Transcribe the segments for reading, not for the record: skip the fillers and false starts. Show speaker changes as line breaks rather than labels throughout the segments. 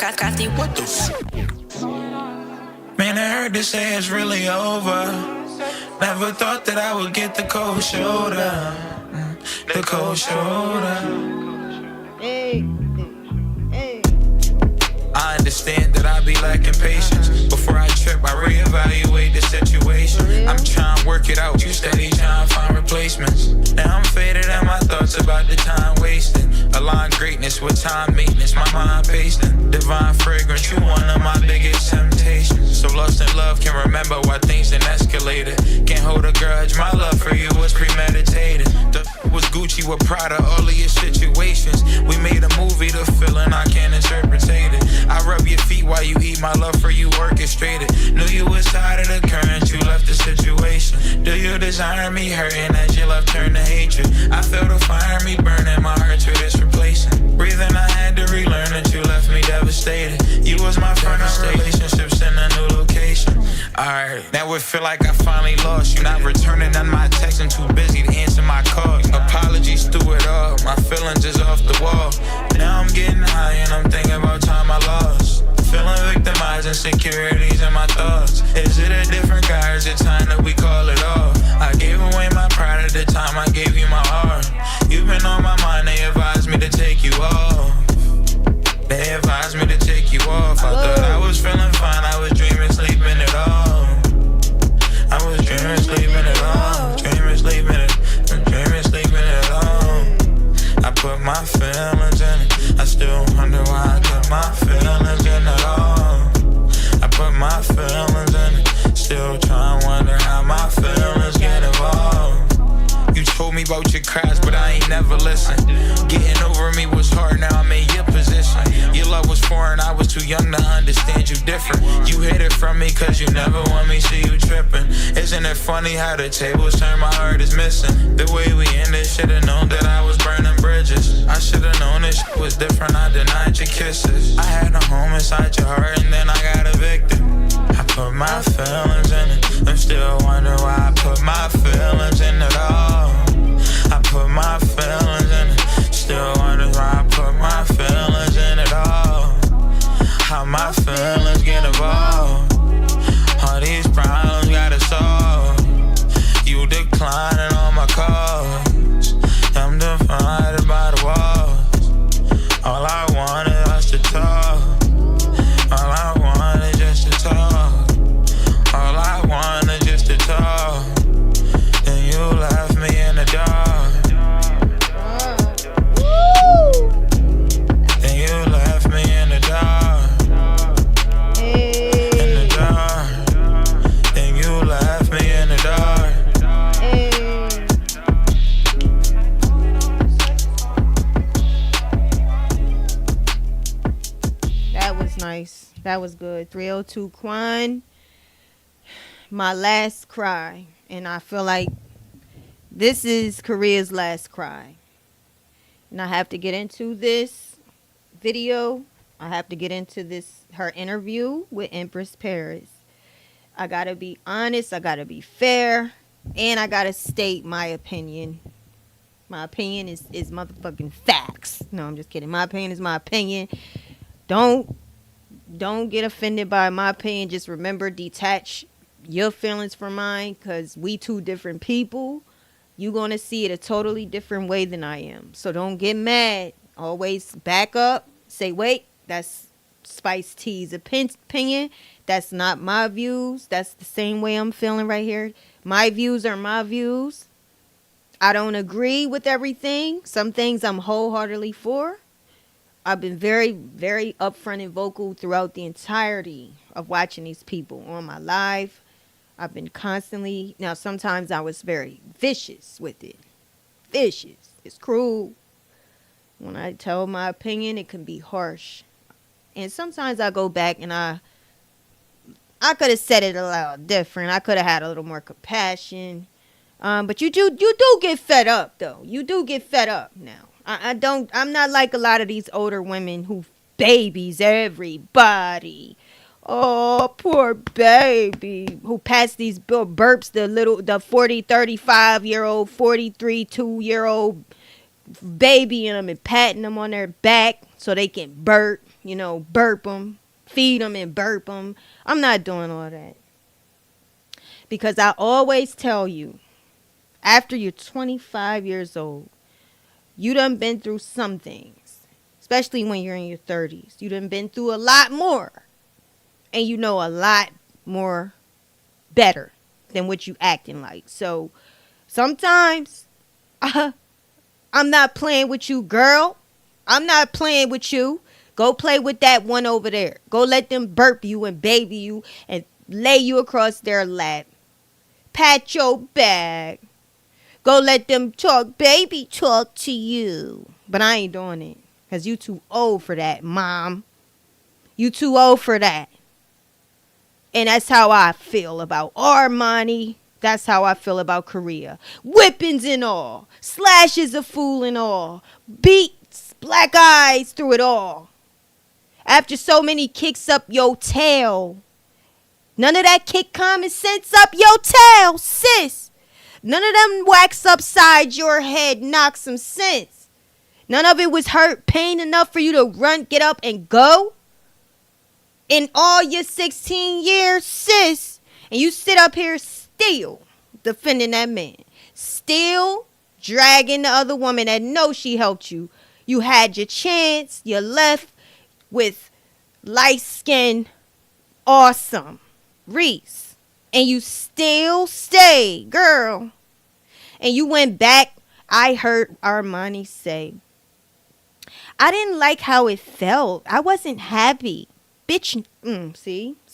Kathy, what the f? Man, I heard they say it's really over. Never thought that I would get the cold shoulder. The cold shoulder.
Hey.
I understand that I be lacking patience. Before I trip, I reevaluate the situation. I'm trying to work it out, you steady trying to find replacements. Now I'm faded and my thoughts about the time wasted. Align greatness with time maintenance, my mind pasting. Divine fragrance, you one of my biggest temptations. So lost in love, can remember why things done escalated. Can't hold a grudge, my love for you was premeditated. The was Gucci with Prada, all of your situations. We made a movie, the feeling I can't interpret it. I rub your feet while you eat, my love for you orchestrated. Knew you was tired of the current, you left the situation. Do you desire me hurting as your love turned to hatred? I feel the fire in me burning, my heart to this replacing. Breathing, I had to relearn that you left me devastated. You was my friend of relationships in a new location. Alright, now it feel like I finally lost you. Not returning on my texts and too busy to answer my calls. Apologies through it all, my feelings is off the wall. Now I'm getting high and I'm thinking about time I lost. Feeling victimized, insecurities in my thoughts. Is it a different guy or is it time that we call it off? I gave away my pride at the time I gave you my heart. You've been on my mind, they advised me to take you off. They advised me to take you off. I thought I was feeling fine, I was dreaming, sleeping it all. I was dreaming, sleeping it all. Dreaming, sleeping it, dreaming, sleeping it all. I put my feelings in it. I still wonder why I put my feelings in it all. I put my feelings in it. Still trying to wonder how my feelings get involved. You told me about your cries, but I ain't never listened. Getting over me was hard, now I'm in your position. Your love was foreign, I was too young to understand you different. You hid it from me cause you never want me see you tripping. Isn't it funny how the tables turn, my heart is missing. The way we ended, should've known that I was burning bridges. I should've known this shit was different, I denied your kisses. I had a home inside your heart and then I got evicted. I put my feelings in it. I'm still wondering why I put my feelings in it all. I put my feelings in it. Still wondering why I put my feelings in it all. How my feelings get involved. All these problems gotta solve. You declining all my calls. I'm divided by the walls. All I want is us to talk. All I want is just to talk. All I want is just to talk. Then you left me in the dark. Then you left me in the dark. In the dark. Then you left me in the dark.
That was nice. That was good. 302 Quan. My last cry. And I feel like this is Korea's last cry. And I have to get into this video. I have to get into her interview with Empress Paris. I gotta be honest. I gotta be fair. And I gotta state my opinion. My opinion is motherfucking facts. No, I'm just kidding. My opinion is my opinion. Don't get offended by my opinion. Just remember, detach your feelings from mine, because we two different people. You're going to see it a totally different way than I am. So don't get mad. Always back up. Say, wait, that's Spice T's opinion. That's not my views. That's the same way I'm feeling right here. My views are my views. I don't agree with everything. Some things I'm wholeheartedly for. I've been very, very upfront and vocal throughout the entirety of watching these people on my live. I've been constantly, now sometimes I was very vicious with it. Vicious. It's cruel. When I tell my opinion, it can be harsh. And sometimes I go back and I could have said it a little different. I could have had a little more compassion. But you do get fed up though. You do get fed up now. I'm not like a lot of these older women who babies everybody. Oh, poor baby who passed these burps, the 40, 35-year-old, 43, 2-year-old baby in them and patting them on their back so they can burp. burp them, feed them and burp them. I'm not doing all that. Because I always tell you, after you're 25 years old, you done been through some things, especially when you're in your 30s. You done been through a lot more, and you know a lot more better than what you acting like. So sometimes I'm not playing with you, girl. I'm not playing with you. Go play with that one over there. Go let them burp you and baby you and lay you across their lap. Pat your back. Go let them talk, baby, talk to you. But I ain't doing it. Because you too old for that, Mom. You too old for that. And that's how I feel about Armani. That's how I feel about Korea. Whippings and all. Slashes a fool and all. Beats, black eyes through it all. After so many kicks up your tail. None of that kick common sense up your tail, sis. None of them wax upside your head, knock some sense. None of it was hurt, pain enough for you to run, get up, and go. In all your 16 years, sis. And you sit up here still defending that man. Still dragging the other woman that knows she helped you. You had your chance. You left with light skin, awesome Reese. And you still stayed, girl. And you went back. I heard Armani say, I didn't like how it felt. I wasn't happy. Bitch, see.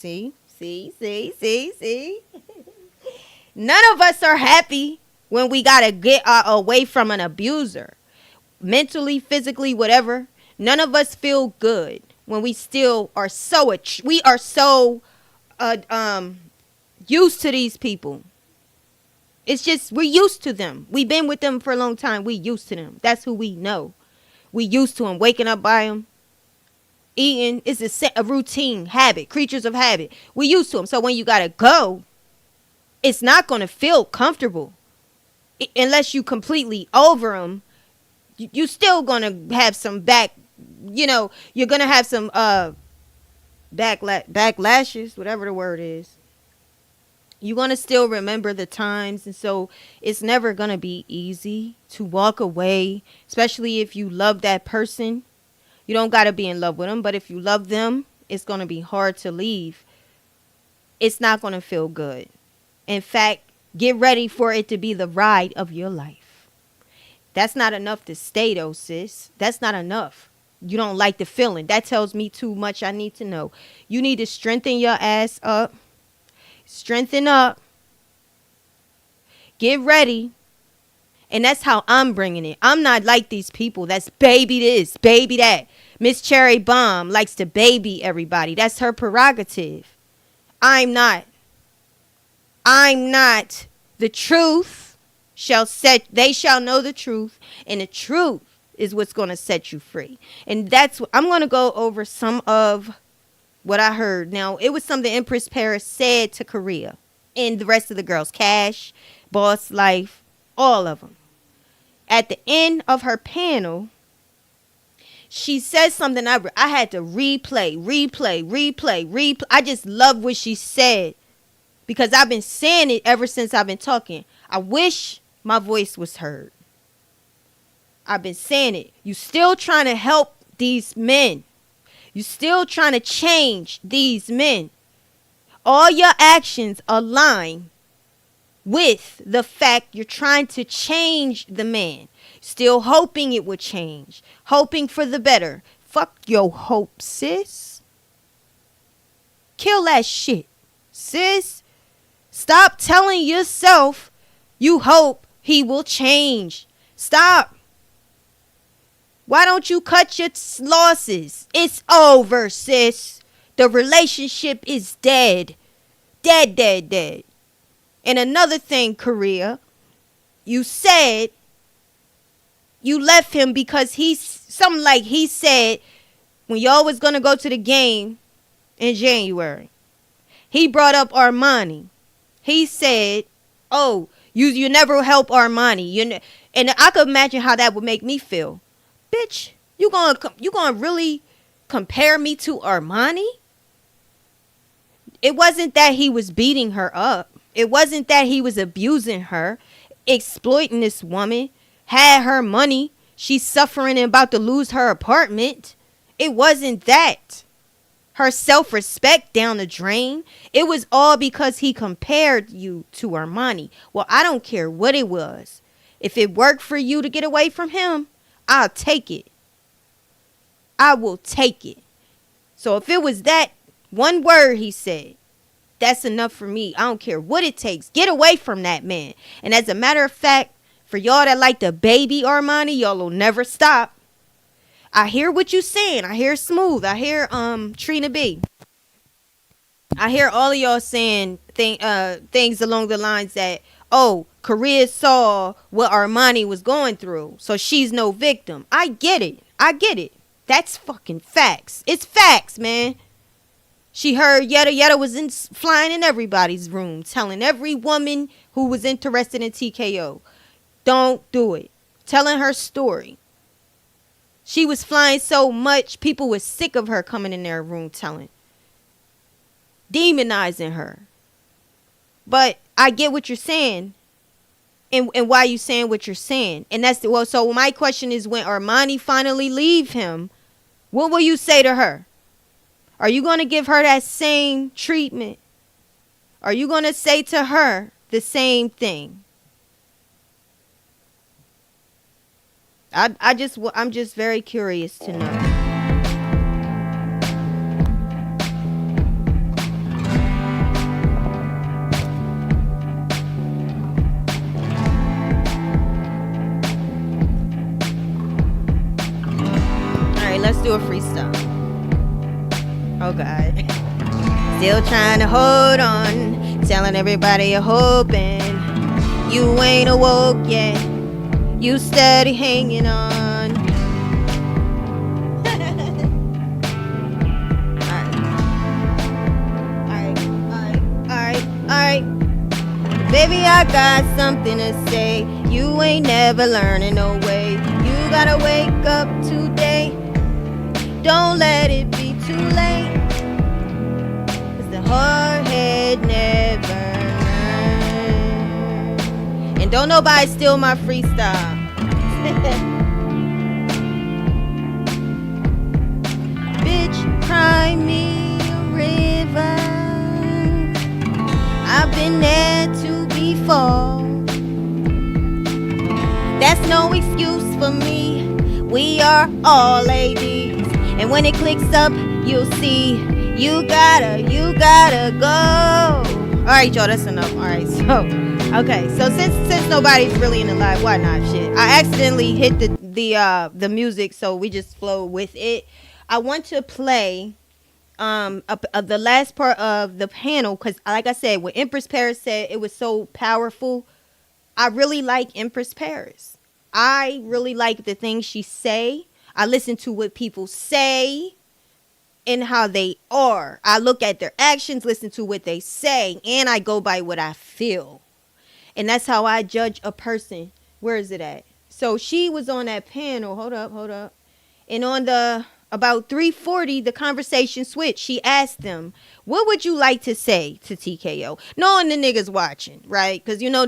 None of us are happy when we gotta get away from an abuser. Mentally, physically, whatever. None of us feel good when we still are so used to these people. It's just, we're used to them. We've been with them for a long time. We used to them. That's who we know. We used to them. Waking up by them. Eating is a routine, habit, creatures of habit. We used to them. So when you got to go, it's not going to feel comfortable. Unless you completely over them, you still going to have some you're going to have some backlashes, whatever the word is. You're going to still remember the times. And so it's never going to be easy to walk away, especially if you love that person. You don't got to be in love with them, but if you love them, it's going to be hard to leave. It's not going to feel good. In fact, get ready for it to be the ride of your life. That's not enough to stay though, sis. That's not enough. You don't like the feeling. That tells me too much I need to know. You need to strengthen your ass up. Strengthen up. Get ready. And that's how I'm bringing it. I'm not like these people that's baby this, baby that. Miss Cherry Bomb likes to baby everybody. That's her prerogative. I'm not. The truth they shall know the truth. And the truth is what's going to set you free. And that's what I'm going to go over some of what I heard. Now, it was something Empress Paris said to Korea and the rest of the girls. Cash, Boss Life, all of them. At the end of her panel, she said something I had to replay. I just love what she said because I've been saying it ever since I've been talking. I wish my voice was heard. I've been saying it. You still trying to help these men. You still trying to change these men. All your actions align with the fact you're trying to change the man. Still hoping it would change. Hoping for the better. Fuck your hope, sis. Kill that shit, sis. Stop telling yourself you hope he will change. Stop. Why don't you cut your losses? It's over, sis. The relationship is dead. Dead. And another thing, Korea, you said you left him because he said when y'all was going to go to the game in January, he brought up Armani. He said, oh, you never help Armani. And I could imagine how that would make me feel. Bitch, you gonna really compare me to Armani? It wasn't that he was beating her up. It wasn't that he was abusing her, exploiting this woman, had her money. She's suffering and about to lose her apartment. It wasn't that. Her self-respect down the drain. It was all because he compared you to Armani. Well, I don't care what it was. If it worked for you to get away from him, I'll take it. I will take it. So if it was that one word he said, that's enough for me. I don't care what it takes. Get away from that man. And as a matter of fact, for y'all that like the baby Armani, y'all will never stop. I hear what you saying. I hear Smooth. I hear Trina B. I hear all of y'all saying things along the lines that, oh, Korea saw what Armani was going through, so she's no victim. I get it. I get it. That's fucking facts. It's facts, man. She heard Yetta was flying in everybody's room, telling every woman who was interested in TKO, don't do it. Telling her story. She was flying so much, people were sick of her coming in their room telling. Demonizing her. But I get what you're saying. And why you saying what you're saying. And that's so my question is, when Armani finally leave him, what will you say to her? Are you going to give her that same treatment? Are you going to say to her the same thing? I'm just very curious to know. All right, let's do a freestyle. Oh God. Still trying to hold on, telling everybody you're hoping you ain't awoke yet. You steady hanging on. Alright. Baby, I got something to say. You ain't never learning no way. You gotta wake up today. Don't let it be too late. 'Cause the hard head never learns. And don't nobody steal my freestyle. Bitch, cry me a river. I've been there too before. That's no excuse for me. We are all ladies. And when it clicks up, you'll see. You gotta go. Alright, y'all, that's enough. Alright, so okay, so since nobody's really in the live, why not? Shit, I accidentally hit the music, so we just flow with it. I want to play the last part of the panel because, like I said, what Empress Paris said, it was so powerful. I really like Empress Paris. I really like the things she say. I listen to what people say and how they are. I look at their actions, listen to what they say, and I go by what I feel. And that's how I judge a person. Where is it at? So she was on that panel. Hold up. And on the about 3:40, the conversation switched. She asked them, what would you like to say to TKO? Knowing the niggas watching, right? Because, you know,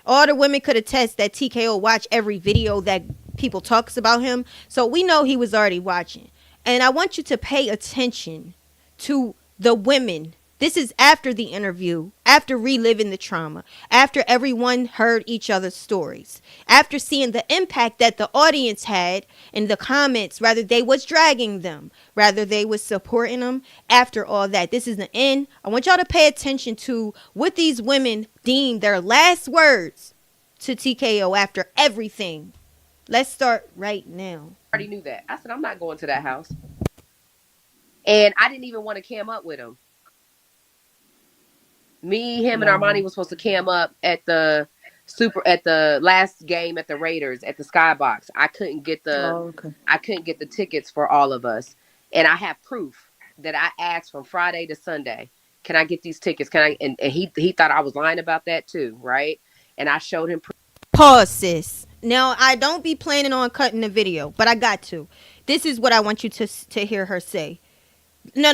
all the women could attest that TKO watch every video that people talks about him. So we know he was already watching. And I want you to pay attention to the women. This is after the interview, after reliving the trauma, after everyone heard each other's stories, after seeing the impact that the audience had in the comments, rather they was dragging them, rather they was supporting them. After all that, this is the end. I want y'all to pay attention to what these women deemed their last words to TKO after everything. Let's start right now.
I already knew that. I said, I'm not going to that house. And I didn't even want to cam up with him. Me, him, and Armani was supposed to cam up at the last game at the Raiders at the Skybox. I couldn't get the tickets for all of us. And I have proof that I asked from Friday to Sunday, can I get these tickets? Can I? And he thought I was lying about that too, right? And I showed him proof.
Pause, sis. Now, I don't be planning on cutting the video, but I got to. This is what I want you to hear her say. No.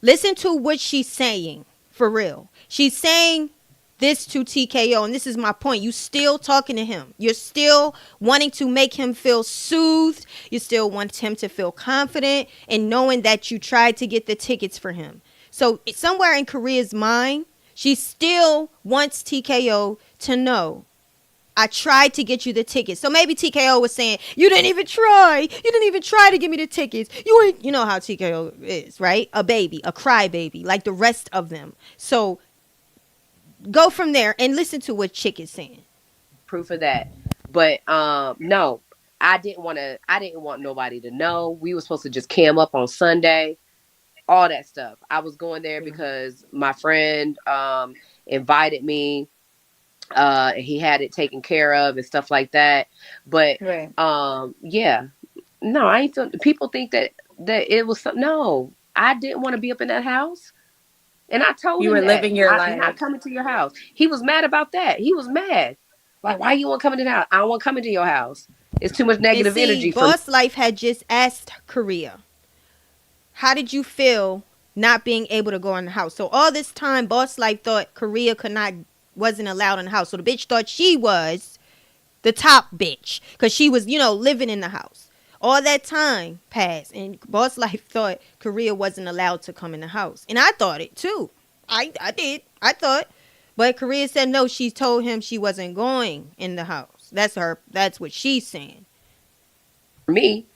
Listen to what she's saying for real. She's saying this to TKO, and this is my point. You still talking to him. You're still wanting to make him feel soothed. You still want him to feel confident and knowing that you tried to get the tickets for him. So somewhere in Korea's mind, she still wants TKO to know, I tried to get you the tickets. So maybe TKO was saying, you didn't even try. You didn't even try to give me the tickets. You know how TKO is, right? A baby, a crybaby, like the rest of them. So go from there and listen to what Chick is saying.
Proof of that. But no, I didn't want nobody to know. We were supposed to just cam up on Sunday. All that stuff. I was going there because my friend invited me. He had it taken care of and stuff like that. But yeah. No, I ain't feel, people think that it was something. No, I didn't want to be up in that house. And I told him
you were living your life.
I'm not coming to your house. He was mad about that. He was mad. Like, why you want to come into the house? I don't want to come into your house. It's too much negative energy.
Boss Life had just asked Korea, how did you feel not being able to go in the house? So all this time, Boss Life thought Korea wasn't allowed in the house. So the bitch thought she was the top bitch because she was, living in the house. All that time passed, and Boss Life thought Korea wasn't allowed to come in the house. And I thought it, too. I did. I thought. But Korea said no, she told him she wasn't going in the house. That's what she's saying.
For me,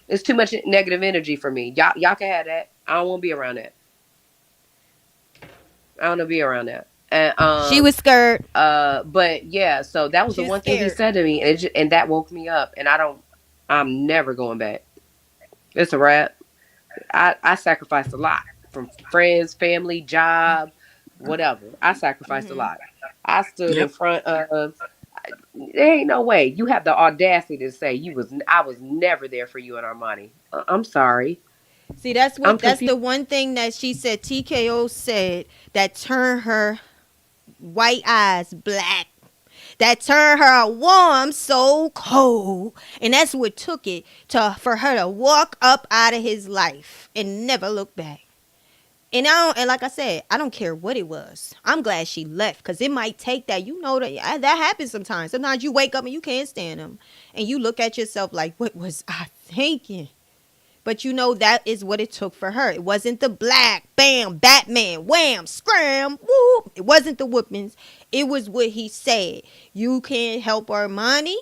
it's too much negative energy for me. Y'all can have that. I don't want to be around that. I don't want to be around that. And,
she was scared.
But, yeah, so that was the one thing he said to me, and that woke me up, and I'm never going back. It's a wrap. I sacrificed a lot from friends, family, job, whatever. I sacrificed a lot. I stood in front of. There ain't no way you have the audacity to say I was never there for you and Armani. I'm sorry.
See, that's the one thing that she said. TKO said that turned her white eyes black. That turned her warm so cold. And that's what took it for her to walk up out of his life and never look back. And like I said, I don't care what it was. I'm glad she left because it might take that. That happens sometimes. Sometimes you wake up and you can't stand them. And you look at yourself like, what was I thinking? But that is what it took for her. It wasn't the black, bam, Batman, wham, scram, whoop. It wasn't the whoopings. It was what he said. You can't help Armani.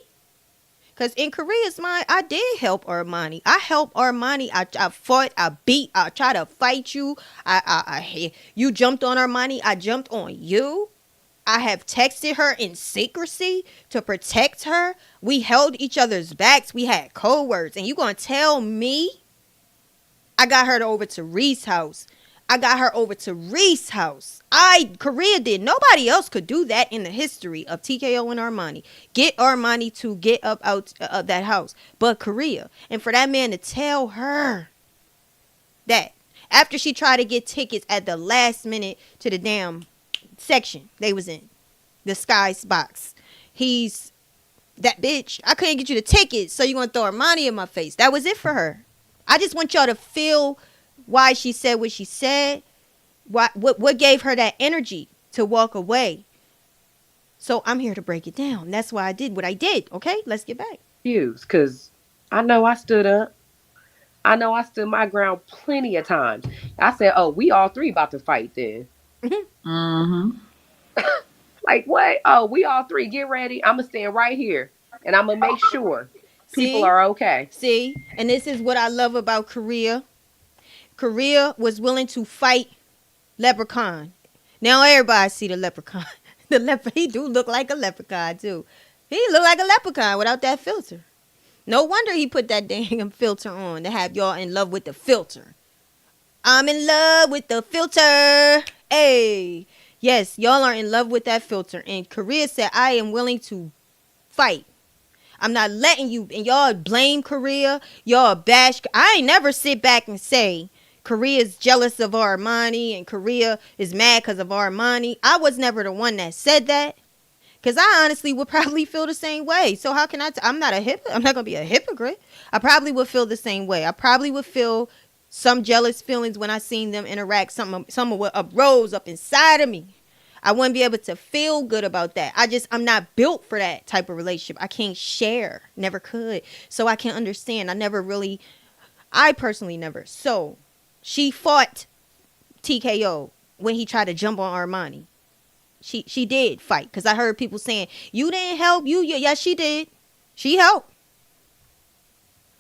Because in Korea's mind, I did help Armani. I helped Armani. I fought, I beat, I tried to fight you. You jumped on Armani. I jumped on you. I have texted her in secrecy to protect her. We held each other's backs. We had code words. And you going to tell me I got her over to Reese's house. Korea did. Nobody else could do that in the history of TKO and Armani. Get Armani to get up out of that house. But Korea. And for that man to tell her that after she tried to get tickets at the last minute to the damn section they was in, the Sky's box. He's that bitch. I couldn't get you the tickets, so you gonna throw Armani in my face. That was it for her. I just want y'all to feel why she said what she said. What gave her that energy to walk away. So I'm here to break it down. That's why I did what I did. Okay, let's get back.
Because I know I stood up. I know I stood my ground plenty of times. I said, oh, we all three about to fight then. Like, what? Oh, we all three, get ready. I'm going to stand right here. And I'm going to make sure people are okay.
See? And this is what I love about Korea. Korea was willing to fight Leprechaun. Now everybody see the Leprechaun. He do look like a leprechaun too. He look like a leprechaun without that filter. No wonder he put that damn filter on to have y'all in love with the filter. I'm in love with the filter. Hey. Yes, y'all are in love with that filter. And Korea said, I am willing to fight. I'm not letting you. And y'all blame Korea. Y'all bash. I ain't never sit back and say Korea's jealous of Armani and Korea is mad because of Armani. I was never the one that said that. Because I honestly would probably feel the same way. So how can I'm not I'm not going to be a hypocrite. I probably would feel the same way. I probably would feel some jealous feelings when I seen them interact. Some would rose up inside of me. I wouldn't be able to feel good about that. I'm not built for that type of relationship. I can't share. Never could. So I can't understand. I personally never. So she fought TKO when he tried to jump on Armani. She did fight, because I heard people saying, you didn't help. Yes, she did. She helped.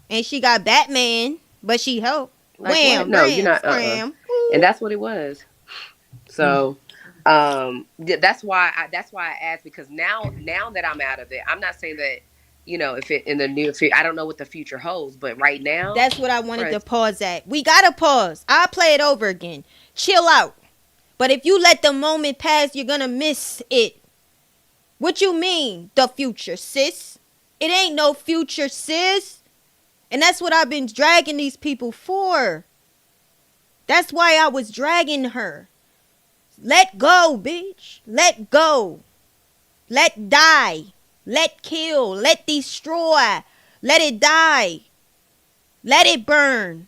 And she got Batman, but she helped.
Like,
Wham,
no,
rams,
you're not.
ram.
And that's what it was. So, that's why I asked, because now that I'm out of it, I'm not saying that, if it in the near future, I don't know what the future holds, but right now,
that's what I wanted to pause at. We gotta pause. I'll play it over again. Chill out. But if you let the moment pass, you're gonna miss it. What you mean, the future, sis? It ain't no future, sis. And that's what I've been dragging these people for. That's why I was dragging her. Let go, bitch. Let go. Let die. Let kill. Let destroy. Let it die. Let it burn.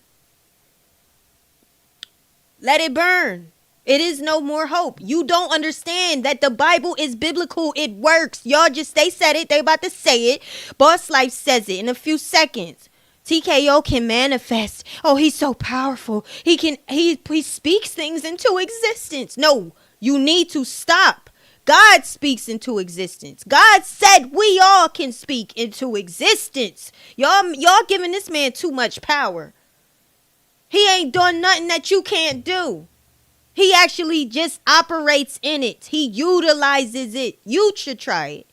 Let it burn. It is no more hope. You don't understand that the Bible is biblical. It works. They said it. They about to say it. Boss Life says it in a few seconds. TKO can manifest. Oh, he's so powerful. He speaks things into existence. No, you need to stop. God speaks into existence. God said we all can speak into existence. Y'all giving this man too much power. He ain't doing nothing that you can't do. He actually just operates in it. He utilizes it. You should try it.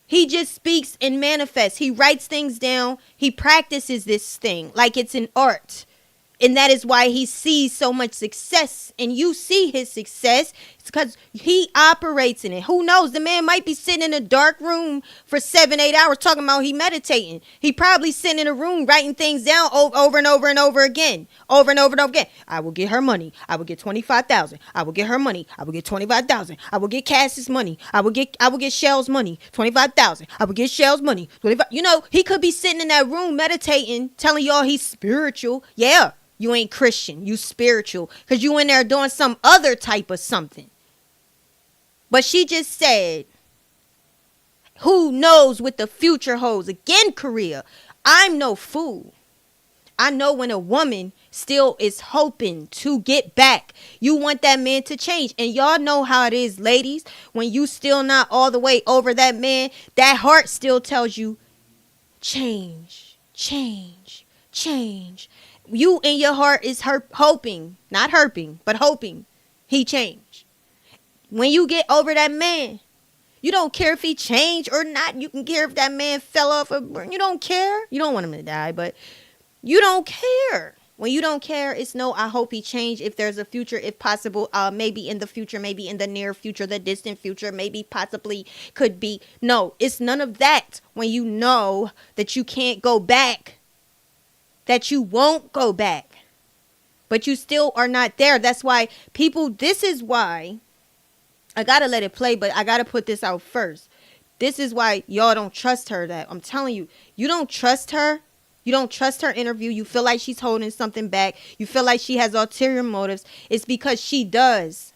He just speaks and manifests. He writes things down. He practices this thing like it's an art. And that is why he sees so much success. And you see his success. It's because he operates in it. Who knows? The man might be sitting in a dark room for 7-8 hours talking about he meditating. He probably sitting in a room writing things down over and over and over again. Over and over and over again. I will get her money. I will get 25,000. I will get her money. I will get 25,000. I will get Cass's money. I will get Shell's money. 25,000. I will get Shell's money. 25. He could be sitting in that room meditating, telling y'all he's spiritual. Yeah. You ain't Christian. You spiritual. Because you in there doing some other type of something. But she just said, who knows what the future holds? Again, Korea, I'm no fool. I know when a woman still is hoping to get back, you want that man to change. And y'all know how it is, ladies. When you still not all the way over that man, that heart still tells you, change, change, change. You in your heart is hoping, not hurting, but hoping he changed. When you get over that man, you don't care if he changed or not. You can care if that man fell off. You don't care. You don't want him to die, but you don't care. When you don't care, it's no, I hope he changed. If there's a future, if possible, maybe in the future, maybe in the near future, the distant future, maybe possibly could be. No, it's none of that. When you know that you can't go back. That you won't go back, but you still are not there. That's why this is why I gotta let it play, but I gotta put this out first. This is why y'all don't trust her. That I'm telling you, you don't trust her. You don't trust her interview. You feel like she's holding something back. You feel like she has ulterior motives. It's because she does.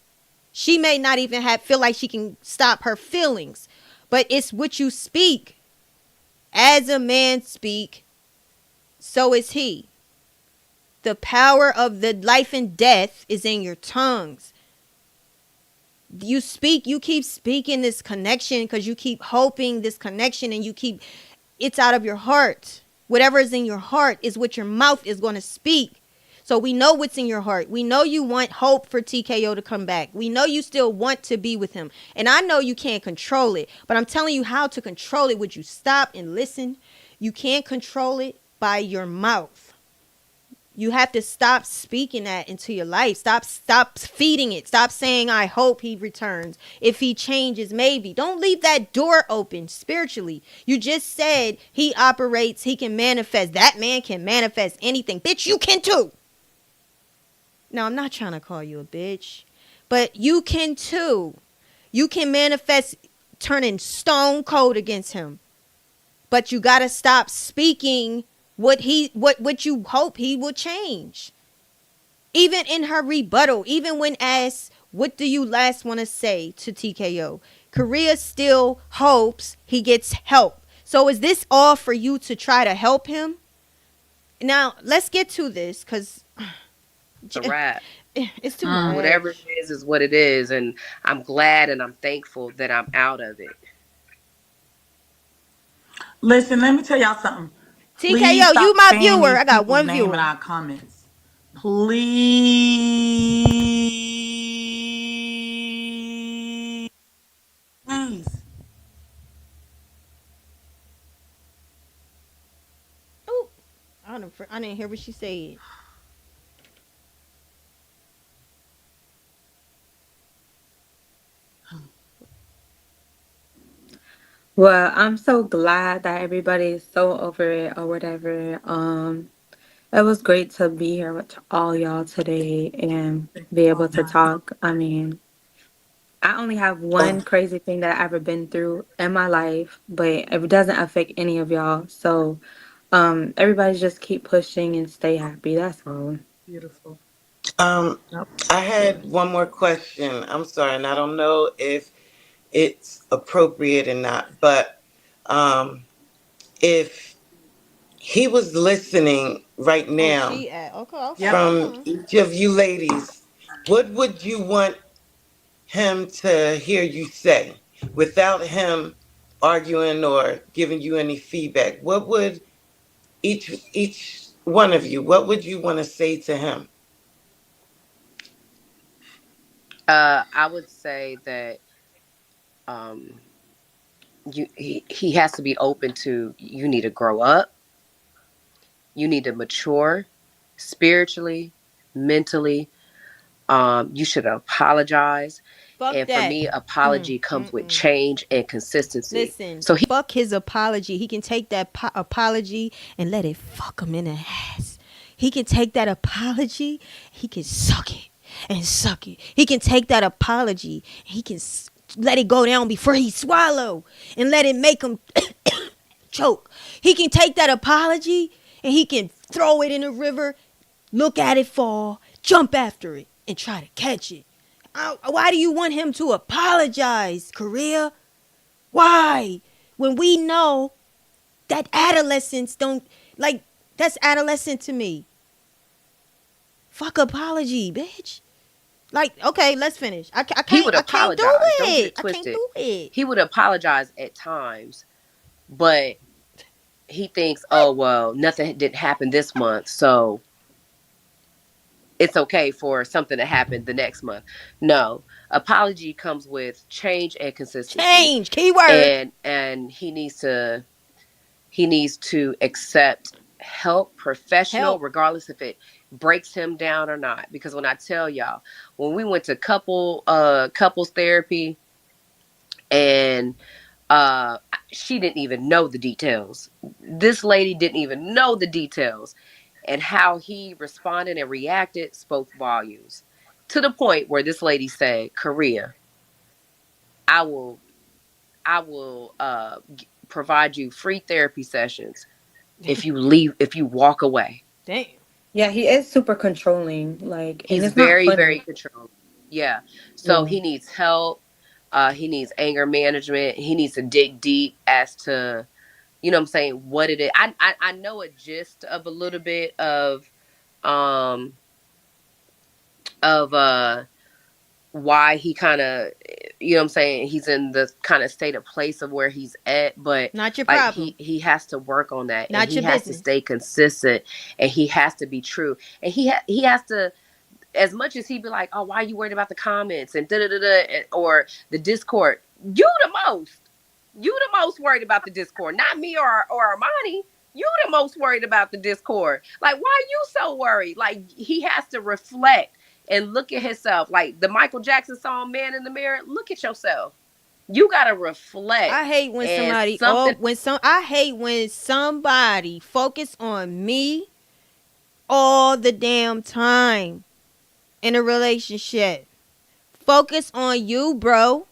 She may not even feel like she can stop her feelings, but it's what you speak. As a man speak, so is he. The power of the life and death is in your tongues. You keep speaking this connection because you keep hoping this connection, and it's out of your heart. Whatever is in your heart is what your mouth is going to speak. So we know what's in your heart. We know you want hope for TKO to come back. We know you still want to be with him. And I know you can't control it, but I'm telling you how to control it. Would you stop and listen? You can't control it by your mouth. You have to stop speaking that into your life. Stop feeding it. Stop saying, I hope he returns. If he changes, maybe. Don't leave that door open spiritually. You just said he operates, he can manifest. That man can manifest anything. Bitch, you can too. Now, I'm not trying to call you a bitch, but you can too. You can manifest turning stone cold against him. But you gotta stop speaking what you hope he will change. Even in her rebuttal, even when asked, what do you last want to say to TKO? Korea still hopes he gets help. So is this all for you to try to help him? Now, let's get to this, because
It's a wrap.
it's too much.
Whatever it is what it is. And I'm glad and I'm thankful that I'm out of it.
Listen, let me tell y'all something. Please
TKO,
stop
you my
saying
viewer.
these
I got
people's
one
name in
viewer.
our comments. Please.
Oh, I didn't hear what she said.
Well, I'm so glad that everybody is so over it or whatever. It was great to be here with all y'all today and be able to talk. I mean, I only have one crazy thing that I've ever been through in my life, but it doesn't affect any of y'all. So, everybody just keep pushing and stay happy. That's all.
Beautiful.
I had one more question. I'm sorry, and I don't know if it's appropriate or not, but if he was listening right
Oh,
now
she at okay.
Yep.
from
Hold on.
each of you ladies, what would you want him to hear you say without him arguing or giving you any feedback? What would each one of you, what would you want to say to him?
I would say that um, he has to be open to, you need to grow up, you need to mature spiritually, mentally. You should apologize.
Fuck
And for
that.
me, apology comes with change and consistency.
Listen,
So
fuck his apology. He can take that apology and let it fuck him in the ass. He can take that apology, he can suck it and suck it. He can take that apology, he can let it go down before he swallow and let it make him choke. He can take that apology and he can throw it in the river, look at it fall, jump after it, and try to catch it. Why do you want him to apologize, Korea? Why? When we know that adolescents don't, like, that's adolescent to me. Fuck apology, bitch. Like, okay, let's finish. I
he would
can't do
apologize. Don't get
it.
it
I can't
twisted.
do it.
He would apologize at times, but he thinks, oh, well, nothing didn't happen this month, so it's okay for something to happen the next month. No, apology comes with change and consistency.
Change, keyword.
And he needs to accept help, professional, regardless if it breaks him down or not. Because when I tell y'all, when we went to couples therapy, and she didn't even know the details. This lady didn't even know the details. And how he responded and reacted spoke volumes. To the point where this lady said, Korea, I will provide you free therapy sessions if you walk away.
Damn.
Yeah, he is super controlling. Like, and
He's
it's not
very,
funny.
very controlling. Yeah. So
Yeah.
he needs help. He needs anger management. He needs to dig deep as to, you know what I'm saying, what it is. I know a gist of a little bit of why he kind of, you know what I'm saying, he's in the kind of state of place of where he's at, but
Not your
like
problem.
he has to work on that.
Not
and he
your
has
business.
to stay consistent, and he has to be true, and he has to, as much as he be like, oh, why are you worried about the comments and or the Discord? You the most worried about the Discord, not me or Armani. You the most worried about the Discord. Like, why are you so worried? Like, he has to reflect and look at himself. Like the Michael Jackson song, Man in the Mirror, look at yourself. You gotta reflect.
I hate when
and
somebody I hate when somebody focus on me all the damn time in a relationship. Focus on you, bro.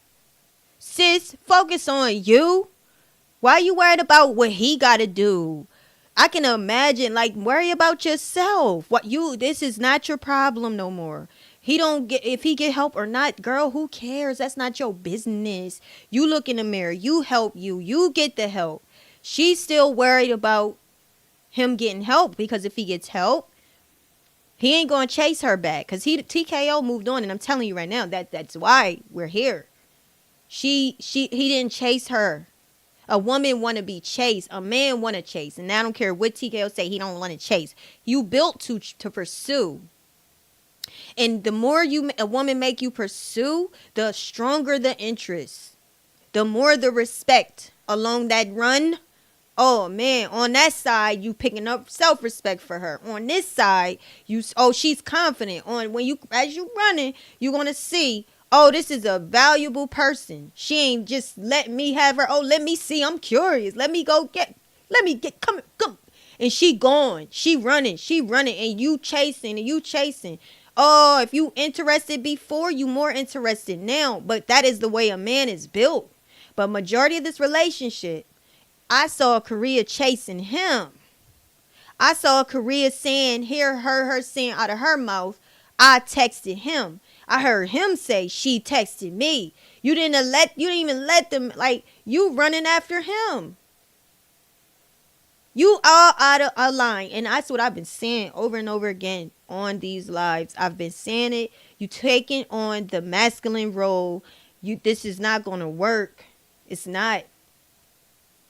Sis, focus on you. Why you worried about what he got to do? I can imagine, like, worry about yourself. This is not your problem no more. He don't get, if he get help or not, girl, who cares? That's not your business. You look in the mirror, you help you get the help. She's still worried about him getting help, because if he gets help, he ain't gonna chase her back, because TKO moved on, and I'm telling you right now that's why we're here. He didn't chase her. A woman want to be chased. A man want to chase. And I don't care what TKO say, he don't want to chase. You built to pursue. And the more a woman make you pursue, the stronger the interest. The more the respect along that run. Oh man, on that side you picking up self-respect for her. On this side, she's confident. As you running, you're going to see, oh, this is a valuable person. She ain't just let me have her. Oh, let me see. I'm curious. Let me come. And she gone. She running. And you chasing. Oh, if you interested before, you more interested now. But that is the way a man is built. But majority of this relationship, I saw Korea chasing him. I saw Korea heard her saying out of her mouth, I texted him. I heard him say she texted me. You didn't even let them, like, you running after him. You are out of a line. And that's what I've been saying over and over again on these lives. I've been saying it. You taking on the masculine role. This is not going to work. It's not.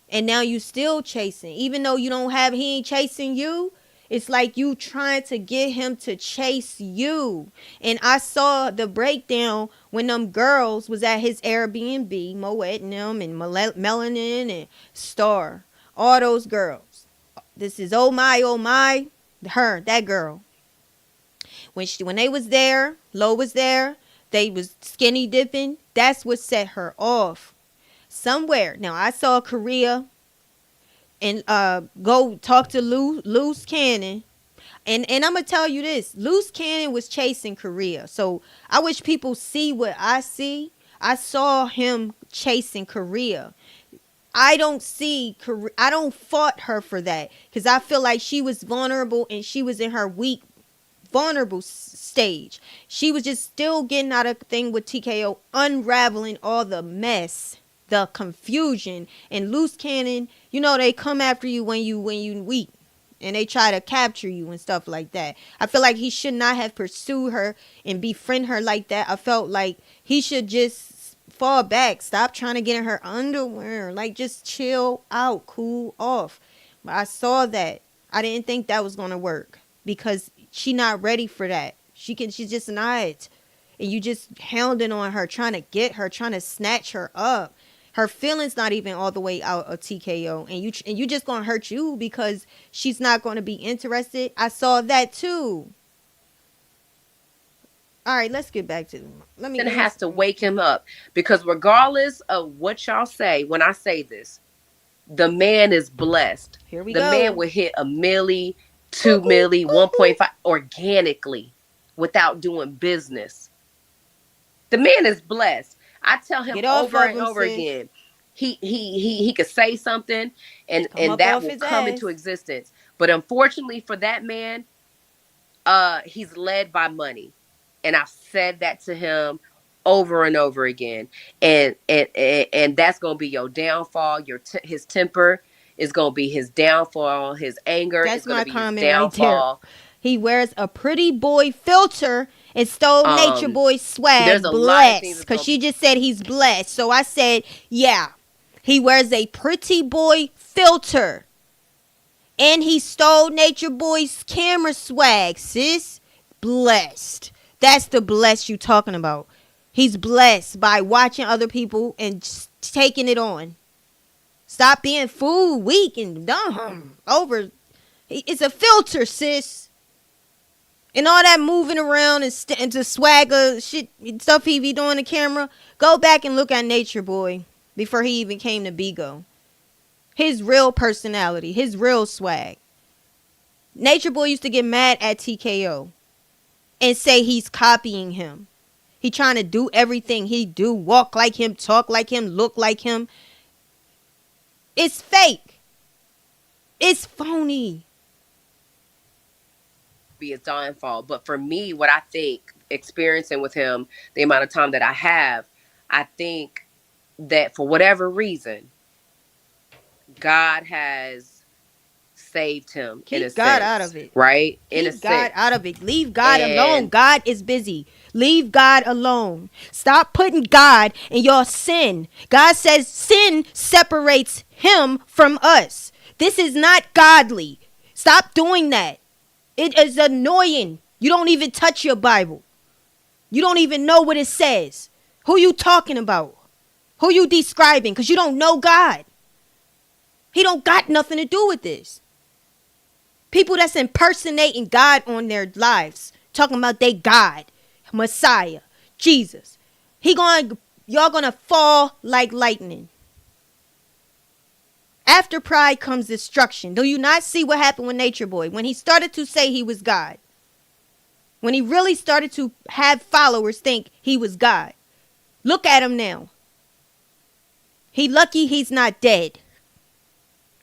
And now you still chasing. Even though he ain't chasing you. It's like you trying to get him to chase you. And I saw the breakdown when them girls was at his Airbnb, Moet and them, and Melanin and Star. All those girls. This is oh my, that girl. When they was there, Lo was there, they was skinny dipping. That's what set her off. Somewhere. Now I saw Korea and go talk to Loose Cannon. And I'm going to tell you this. Loose Cannon was chasing Korea. So I wish people see what I see. I saw him chasing Korea. I don't fault her for that. Because I feel like she was vulnerable and she was in her weak, vulnerable stage. She was just still getting out of the thing with TKO, unraveling all the mess, the confusion. And Loose Cannon, they come after you when you weak. And they try to capture you and stuff like that. I feel like he should not have pursued her and befriend her like that. I felt like he should just fall back. Stop trying to get in her underwear. Like, just chill out. Cool off. But I saw that. I didn't think that was going to work. Because she not ready for that. She's just not. And you just hounding on her. Trying to get her. Trying to snatch her up. Her feelings not even all the way out of TKO. And you just going to hurt you because she's not going to be interested. I saw that too. All right, let's get back to
It has to wake him up. Because regardless of what y'all say, when I say this, the man is blessed.
Here we
go. The man will hit $1 million, $2 million, 1.5 organically without doing business. The man is blessed. I tell him over and over again, he could say something and that will come into existence. But unfortunately for that man, he's led by money. And I've said that to him over and over again. And that's going to be your downfall. His temper is going to be his downfall. His anger is going to be his downfall.
Right, he wears a pretty boy filter and stole Nature Boy swag.
There's
blessed. Because she just said he's blessed. So I said, yeah. He wears a pretty boy filter. And he stole Nature Boy's camera swag, sis. Blessed. That's the blessed you talking about. He's blessed by watching other people and just taking it on. Stop being fool, weak, and dumb. Over. It's a filter, sis. And all that moving around and the swagger shit stuff he be doing on the camera. Go back and look at Nature Boy before he even came to Bigo. His real personality, his real swag. Nature Boy used to get mad at TKO and say he's copying him. He trying to do everything he do, walk like him, talk like him, look like him. It's fake. It's phony.
Be his downfall. But for me, what I think, experiencing with him the amount of time that I have, I think that for whatever reason, God has saved him in a
Keep God
sense,
out of it.
right? In a
Keep God
sense.
out of it. Leave God alone.
And
God is busy. Leave God alone. Stop putting God in your sin. God says sin separates him from us. This is not godly. Stop doing that. It is annoying. You don't even touch your Bible. You don't even know what it says. Who you talking about? Who you describing? Because you don't know God. He don't got nothing to do with this. People that's impersonating God on their lives, talking about they God, Messiah, Jesus. Y'all gonna fall like lightning. After pride comes destruction. Do you not see what happened with Nature Boy? When he started to say he was God. When he really started to have followers think he was God. Look at him now. He lucky he's not dead.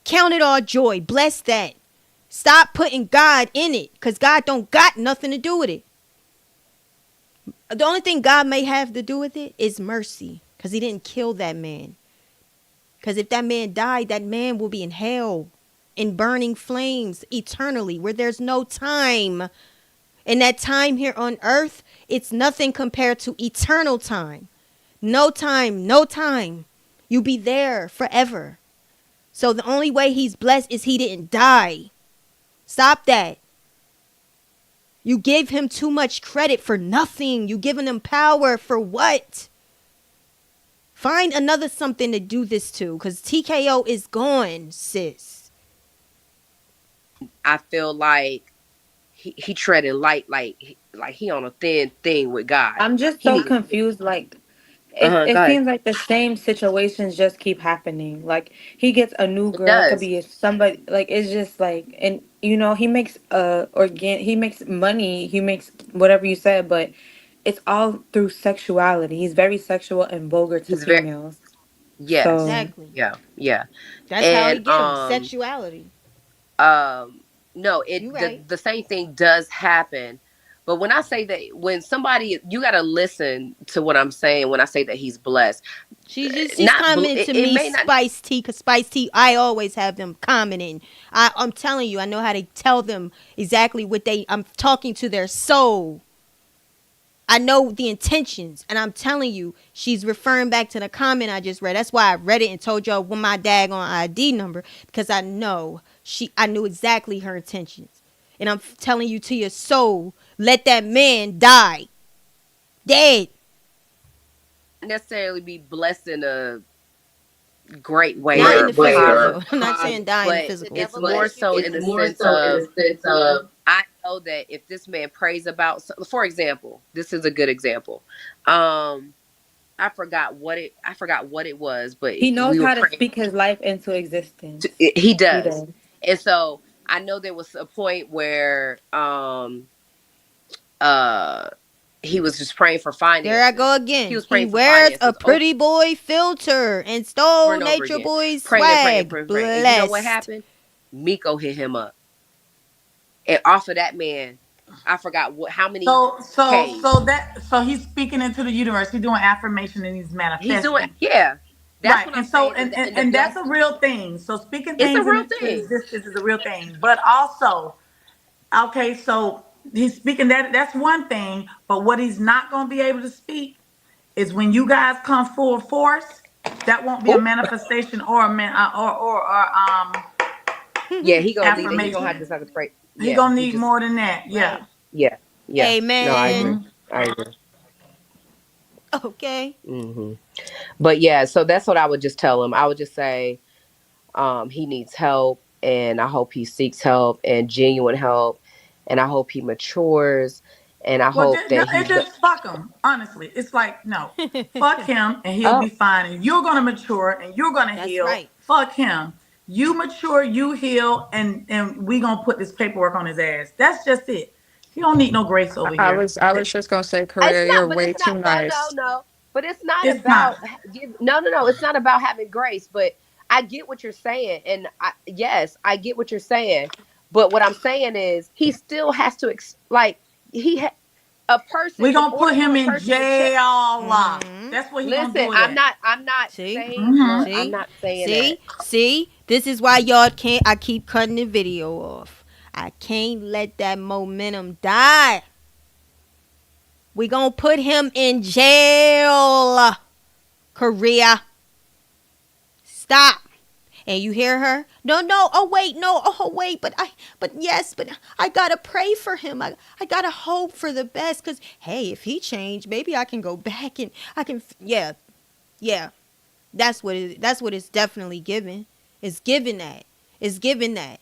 Count it all joy. Bless that. Stop putting God in it, because God don't got nothing to do with it. The only thing God may have to do with it is mercy, because he didn't kill that man. Because if that man died, that man will be in hell, in burning flames eternally, where there's no time. And that time here on earth, it's nothing compared to eternal time. No time, no time. You'll be there forever. So the only way he's blessed is he didn't die. Stop that. You give him too much credit for nothing. You giving him power for what? Find another something to do this to, because TKO is gone, sis.
I feel like he treading light, like he on a thin thing with God.
I'm just
He
so
need.
confused. Like,
Go
it
ahead.
seems like the same situations just keep happening. Like, he gets a new
It
girl, it could
does.
be somebody. Like, it's just like, and he makes he makes money, he makes whatever you said, but it's all through sexuality. He's very sexual and vulgar to
He's very
females.
yes,
So
Exactly.
yeah, yeah,
That's how he
and
get him. Sexuality.
no,
You
it
right.
the same thing does happen. But when I say that, when somebody, you got to listen to what I'm saying when I say that he's blessed.
She's
Not
commenting to
it
me,
may not.
Spice Tea, because Spice Tea, I always have them commenting. I'm telling you, I know how to tell them exactly what I'm talking to their soul. I know the intentions, and I'm telling you, she's referring back to the comment I just read. That's why I read it and told y'all what my daggone ID number, because I knew exactly her intentions. And I'm telling you to your soul, let that man die. Dead.
Necessarily be blessed in a great way
Not in
or
the physical,
whatever,
though. I'm not saying die in the
but
physical.
it's more so in the sense of, I know that if this man prays about, for example, this is a good example. I forgot what it was, but
he knows
we were
how to
praying.
speak his life into existence.
He
He
does.
does.
And so I know there was a point where uh he was just praying for
There I go
finances. He
again.
was
He
praying for
wears a
finances over
pretty boy filter and
over
stole
and over
Nature
again.
Boy's
Praying and praying and
swag.
praying and praying. And you know what
Blessed.
happened? Miko hit him up. And off of that man, I forgot how many K's.
So he's speaking into the universe. He's doing affirmation and he's
He's doing,
manifesting.
yeah. That's
Right.
what I'm
And so
saying.
and, and,
And the
and that's a
blessing,
real thing. So speaking
it's a
things
real
into
thing.
existence is a real thing. But also, okay, so he's speaking that's one thing, but what he's not gonna be able to speak is when you guys come full force, that won't be a
Oh,
manifestation or a man or
yeah, he gonna need it. He gonna have
affirmation.
to start to pray.
He
Yeah,
gonna
he
need
just,
more than that. Yeah.
Right.
yeah, yeah. No, I agree.
Amen.
Hmm.
I agree.
Okay.
Hmm. But yeah, so that's what I would just tell him. I would just say, he needs help, and I hope he seeks help and genuine help, and I hope he matures, and I
Well,
hope
no,
that he.
it's just fuck him. Honestly, it's like no, fuck him, and he'll
Oh,
be fine. And you're gonna mature, and you're gonna
That's
heal.
right.
Fuck him. You mature, you heal, and we gonna put this paperwork on his ass. That's just it. You don't need no grace over here.
I was just gonna say,
It's
Korea,
not,
you're
but
way
it's
too
not. No, no,
nice.
no. But it's not
It's not.
about no. It's not about having grace. But I get what you're saying, and yes, I get what you're saying. But what I'm saying is, he still has to like a person
We're
in
gonna
order
put
for
him
a
in
person to change.
jail.
Mm-hmm.
That's what he gonna
Listen,
do it
I'm
at.
not. I'm not
See?
saying.
Mm-hmm.
Look, I'm
See?
not saying that.
See? This is why y'all can't. I keep cutting the video off. I can't let that momentum die. We gonna put him in jail. Korea. Stop. And you hear her? No, no. Oh wait, no. Oh wait, but yes, but I gotta pray for him. I gotta hope for the best. Cause hey, if he changed, maybe I can go back and I can. Yeah, yeah. That's what it's definitely given. It's given that. It's given that.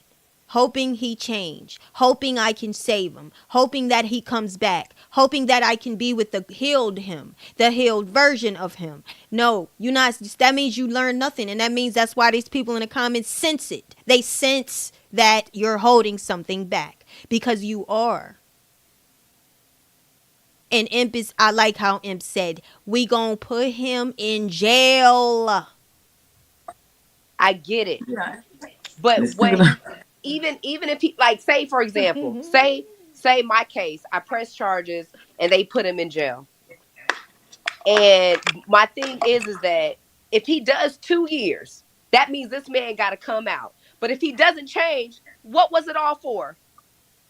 Hoping he change. Hoping I can save him. Hoping that he comes back. Hoping that I can be with the healed him. The healed version of him. No, you not that means you learn nothing. And that means that's why these people in the comments sense it. They sense that you're holding something back. Because you are. And Imp is, I like how Imp said, we gonna put him in jail.
I get it.
Yeah.
But
This nigga
when
done-
even if he, like, say for example, say my case, I press charges and they put him in jail. And my thing is that if he does 2 years, that means this man got to come out. But if he doesn't change, what was it all for?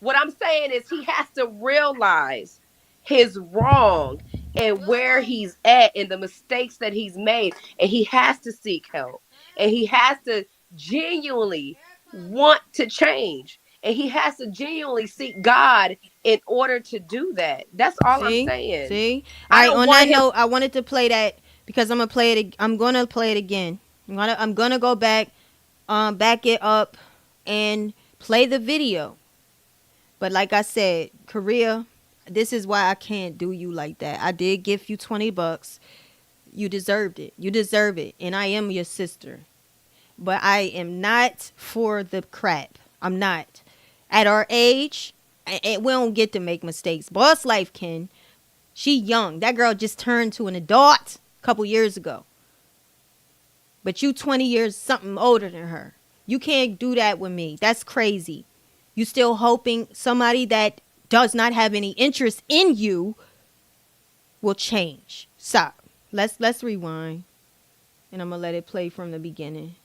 What I'm saying is he has to realize his wrong and where he's at and the mistakes that he's made. And he has to seek help. And he has to genuinely want to change. And he has to genuinely seek God in order to do that. That's all I'm saying.
See? All
I
right,
don't
on
want
that
him.
note, I wanted to play that because I'm gonna play it again. I'm gonna go back, back it up and play the video. But like I said, Korea, this is why I can't do you like that. I did give you $20. You deserved it. You deserve it. And I am your sister. But I am not for the crap. I'm not. At our age, we don't get to make mistakes. Boss Life can. She young. That girl just turned to an adult a couple years ago. But you 20 years something older than her. You can't do that with me. That's crazy. You still hoping somebody that does not have any interest in you will change. Stop. Let's rewind. And I'm gonna let it play from the beginning.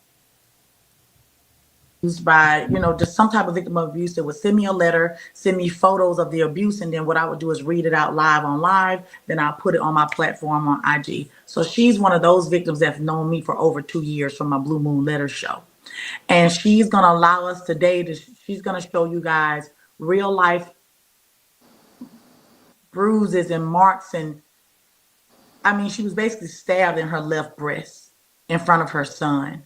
by, just some type of victim of abuse that would send me a letter, send me photos of the abuse, and then what I would do is read it out live on live. Then I'll put it on my platform on IG. So she's one of those victims that's known me for over 2 years from my Blue Moon Letter show. And she's going to allow us today she's going to show you guys real life bruises and marks. And I mean, she was basically stabbed in her left breast in front of her son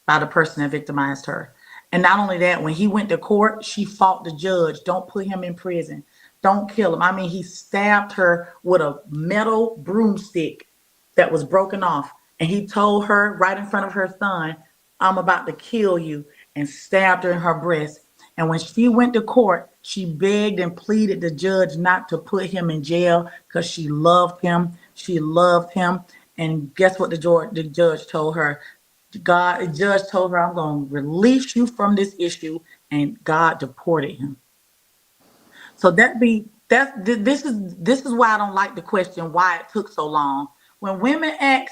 by the person that victimized her. And not only that, when he went to court, she fought the judge. Don't put him in prison. Don't kill him. I mean, he stabbed her with a metal broomstick that was broken off. And he told her right in front of her son, I'm about to kill you, and stabbed her in her breast. And when she went to court, she begged and pleaded the judge not to put him in jail because she loved him. She loved him. And guess what the judge told her? The judge told her, I'm going to release you from this issue, and God deported him. So this is why I don't like the question why it took so long. When women ask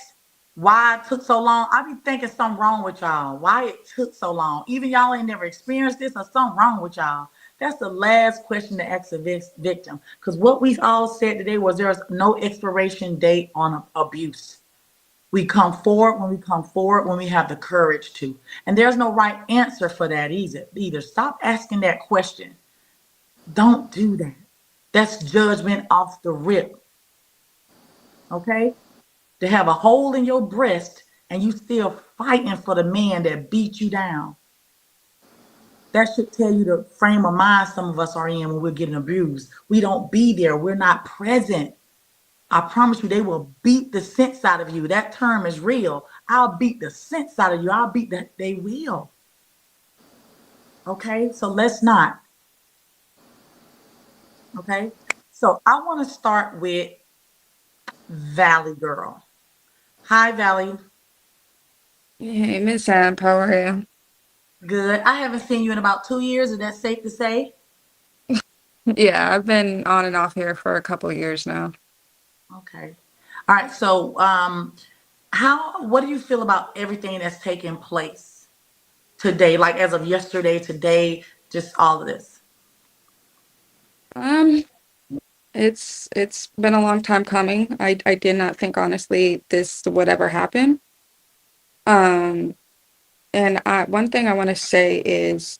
why it took so long, I be thinking something wrong with y'all. Why it took so long? Even y'all ain't never experienced this, or something wrong with y'all. That's the last question to ask a victim. Because what we've all said today was there's no expiration date on abuse. We come forward when we have the courage to. And there's no right answer for that either. Stop asking that question. Don't do that. That's judgment off the rip. Okay? To have a hole in your breast and you still fighting for the man that beat you down. That should tell you the frame of mind some of us are in when we're getting abused. We don't be there. We're not present. I promise you, they will beat the sense out of you. That term is real. I'll beat the sense out of you. I'll beat that. They will. Okay? So let's not Okay. So I want to start with Valley Girl. Hi, Valley.
Hey, Miss Am, how are you?
Good. I haven't seen you in about 2 years. Is that safe to say?
Yeah, I've been on and off here for a couple of years now.
Okay. All right. So, what do you feel about everything that's taking place today? Like as of yesterday, today, just all of this.
Um, it's been a long time coming. I did not think honestly this would ever happen. Um, and one thing I want to say is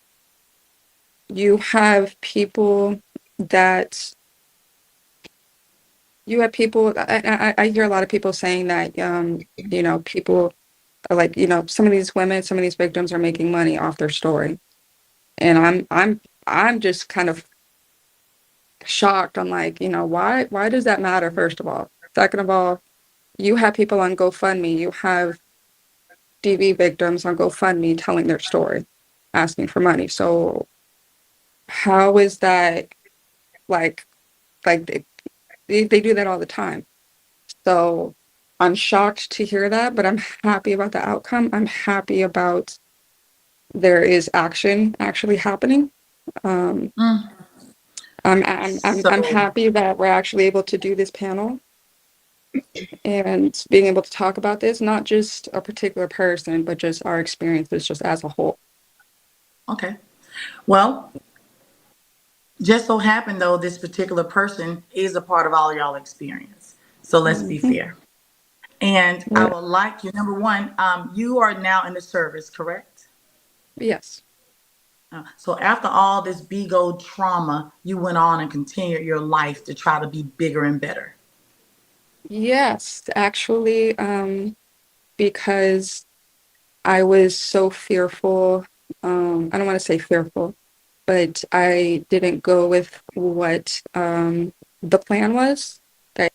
you have people that I hear a lot of people saying that people are like, some of these women, some of these victims are making money off their story. And I'm just kind of shocked. I'm like, why does that matter, first of all? Second of all, you have people on GoFundMe, you have DV victims on GoFundMe telling their story, asking for money. So how is that like they do that all the time? So I'm shocked to hear that, but I'm happy about the outcome. I'm happy about there is action actually happening. Um,
Mm.
I'm
So,
happy that we're actually able to do this panel and being able to talk about this, not just a particular person, but just our experiences just as a whole.
okay. Well, just so happened though, this particular person is a part of all y'all experience. So let's be
Hmm.
fair. And I
Yeah.
would like you, number one, you are now in the service, correct?
Yes.
So after all this Bigo trauma, you went on and continued your life to try to be bigger and better.
Yes, actually, because I was so fearful. I don't want to say fearful, but I didn't go with what the plan was. I,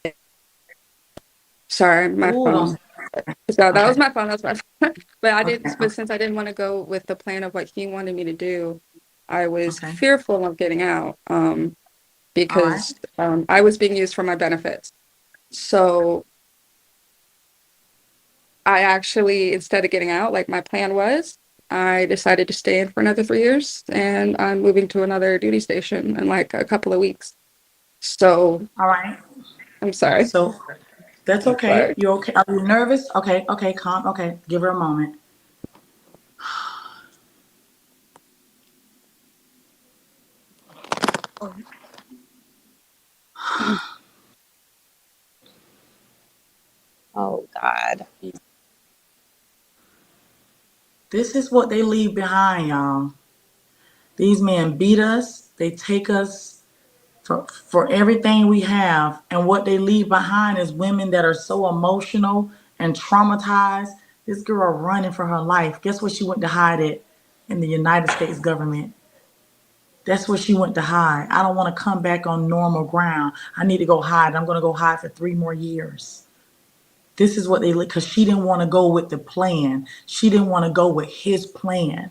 sorry, my
Ooh,
phone.
don't.
So that was
Okay,
my phone. That was my phone. But I
okay,
didn't. But since I didn't want to go with the plan of what he wanted me to do, I was
okay.
fearful of getting out.
All right.
Because I was being used for my benefits. So I actually, instead of getting out, like my plan was, I decided to stay in for another 3 years, and I'm moving to another duty station in like a couple of weeks. So
All right.
I'm sorry.
So that's
I'm
okay.
sorry.
You okay? Are you nervous? Okay, okay, calm. Okay, give her a moment.
Oh God.
This is what they leave behind, y'all. These men beat us. They take us for everything we have. And what they leave behind is women that are so emotional and traumatized. This girl running for her life. Guess what she went to hide it in the United States government? That's where she went to hide. I don't want to come back on normal ground. I need to go hide. I'm going to go hide for 3 more years. This is what they look because she didn't want to go with the plan. She didn't want to go with his plan.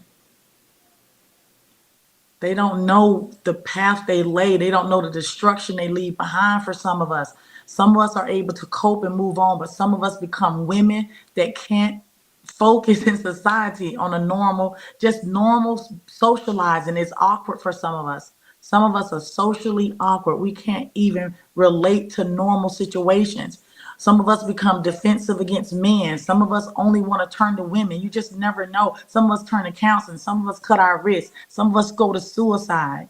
They don't know the path they lay. They don't know the destruction they leave behind for some of us. Some of us are able to cope and move on, but some of us become women that can't focus in society on a normal, just normal socializing. It's awkward for some of us. Some of us are socially awkward. We can't even relate to normal situations. Some of us become defensive against men. Some of us only want to turn to women. You just never know. Some of us turn to counseling. Some of us cut our wrists. Some of us go to suicide.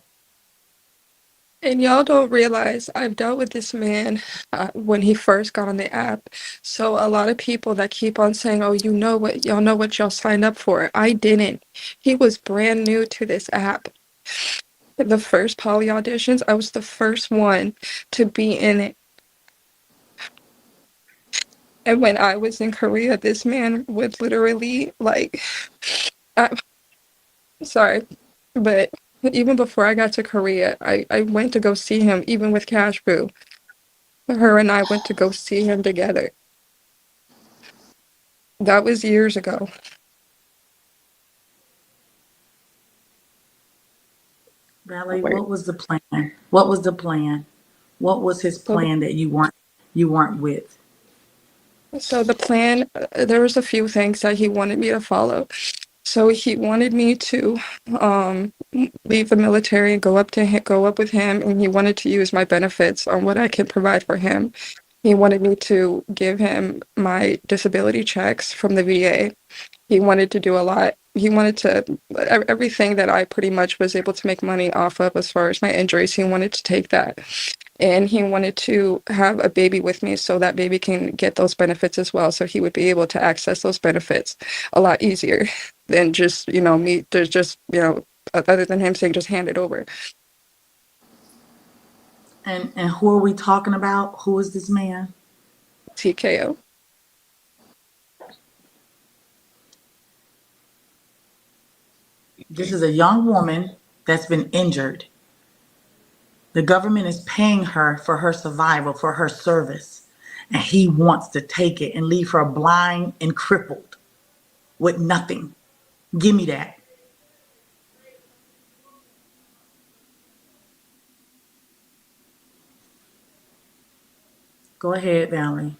And y'all don't realize I've dealt with this man when he first got on the app. So a lot of people that keep on saying, "Oh, y'all know what y'all signed up for." I didn't. He was brand new to this app. The first poly auditions, I was the first one to be in it. And when I was in Korea, this man would literally like, I'm sorry, but even before I got to Korea, I went to go see him, even with Cash Boo. Her and I went to go see him together. That was years ago.
Valerie,
Wait,
what was the plan? What was the plan? What was his
so
plan that you weren't with?
so the plan, there was a few things that he wanted me to follow. So he wanted me to leave the military and go up with him, and he wanted to use my benefits on what I can provide for him. He wanted me to give him my disability checks from the VA. He wanted to do a lot. He wanted to everything that I pretty much was able to make money off of as far as my injuries. He wanted to take that, and he wanted to have a baby with me so that baby can get those benefits as well. So he would be able to access those benefits a lot easier than just me. There's just other than him saying just hand it over.
And who are we talking about? Who is this man?
TKO.
This is a young woman that's been injured. The government is paying her for her survival, for her service. And he wants to take it and leave her blind and crippled with nothing. Give me that. Go ahead, Valerie.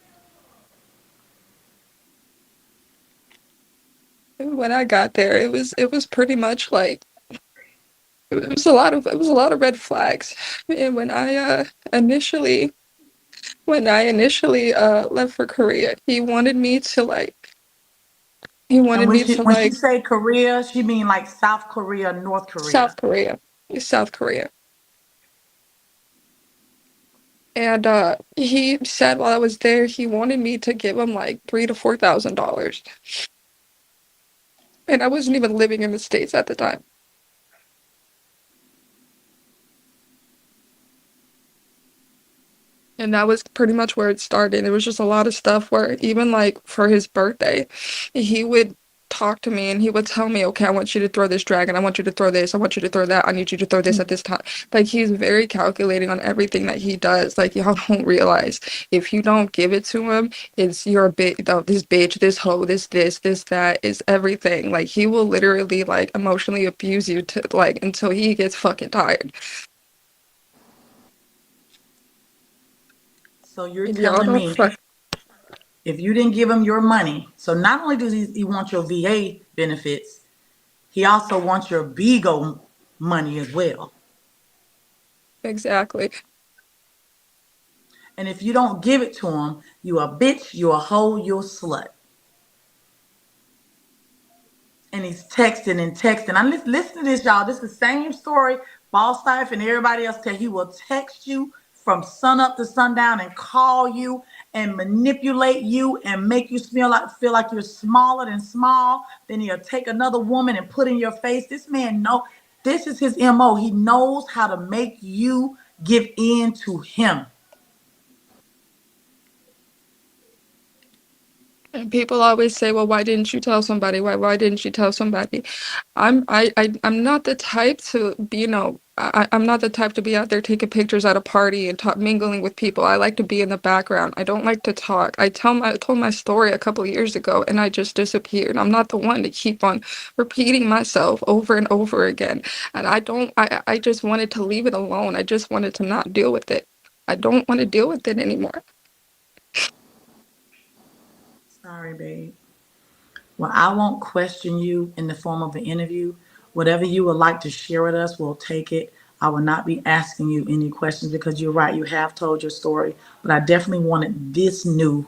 When I got there, it was pretty much like it was a lot of red flags. And when I initially left for Korea, he
And
wanted
when
me
she
to
when she
like
say Korea, she mean like South Korea, North Korea.
South Korea, South Korea. And he said while I was there, he wanted me to give him like $3,000 to $4,000, and I wasn't even living in the States at the time. And that was pretty much where it started. It was just a lot of stuff where even like for his birthday, he would talk to me and he would tell me, okay, I want you to throw this dragon. I want you to throw this. I want you to throw that. I need you to throw this at this time. Like he's very calculating on everything that he does. Like y'all don't realize if you don't give it to him, it's your this bitch, this hoe, this, that is everything. Like he will literally like emotionally abuse you to like until he gets fucking tired.
So you're
And y'all
telling
don't
me
fuck.
if you didn't give him your money, so not only does he want your VA benefits, he also wants your BIGO money as well.
Exactly.
And if you don't give it to him, you a bitch, you a hoe, you a slut. And he's texting and texting. I listen to this, y'all. This is the same story Boss Life and everybody else tell. He will text you from sun up to sundown and call you and manipulate you and make you feel like you're smaller than small. Then he'll take another woman and put in your face. This man know this is his MO. He knows how to make you give in to him.
And people always say, "Well, why didn't you tell somebody? Why didn't you tell somebody?" I'm not the type to be, I'm not the type to be out there taking pictures at a party and mingling with people. I like to be in the background. I don't like to talk. I told my story a couple of years ago, and I just disappeared. I'm not the one to keep on repeating myself over and over again. And I don't. I just wanted to leave it alone. I just wanted to not deal with it. I don't want to deal with it anymore.
Sorry, babe. Well, I won't question you in the form of an interview. Whatever you would like to share with us, we'll take it. I will not be asking you any questions because you're right, you have told your story. But I definitely wanted this new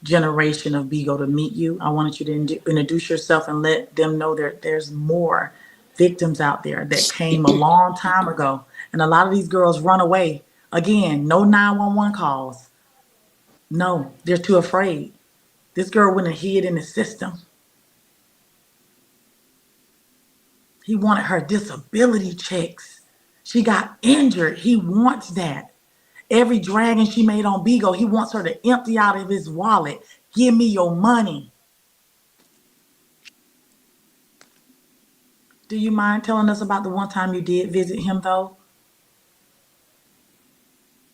generation of Bigo to meet you. I wanted you to introduce yourself and let them know that there's more victims out there that came a long time ago. And a lot of these girls run away. Again, no 911 calls. No, they're too afraid. This girl went and hid in the system. He wanted her disability checks. She got injured. He wants that. Every dragon she made on Bigo, he wants her to empty out of his wallet. Give me your money. Do you mind telling us about the one time you did visit him, though?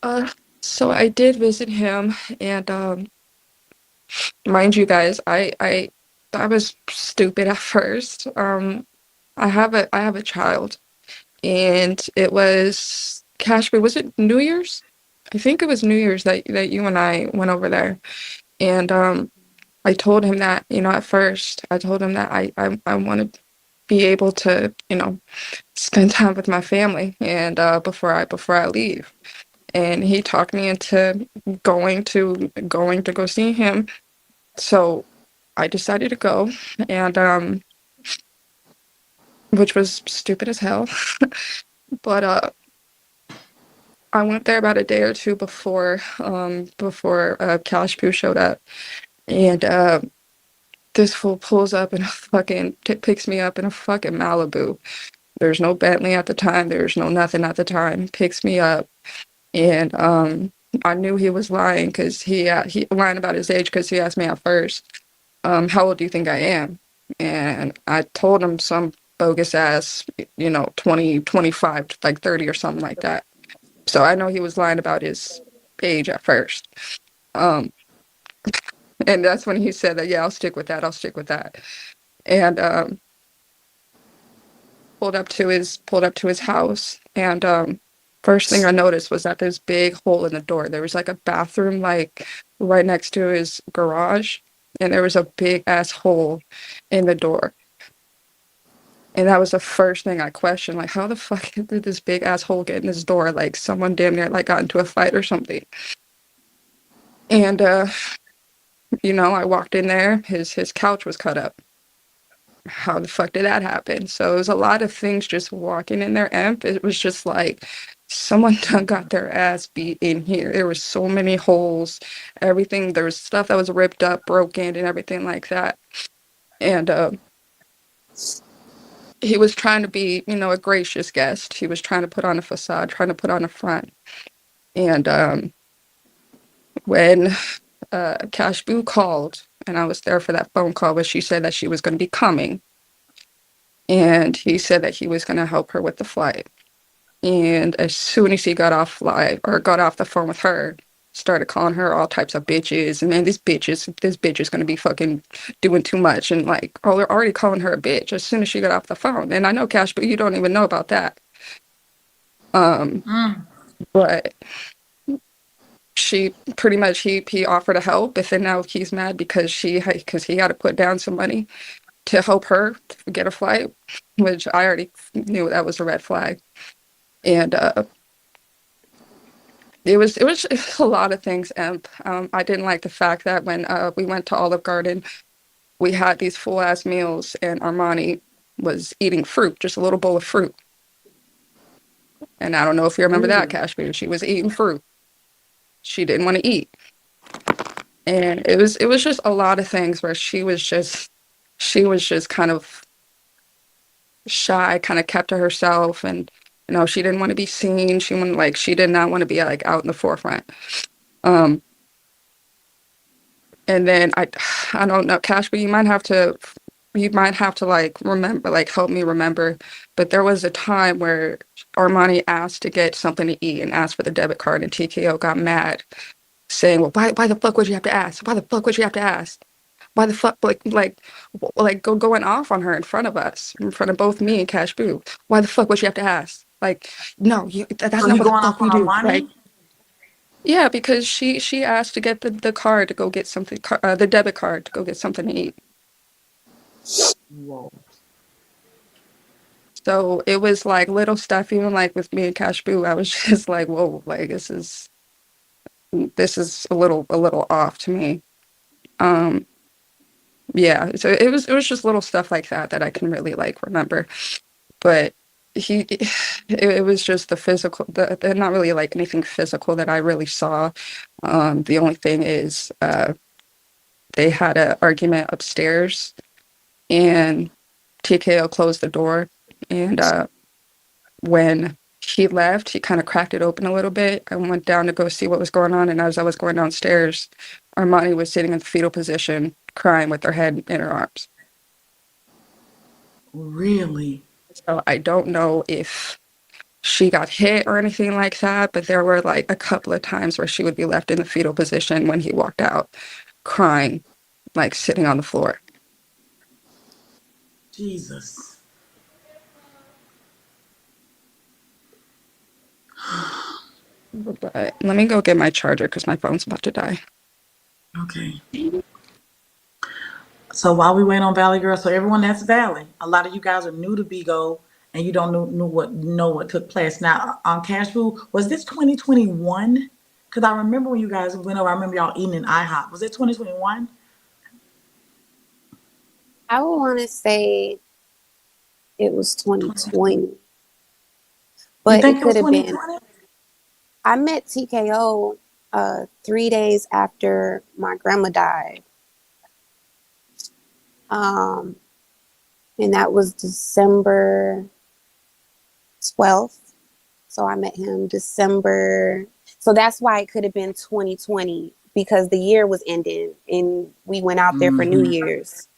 Uh, so I did visit him, and mind you guys, I was stupid at first. I have a child, and it was Cashby. Was it New Year's? I think it was New Year's that you and I went over there, and I told him that, at first I told him that I want to be able to, spend time with my family, and before I leave, and he talked me into going to go see him. So I decided to go, and which was stupid as hell. But I went there about a day or two before Cash Poo showed up, and this fool pulls up and picks me up in a fucking Malibu. There's no Bentley at the time. There's no nothing at the time. Picks me up, and I knew he was lying because he lying about his age because he asked me at first, how old do you think I am? And I told him some bogus ass, 20, 25, like 30 or something like that. So I know he was lying about his age at first. Um, and that's when he said that, yeah, I'll stick with that. I'll stick with that. And pulled up to his house, and first thing I noticed was that there's big hole in the door. There was like a bathroom like right next to his garage, and there was a big ass hole in the door. And that was the first thing I questioned, like, how the fuck did this big ass hole get in this door? Like someone damn near like got into a fight or something. And I walked in there, his couch was cut up. How the fuck did that happen? So it was a lot of things just walking in there, Emp. It was just like someone done got their ass beat in here. There was so many holes, everything. There was stuff that was ripped up, broken, and everything like that. And he was trying to be, a gracious guest. He was trying to put on a facade, trying to put on a front. And when Cash Boo called, and I was there for that phone call, but she said that she was going to be coming. And he said that he was going to help her with the flight. And as soon as he got off the phone with her, started calling her all types of bitches. And then this bitch is going to be fucking doing too much. And like, they're already calling her a bitch as soon as she got off the phone. And I know, Cash, but you don't even know about that. But she pretty much, he offered to help, but then now he's mad because he had to put down some money to help her get a flight, which I already knew that was a red flag. And it was a lot of things. And I didn't like the fact that when we went to Olive Garden, we had these full ass meals, and Armani was eating fruit, just a little bowl of fruit. And I don't know if you remember that, Kashmir. She was eating fruit. She didn't want to eat. And it was just a lot of things where she was just kind of shy, kind of kept to herself, and she didn't want to be seen. She did not want to be like out in the forefront. And then I don't know, Cash, but you might have to like remember, like help me remember. But there was a time where Armani asked to get something to eat and asked for the debit card, and TKO got mad, saying, "Well, why the fuck would you have to ask? Why the fuck would you have to ask? Why the fuck, going off on her in front of us, in front of both me and Cash Boo. Why the fuck would you have to ask? Like, no, that's
So
not
you
what the
going
fuck
off
we
on
do."
Armani?
Like, yeah, because she asked to get the card to go get something, the debit card to go get something to eat.
Whoa.
So it was like little stuff, even like with me and Cash Boo, I was just like, whoa, like this is a little off to me. Yeah, so it was just little stuff like that I can really like remember. But it was just the physical, not really like anything physical that I really saw. The only thing is they had an argument upstairs, and TKO closed the door, and when he left, he kind of cracked it open a little bit. I went down to go see what was going on, and as I was going downstairs, Armani was sitting in the fetal position, crying with her head in her arms.
Really?
So I don't know if she got hit or anything like that, but there were like a couple of times where she would be left in the fetal position when he walked out, crying, like sitting on the floor.
Jesus.
But let me go get my charger because my phone's about to die.
Okay. So while we wait on Valley Girl, so everyone that's Valley, a lot of you guys are new to Bigo and you don't know what took place. Now on Cash Food, was this 2021? Because I remember when you guys went over, I remember y'all eating in IHOP. Was it 2021?
I would want to say it was 2020,
You
but
think
it
it was
could have been.
2020?
I met TKO 3 days after my grandma died. Um, and that was December 12th. So I met him December. So that's why it could have been 2020 because the year was ending and we went out there for New Year's.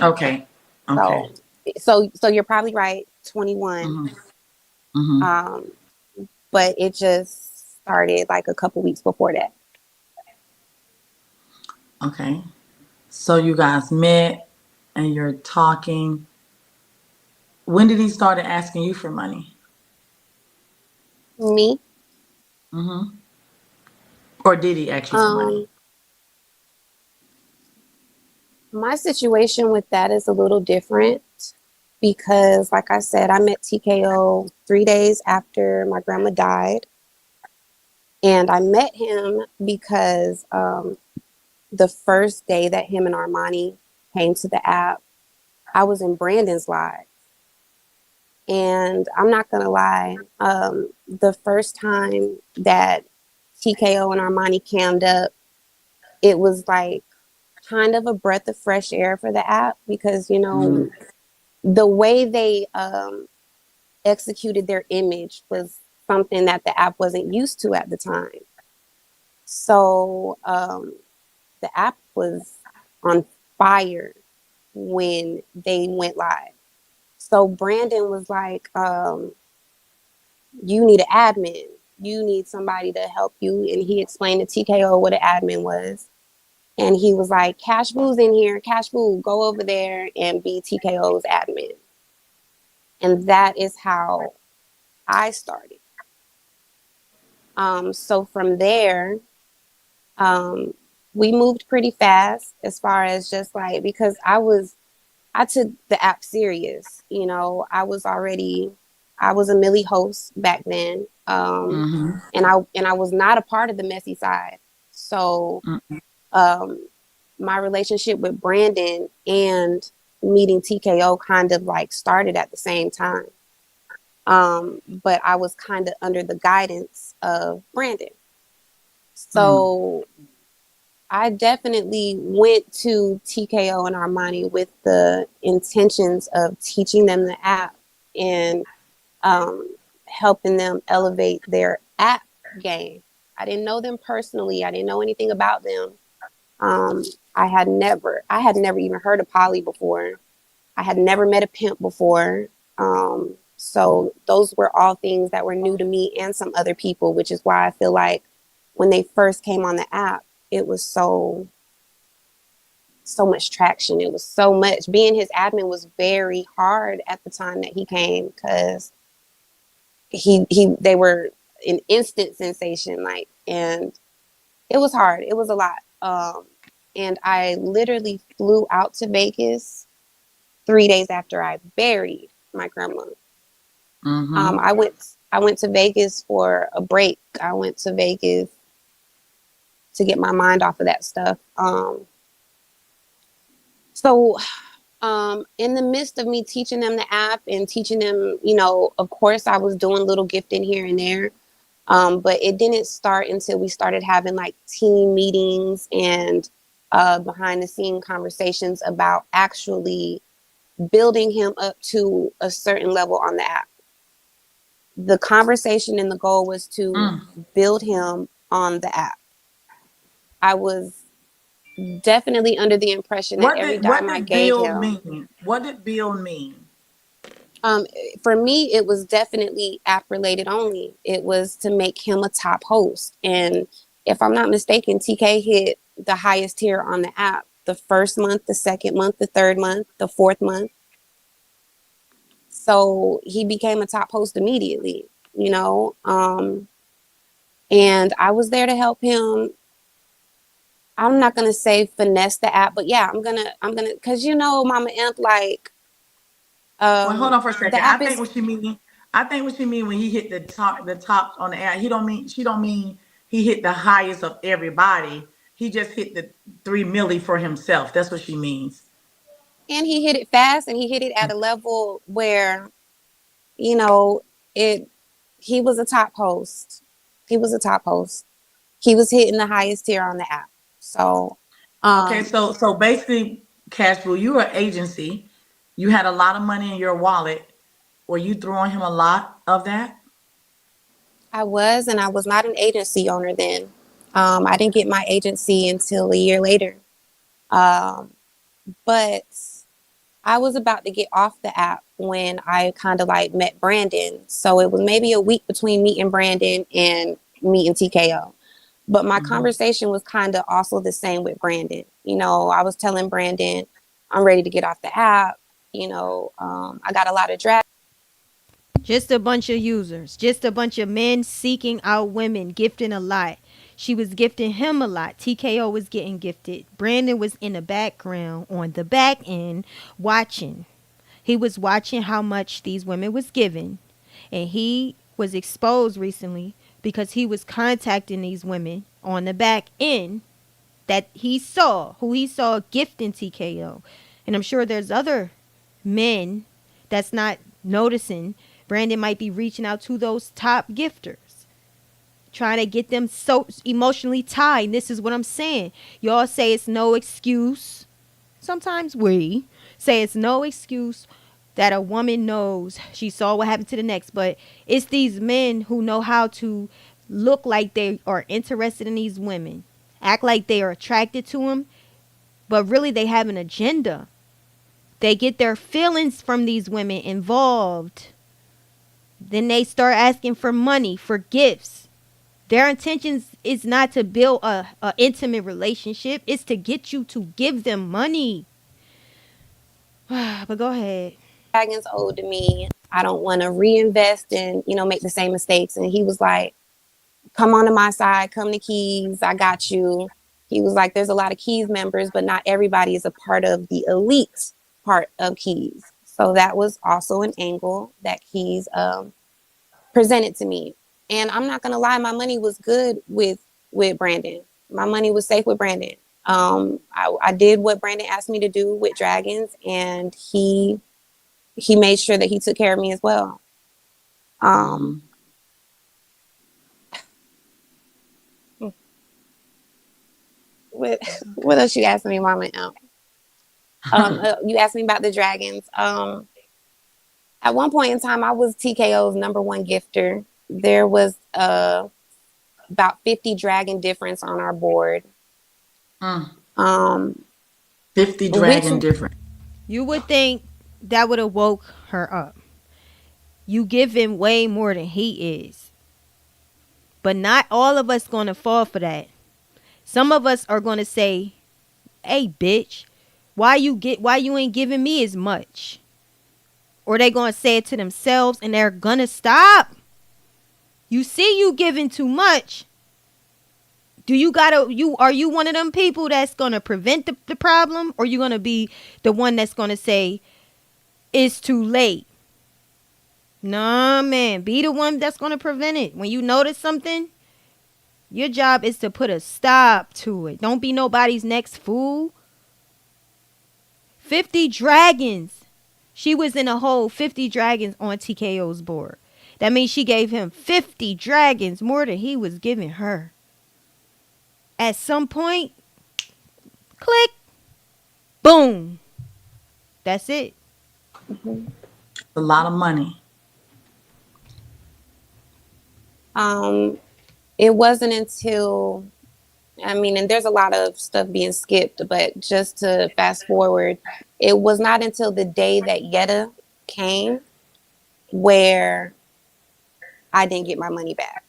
Okay. Okay.
So you're probably right, 21. Um, but it just started like a couple weeks before that.
Okay. So you guys met and you're talking. When did he start asking you for money?
Me,
Or did he ask you for money?
um, my situation with that is a little different because, like I said, I met TKO 3 days after my grandma died. And I met him because the first day that him and Armani came to the app, I was in Brandon's live. And I'm not going to lie, the first time that TKO and Armani cammed up, it was like kind of a breath of fresh air for the app because, you know, the way they executed their image was something that the app wasn't used to at the time. So the app was on fire when they went live. So Brandon was like, you need an admin. You need somebody to help you. And he explained to TKO what an admin was. And he was like, Cash Boo's in here. Cash Boo, go over there and be TKO's admin. And that is how I started. So from there, we moved pretty fast as far as just like, because I took the app serious. You know, I was a Millie host back then. And I was not a part of the messy side. So, my relationship with Brandon and meeting TKO kind of like started at the same time. But I was kind of under the guidance of Brandon. So I definitely went to TKO and Armani with the intentions of teaching them the app and helping them elevate their app game. I didn't know them personally. I didn't know anything about them. I had never even heard of Polly before. I had never met a pimp before. So those were all things that were new to me and some other people, which is why I feel like when they first came on the app, it was so much traction. It was so much. Being his admin was very hard at the time that he came because they were an instant sensation, like, and it was hard. It was a lot. And I literally flew out to Vegas 3 days after I buried my grandma. I went to Vegas for a break. I went to Vegas to get my mind off of that stuff. So in the midst of me teaching them the app and teaching them, you know, of course I was doing little gifting here and there. But it didn't start until we started having like team meetings and behind the scene conversations about actually building him up to a certain level on the app. The conversation and the goal was to build him on the app. I was definitely under the impression that every dime I gave him.
What did build mean?
For me, it was definitely app related only. It was to make him a top host. And if I'm not mistaken, TK hit the highest tier on the app the first month, the second month, the third month, the fourth month. So he became a top host immediately, you know. and I was there to help him. I'm not gonna say finesse the app, but yeah, I'm gonna, cause Mama Imp, like,
Well, hold on for a
the
second. I
app
think
is,
what she mean. I think what she mean when he hit the top on the air. He don't mean she don't mean he hit the highest of everybody. He just hit the 3 milli for himself. That's what she means.
and he hit it fast, and he hit it at a level where, you know, it. He was a top host. He was a top host. He was hitting the highest tier on the app. So,
Okay,
um,
so basically, Cashflow, you were an agency. You had a lot of money in your wallet. Were you throwing him a lot of that?
and I was not an agency owner then. I didn't get my agency until a year later. Um, but I was about to get off the app when I kind of like met Brandon. So it was maybe a week between meeting Brandon and meeting TKO. But my
Mhm.
conversation was kind of also the same with Brandon. I was telling Brandon, I'm ready to get off the app. I got a lot of drag.
Just a bunch of users, just a bunch of men seeking out women, gifting a lot. She was gifting him a lot. TKO was getting gifted. Brandon was in the background on the back end watching. He was watching how much these women was giving. And he was exposed recently because he was contacting these women on the back end that who he saw gifting TKO. And I'm sure there's other men that's not noticing. Brandon might be reaching out to those top gifters, trying to get them so emotionally tied. And this is what I'm saying. Y'all say it's no excuse. Sometimes we say it's no excuse that a woman knows she saw what happened to the next, but it's these men who know how to look like they are interested in these women, act like they are attracted to them, but really they have an agenda. They get their feelings from these women involved. Then they start asking for money, for gifts. Their intentions is not to build a intimate relationship. It's to get you to give them money. But go ahead.
Dragons owed to me. I don't want to reinvest and, make the same mistakes. And he was like, come on to my side, come to Keys, I got you. He was like, there's a lot of Keys members, but not everybody is a part of the elite part of Keys. So that was also an angle that Keys presented to me. And I'm not gonna lie, my money was good with Brandon. My money was safe with Brandon. I did what Brandon asked me to do with Dragons, and he made sure that he took care of me as well. Um, what else you asked me, Mama? You asked me about the Dragons. At one point in time, I was TKO's number one gifter. There was about 50 dragon difference on our board.
Mm.
Um,
50
which
dragon different.
You would think that would have woke her up. You give him way more than he is. But not all of us going to fall for that. Some of us are going to say, "Hey, bitch, why you ain't giving me as much?" Or they going to say it to themselves and they're going to stop. You see you giving too much. Are you one of them people that's going to prevent the problem, or you going to be the one that's going to say it's too late? Nah, man, be the one that's going to prevent it. When you notice something, your job is to put a stop to it. Don't be nobody's next fool. 50 dragons. She was in a whole 50 dragons on TKO's board. That means she gave him 50 dragons more than he was giving her. At some point, click, boom. That's it.
A lot of money.
It wasn't until, and there's a lot of stuff being skipped, but just to fast forward, it was not until the day that Yetta came where I didn't get my money back.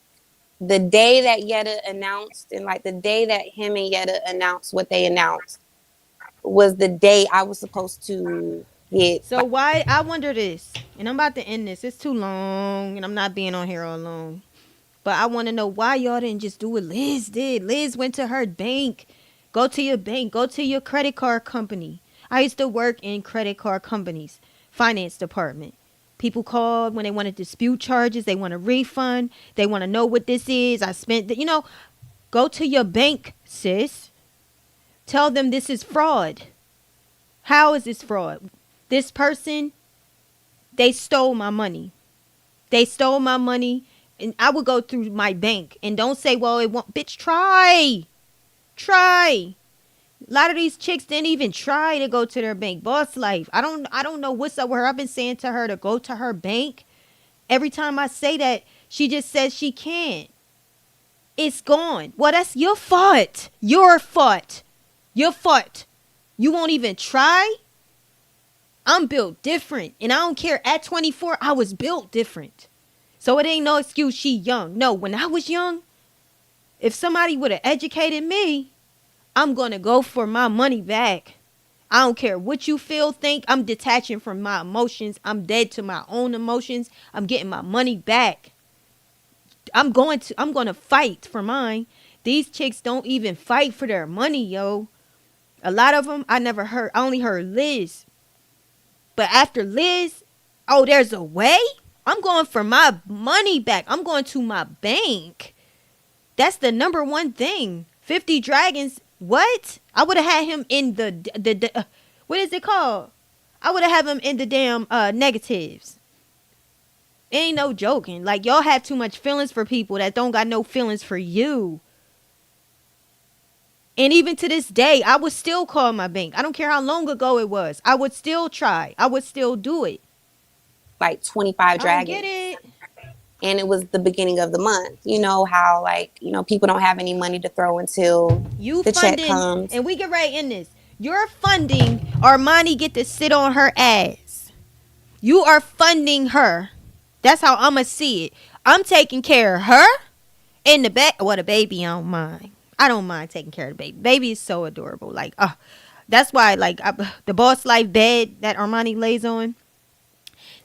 The day that Yetta announced, and like the day that him and Yetta announced what they announced, was the day I was supposed to get.
So why, I wonder this, and I'm about to end this. It's too long, and I'm not being on here all long. But I want to know why y'all didn't just do what Liz did. Liz went to her bank. Go to your bank. Go to your credit card company. I used to work in credit card companies, finance department. People called when they want to dispute charges. They want a refund. They want to know what this is. I spent, go to your bank, sis. Tell them this is fraud. How is this fraud? This person, they stole my money. They stole my money. And I would go through my bank and don't say, well, it won't. Bitch, try. A lot of these chicks didn't even try to go to their bank. Boss life. I don't know what's up with her. I've been saying to her to go to her bank. Every time I say that, she just says she can't. It's gone. Well, that's your fault. Your fault. Your fault. You won't even try? I'm built different. And I don't care. At 24, I was built different. So it ain't no excuse she young. No, when I was young, if somebody would have educated me, I'm going to go for my money back. I don't care what you feel, think. I'm detaching from my emotions. I'm dead to my own emotions. I'm getting my money back. I'm going to fight for mine. These chicks don't even fight for their money, yo. A lot of them, I only heard Liz. But after Liz, oh, there's a way? I'm going for my money back. I'm going to my bank. That's the number one thing. 50 Dragons, what? I would have had him in the what is it called? I would have had him in the damn negatives. It ain't no joking. Like, y'all have too much feelings for people that don't got no feelings for you. And even to this day, I would still call my bank. I don't care how long ago it was. I would still try. I would still do it.
Like 25 dragons.
I get it.
And it was the beginning of the month. You know how, like, people don't have any money to throw until the check comes.
And we get right in this. You're funding Armani get to sit on her ass. You are funding her. That's how I'm going to see it. I'm taking care of her in the back. Well, the baby, I don't mind. I don't mind taking care of the baby. Baby is so adorable. Like, that's why, like, the Boss Life bed that Armani lays on.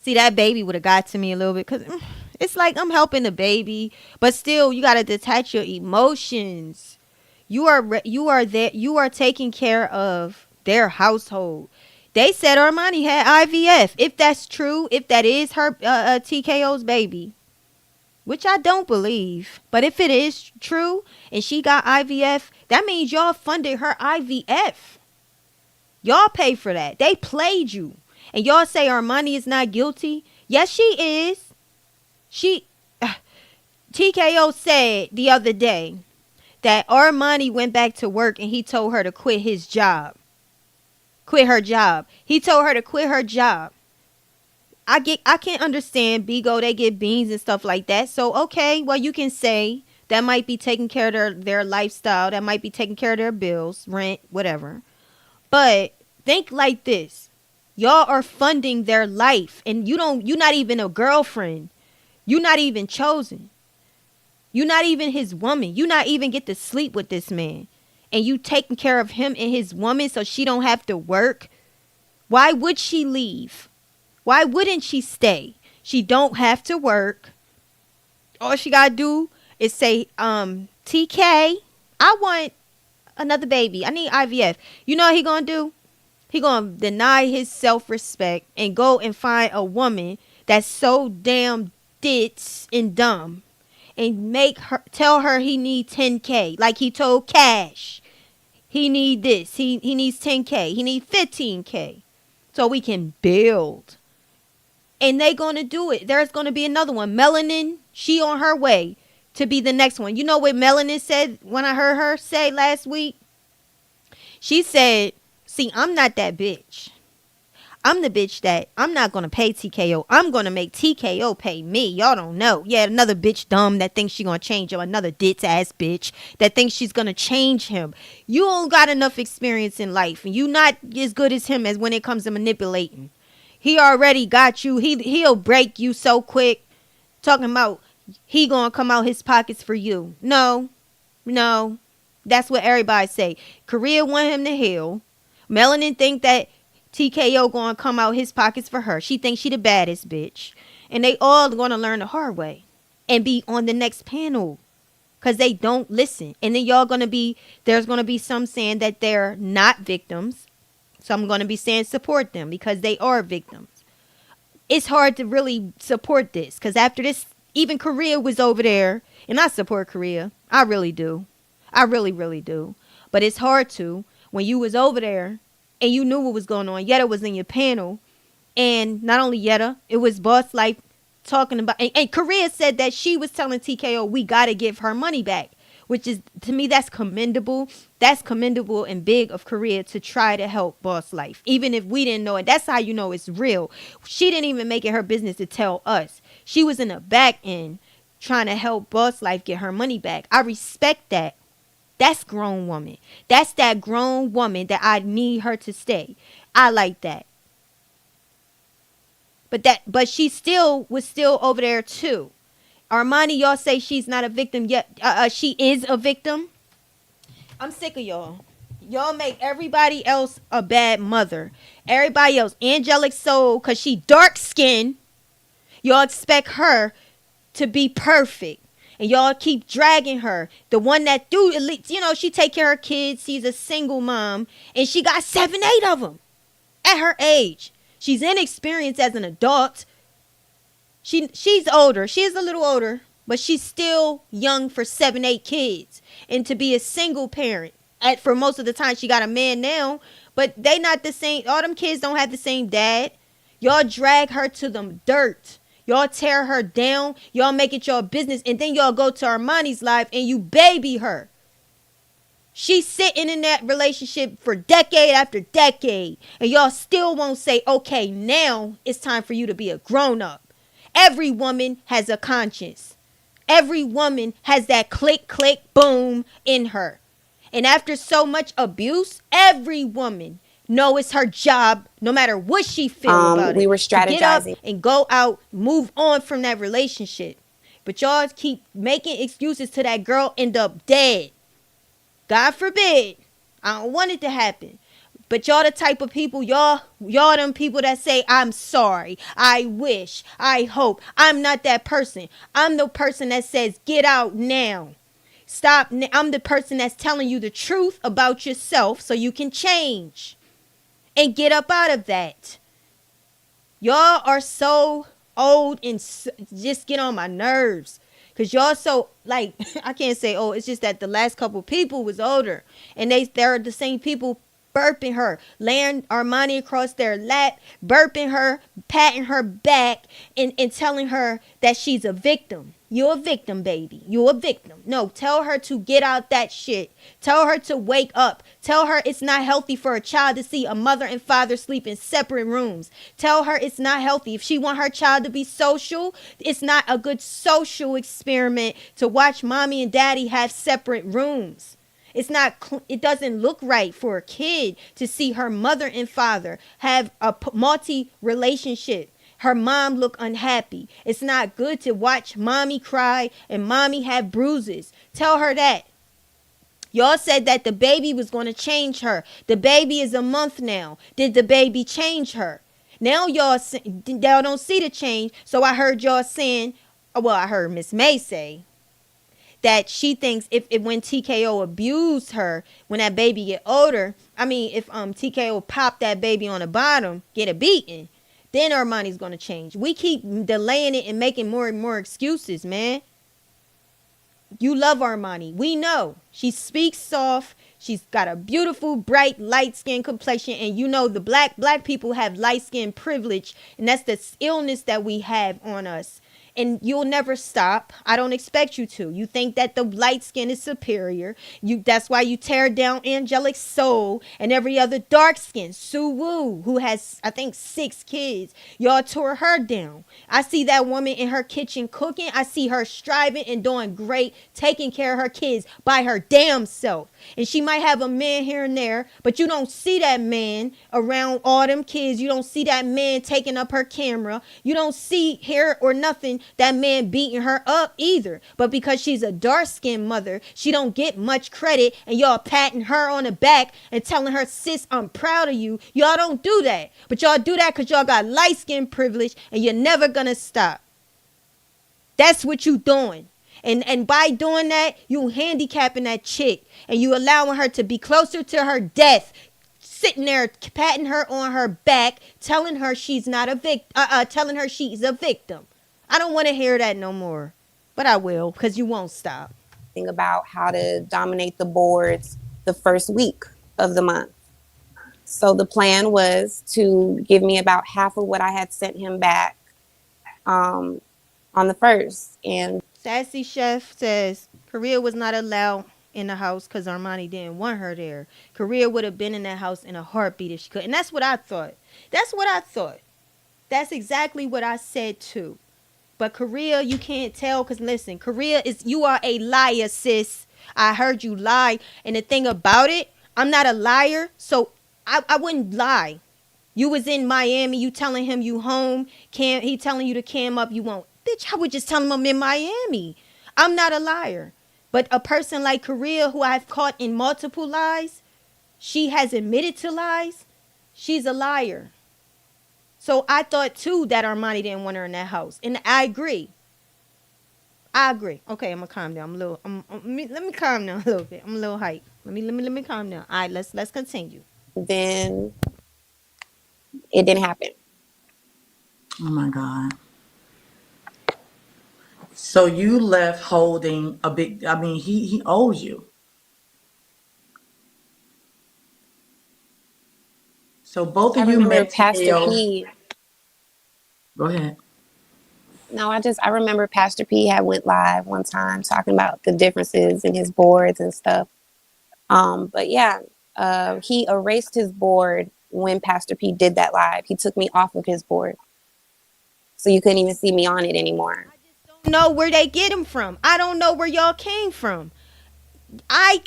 See, that baby would have got to me a little bit because it's like I'm helping the baby, but still, you got to detach your emotions. You are taking care of their household. They said Armani had IVF. If that's true, if that is her TKO's baby, which I don't believe, but if it is true and she got IVF, that means y'all funded her IVF. Y'all pay for that. They played you. And y'all say Armani is not guilty? Yes, she is. TKO said the other day that Armani went back to work and he told her to quit his job. Quit her job. He told her to quit her job. I can't understand Bigo, they get beans and stuff like that. So, okay, well, you can say that might be taking care of their lifestyle. That might be taking care of their bills, rent, whatever. But think like this. Y'all are funding their life, and you're not even a girlfriend. You're not even chosen. You're not even his woman. You not even get to sleep with this man. And you taking care of him and his woman so she don't have to work. Why would she leave? Why wouldn't she stay? She don't have to work. All she got to do is say, TK, I want another baby. I need IVF. You know what he going to do? He going to deny his self-respect and go and find a woman that's so damn ditz and dumb and tell her he need 10K. Like he told Cash. He need this. He needs 10K. He need 15K. So we can build. And they going to do it. There's going to be another one. Melanin, she on her way to be the next one. You know what Melanin said when I heard her say last week? She said, see, I'm not that bitch. I'm the bitch that I'm not going to pay TKO. I'm going to make TKO pay me. Y'all don't know. Yeah, another bitch dumb that thinks she going to change him. Another ditz ass bitch that thinks she's going to change him. You don't got enough experience in life. And you not as good as him as when it comes to manipulating. He already got you. He'll break you so quick. Talking about he going to come out his pockets for you. No. That's what everybody say. Korea want him to heal. Melanin think that TKO going to come out his pockets for her. She thinks she the baddest bitch. And they all going to learn the hard way. and be on the next panel because they don't listen. And then there's going to be some saying that they're not victims. So I'm going to be saying support them because they are victims. It's hard to really support this because after this, even Korea was over there, and I support Korea. I really do. I really, really do. But it's hard to when you was over there and you knew what was going on. Yetta was in your panel, and not only Yetta, it was Boss Life talking about, and Korea said that she was telling TKO we got to give her money back, which is, to me, that's commendable. That's commendable and big of Korea to try to help Boss Life. Even if we didn't know it, that's how you know it's real. She didn't even make it her business to tell us. She was in the back end trying to help Boss Life get her money back. I respect that. That's grown woman. That's that grown woman that I need her to stay. I like that. But she was still over there too. Armani, y'all say she's not a victim yet. She is a victim. I'm sick of y'all. Y'all make everybody else a bad mother. Everybody else, Angelic Soul, cause she dark skinned. Y'all expect her to be perfect. And y'all keep dragging her. The one that do, she take care of her kids. She's a single mom. And she got 7, 8 of them at her age. She's inexperienced as an adult. She's older. She is a little older. But she's still young for 7, 8 kids. And to be a single parent. For most of the time, she got a man now. But they not the same. All them kids don't have the same dad. Y'all drag her to the dirt. Y'all tear her down. Y'all make it your business. And then y'all go to Armani's life and you baby her. She's sitting in that relationship for decade after decade. And y'all still won't say, okay, now it's time for you to be a grown up. Every woman has a conscience. Every woman has that click, click, boom in her. And after so much abuse, every woman know it's her job, no matter what she feel about it.
We were
strategizing. To get up and go out, move on from that relationship. But y'all keep making excuses till that girl end up dead. God forbid. I don't want it to happen. But y'all the type of people, y'all them people that say, I'm sorry, I wish, I hope. I'm not that person. I'm the person that says, get out now. Stop. I'm the person that's telling you the truth about yourself so you can change and get up out of that. Y'all are so old and just get on my nerves. Because y'all so, like, I can't say, oh, it's just that the last couple people was older. And they're the same people burping her, laying Armani across their lap, burping her, patting her back, and telling her that she's a victim. You're a victim, baby. You're a victim. No, tell her to get out that shit. Tell her to wake up. Tell her it's not healthy for a child to see a mother and father sleep in separate rooms. Tell her it's not healthy. If she want her child to be social, it's not a good social experiment to watch mommy and daddy have separate rooms. It doesn't look right for a kid to see her mother and father have a multi-relationship. Her mom look unhappy. It's not good to watch mommy cry and mommy have bruises. Tell her that. Y'all said that the baby was going to change her. The baby is a month now. Did the baby change her? Now y'all don't see the change. So I heard y'all saying, well, I heard Miss May say that she thinks if when TKO abused her, when that baby get older, if TKO pop that baby on the bottom, get a beating, then Armani's going to change. We keep delaying it and making more and more excuses, man. You love Armani. We know. She speaks soft. She's got a beautiful, bright, light-skinned complexion. And you know the black people have light-skin privilege. And that's the illness that we have on us. And you'll never stop. I don't expect you to. You think that the light skin is superior. That's why you tear down Angelic Soul and every other dark skin. Sue Woo, who has, I think, 6 kids. Y'all tore her down. I see that woman in her kitchen cooking. I see her striving and doing great, taking care of her kids by her damn self. And she might have a man here and there, but you don't see that man around all them kids. You don't see that man taking up her camera. You don't see, hear, or nothing that man beating her up either. But because she's a dark-skinned mother, she don't get much credit, and y'all patting her on the back and telling her, sis, I'm proud of you. Y'all don't do that. But y'all do that because y'all got light-skin privilege, and you're never gonna stop. That's what you doing. And by doing that, you handicapping that chick and you allowing her to be closer to her death, sitting there patting her on her back, telling her she's not a telling her she's a victim. I don't want to hear that no more, but I will because you won't stop.
Think about how to dominate the boards the first week of the month. So the plan was to give me about half of what I had sent him back on the first. And
Sassy Chef says Korea was not allowed in the house because Armani didn't want her there. Korea would have been in that house in a heartbeat if she could. And that's what I thought. That's what I thought. That's exactly what I said too. But Korea, you can't tell because listen, Korea is, you are a liar, sis. I heard you lie. And the thing about it, I'm not a liar, so I wouldn't lie. You was in Miami, you telling him you home, he telling you to cam up, you won't. Bitch, I would just tell him I'm in Miami. I'm not a liar. But a person like Korea, who I've caught in multiple lies, she has admitted to lies, she's a liar. So I thought too that Armani didn't want her in that house. And I agree. Okay, I'm gonna calm down. Let me calm down a little bit. I'm a little hype. Let me calm down. All right, let's continue.
then it didn't happen.
Oh my God. So you left holding a big, I mean, he owes you. So both
I
of you
remember
met
Pastor
Teo.
P.
Go ahead.
No, I remember Pastor P had went live one time talking about the differences in his boards and stuff. But yeah, he erased his board when Pastor P did that live. He took me off of his board. So you couldn't even see me on it anymore.
I just don't know where they get them from. I don't know where y'all came from. I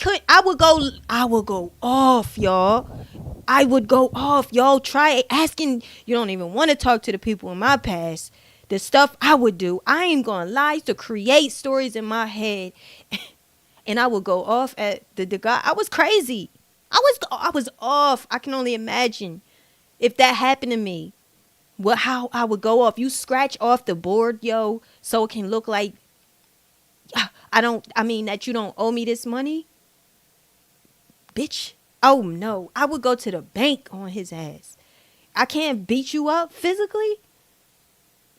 would go off, y'all. I would go off. Y'all try asking. You don't even want to talk to the people in my past. The stuff I would do. I ain't gonna lie, to create stories in my head. And I would go off at the guy. I was crazy. I was off. I can only imagine if that happened to me. How I would go off. You scratch off the board, yo, so it can look like that you don't owe me this money. Bitch. Oh no. I would go to the bank on his ass. I can't beat you up physically,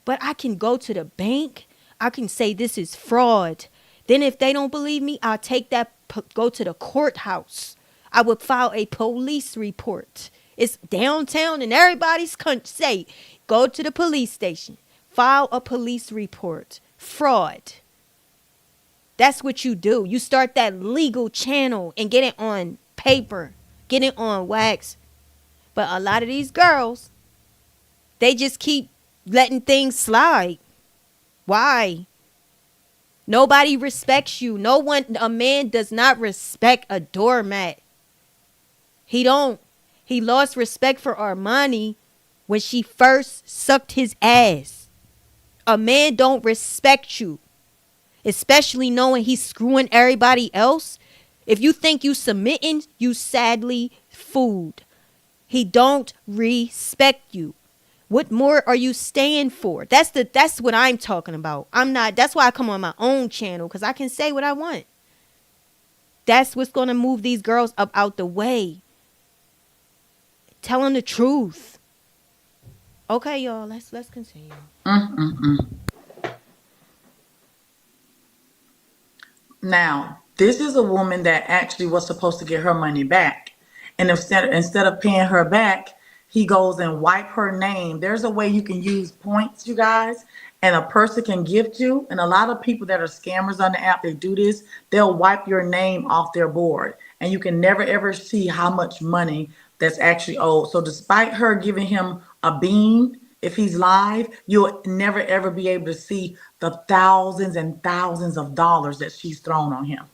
but I can go to the bank. I can say this is fraud. Then if they don't believe me, I'll take that, go to the courthouse. I would file a police report. It's downtown in everybody's state. Go to the police station. File a police report. Fraud. That's what you do. You start that legal channel and get it on paper. Get it on wax. But a lot of these girls, they just keep letting things slide. Why? Nobody respects you. A man does not respect a doormat. He don't. He lost respect for Armani when she first sucked his ass. A man don't respect you, especially knowing he's screwing everybody else. If you think you submitting, you sadly fooled. He don't respect you. What more are you staying for? That's what I'm talking about. That's why I come on my own channel, because I can say what I want. That's what's going to move these girls up out the way. Tell them the truth. Okay, y'all, let's continue.
Now, this is a woman that actually was supposed to get her money back. And instead of paying her back, he goes and wipe her name. There's a way you can use points, you guys, and a person can gift you. And a lot of people that are scammers on the app, they do this. They'll wipe your name off their board, and you can never ever see how much money that's actually owed. So despite her giving him a bean, if he's live, you'll never ever be able to see the thousands and thousands of dollars that she's thrown on him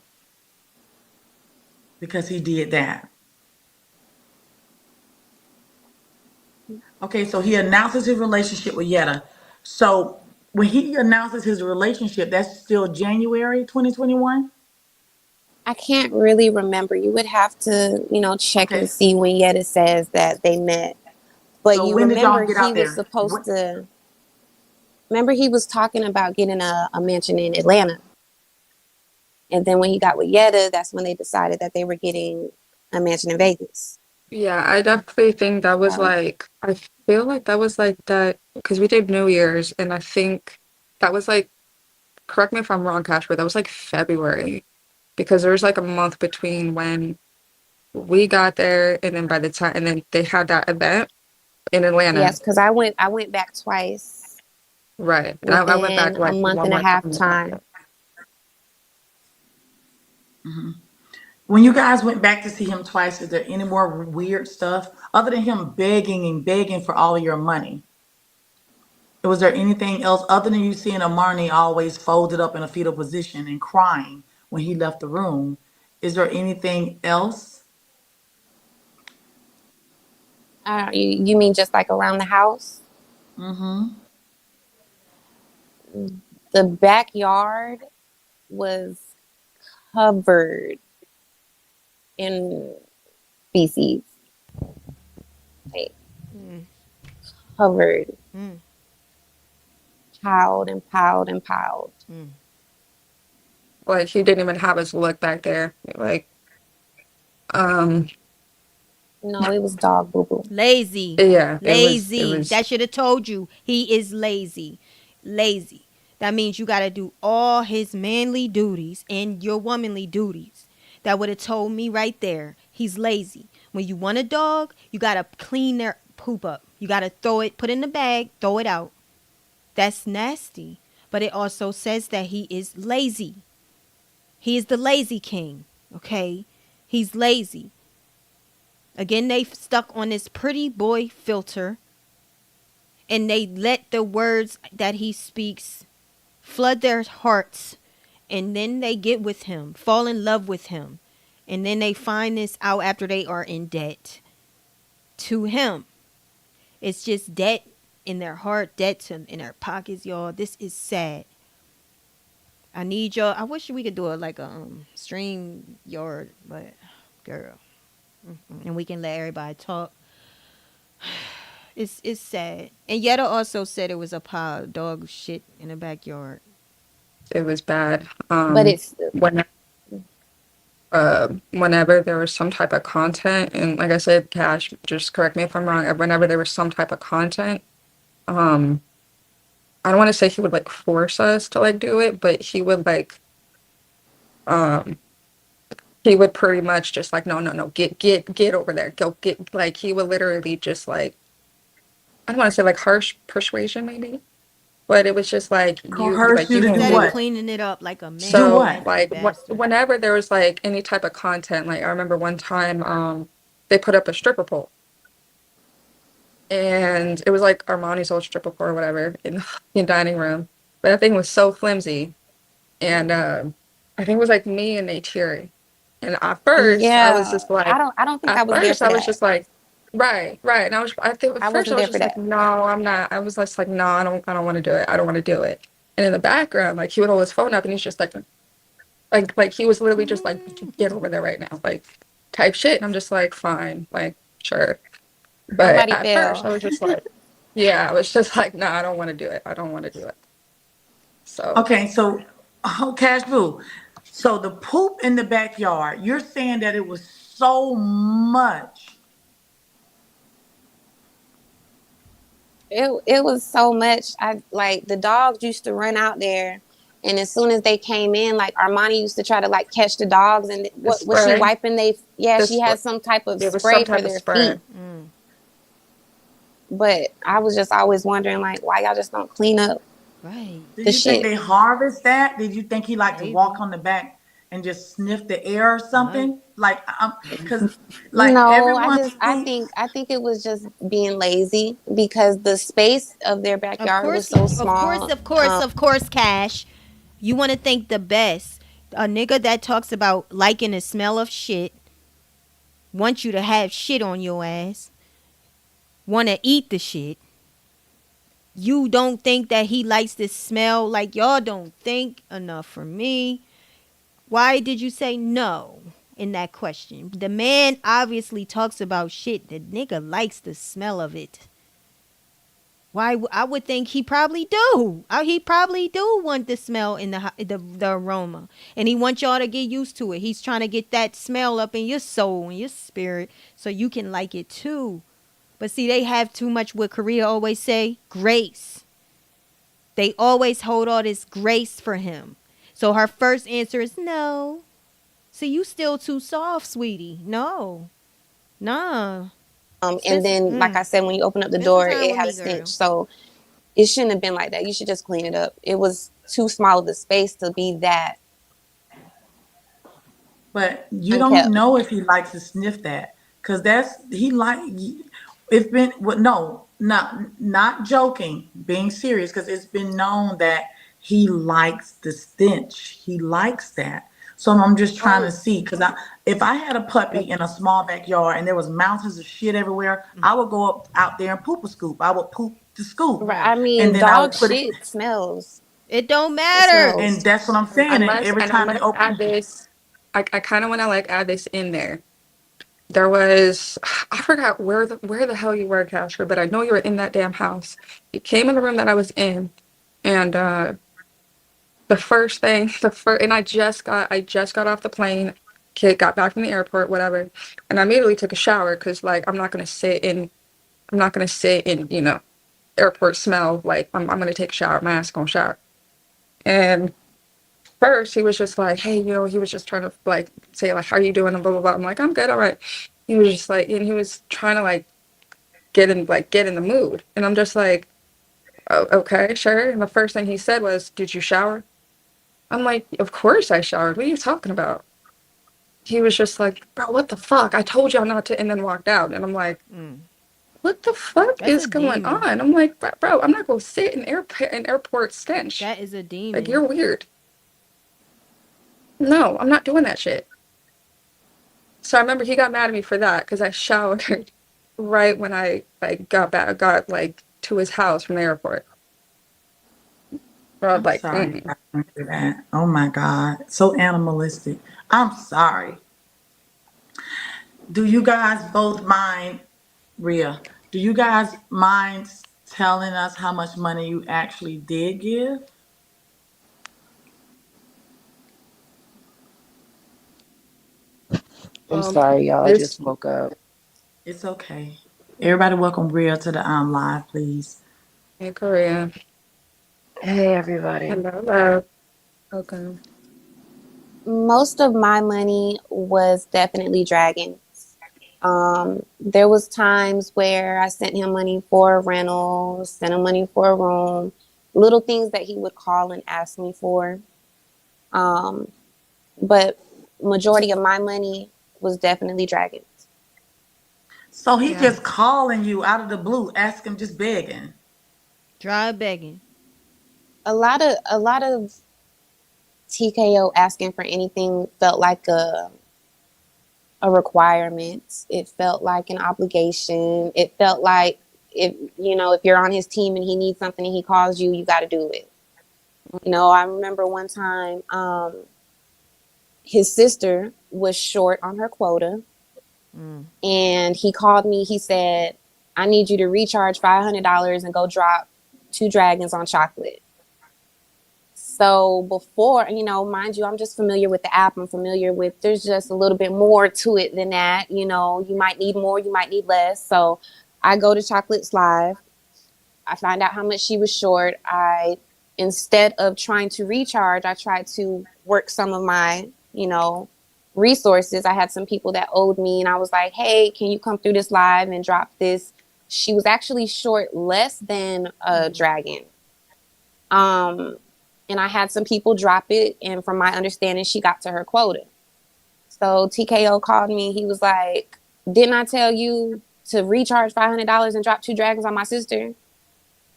because he did that. Okay, so he announces his relationship with Yetta. So when he announces his relationship, that's still January 2021?
I can't really remember. You would have to, check
Okay.
and see when Yetta says that they met. But
So
you
when did y'all
remember
get out
he
there?
was supposed to. remember he was talking about getting a mansion in Atlanta. And then when he got with Yetta, that's when they decided that they were getting a mansion in Vegas.
Yeah, I definitely think that was
Um,
like, I feel like that was like that, because we did New Year's, and I think that was like, correct me if I'm wrong, Cash, but that was like February, because there was like a month between when we got there and then by the time, and then they had that event in Atlanta.
yes, because I went back twice
Right. And I went back
within a
like
month
one
and a
more
half
time.
time.
When you guys went back to see him twice, is there any more weird stuff other than him begging and begging for all of your money? Was there anything else other than you seeing Amani always folded up in a fetal position and crying when he left the room? Is there anything else?
You mean just like around the house?
Mm-hmm.
The backyard was covered in feces, like covered,
Mm.
piled and piled and piled.
Like he didn't even have us look back there. Like, um,
No, it was dog boo boo.
Lazy.
yeah, it
Lazy.
was,
That should have told you. He is lazy. Lazy. That means you got to do all his manly duties and your womanly duties. That would have told me right there. He's lazy. When you want a dog, you got to clean their poop up. You got to throw it, put it in the bag, throw it out. That's nasty. But it also says that he is lazy. He is the lazy king. Okay? He's lazy. Again, they stuck on this pretty boy filter and they let the words that he speaks flood their hearts, and then they get with him, fall in love with him, and then they find this out after they are in debt to him. It's just debt in their heart, debt in their pockets, y'all. This is sad. I need y'all. I wish we could do it like a stream yard, but girl, and we can let everybody talk. It's sad. And Yetta also said it was a pile of dog shit in the backyard.
it was bad.
But it's
When whenever there was some type of content, and like I said, Cash, just correct me if I'm wrong, whenever there was some type of content, um, I don't want to say he would like force us to like do it, but he would like, um, he would pretty much just like, no, get over there, go get, like he would literally just like, I don't want to say like harsh persuasion maybe, but it was just
Coerce
like
you
you
to do
can
Instead of
what?
leave.
cleaning it up like a
Do
man,
So
what?
nasty
like
bastard.
whenever there was like any type of content, like I remember one time they put up a stripper pole, and it was like Armani's old stripper pole or whatever in the dining room. But that thing was so flimsy, and I think it was like me and Nate. And
yeah. I don't think I
at
was there
first
for
I was
that.
just like, right. And I think at
I
first I
wasn't
was
there for
just like,
that.
no, I'm not. I was just like, no, I don't want to do it. I don't want to do it. And in the background, like he would hold his phone up and he's just like he was literally just like, get over there right now, like type shit. And I'm just like, fine, like sure. But
Somebody
at first I
fell.
was just like, yeah, I was just like, no, I don't want to do it. I don't want to do it. So
Okay, so Cash Boo. So the poop in the backyard, you're saying that it was so much.
It was so much. I like the dogs used to run out there, and as soon as they came in, like Armani used to try to like catch the dogs, and
the
what was she
spray,
wiping? They yeah,
the
she
spray,
had some type of
it was some
spray for
type of
their
spray.
feet. But I was just always wondering like why y'all just don't clean up
Right.
Did
the
you think
shit.
they harvest that? Did you think he liked to walk
Maybe.
on the back and just sniff the air or
Might.
something? Like, because like
No,
everyone
I
thinks,
think it was just being lazy because the space of their
Of
backyard was
course,
so
of course,
small.
of course, of course, Cash. You want to think the best. A nigga that talks about liking the smell of shit, wants you to have shit on your ass, want to eat the shit. You don't think that he likes the smell? Like, y'all don't think enough for me. Why did you say no in that question? The man obviously talks about shit. The nigga likes the smell of it. I would think he probably do. He probably do want the smell and the aroma, and he wants y'all to get used to it. He's trying to get that smell up in your soul and your spirit, so you can like it too. But see, they have too much. What Korea always say, grace. They always hold all this grace for him. So her first answer is no. See, you still too soft, sweetie. No, nah.
And
Spend
then, like I said, when you open up the
spend some
door,
time
it
with
had
me,
a stench.
girl.
So it shouldn't have been like that. You should just clean it up. It was too small of a space to be that
But you don't
unkept.
know if he likes to sniff that, because that's he like. It's been well, no, not joking, being serious, because it's been known that he likes the stench. He likes that. So I'm just trying to
Oh,
see, because if I had a puppy in a small backyard and there was mountains of shit everywhere, I would go up out there and poop a scoop. I would poop the scoop,
right.
Right.
I
and
mean,
then I would
dog
put it.
shit smells.
It don't
It
matter.
And
smells.
that's what I'm saying. And every
And I
time they
must add
open,
this. I kind of want to like add this in there. There was, I forgot where the hell you were, Casper, but I know you were in that damn house. You came in the room that I was in, and the first thing, and I just got off the plane. Kid got back from the airport, whatever, and I immediately took a shower because like I'm not gonna sit in airport smell. Like I'm gonna take a shower. My ass gonna shower. And first he was just like, hey, he was just trying to like say like, how are you doing, and blah blah blah. I'm like, I'm good, all right. He was just like, and he was trying to like get in the mood, and I'm just like, oh, okay, sure. And the first thing he said was, did you shower? I'm like, of course I showered. What are you talking about? He was just like, bro, what the fuck? I told y'all not to, and then walked out. And I'm like,
Mm.
what the fuck
That's
is
a
going
demon.
on? I'm like, bro, I'm not gonna sit in airport stench.
That is a
Like,
demon.
you're weird. No, I'm not doing that shit. So I remember he got mad at me for that because I showered right when I like got like to his house from the airport. Bro, I was
I'm
like,
sorry you got through that. Oh my God. So animalistic. I'm sorry. Do you guys both mind, Rhea? Do you guys mind telling us how much money you actually did give?
I'm sorry, y'all. I
this
just woke up.
It's okay. Everybody welcome Rhea to the live, please.
in Korea.
Hey, everybody.
Hello.
Okay.
Most of my money was definitely Dragon. There was times where I sent him money for a rental, sent him money for a room, little things that he would call and ask me for. Um, but majority of my money was definitely Dragons.
So he
Yeah.
just calling you out of the blue, asking, just begging.
Dry begging.
A lot of TKO asking for anything felt like a requirement. It felt like an obligation. It felt like if you're on his team and he needs something and he calls you, you got to do it. I remember one time his sister was short on her quota,
Mm.
and he called me. He said, I need you to recharge $500 and go drop 2 dragons on chocolate. So before, mind you, I'm just familiar with the app. I'm familiar with, there's just a little bit more to it than that. You might need more, you might need less. So I go to Chocolate's Live. I find out how much she was short. Instead of trying to recharge, I tried to work some of my, resources. I had some people that owed me, and I was like, hey, can you come through this live and drop this? She was actually short less than a dragon. And I had some people drop it, and from my understanding, she got to her quota. So TKO called me. He was like, didn't I tell you to recharge $500 and drop 2 dragons on my sister?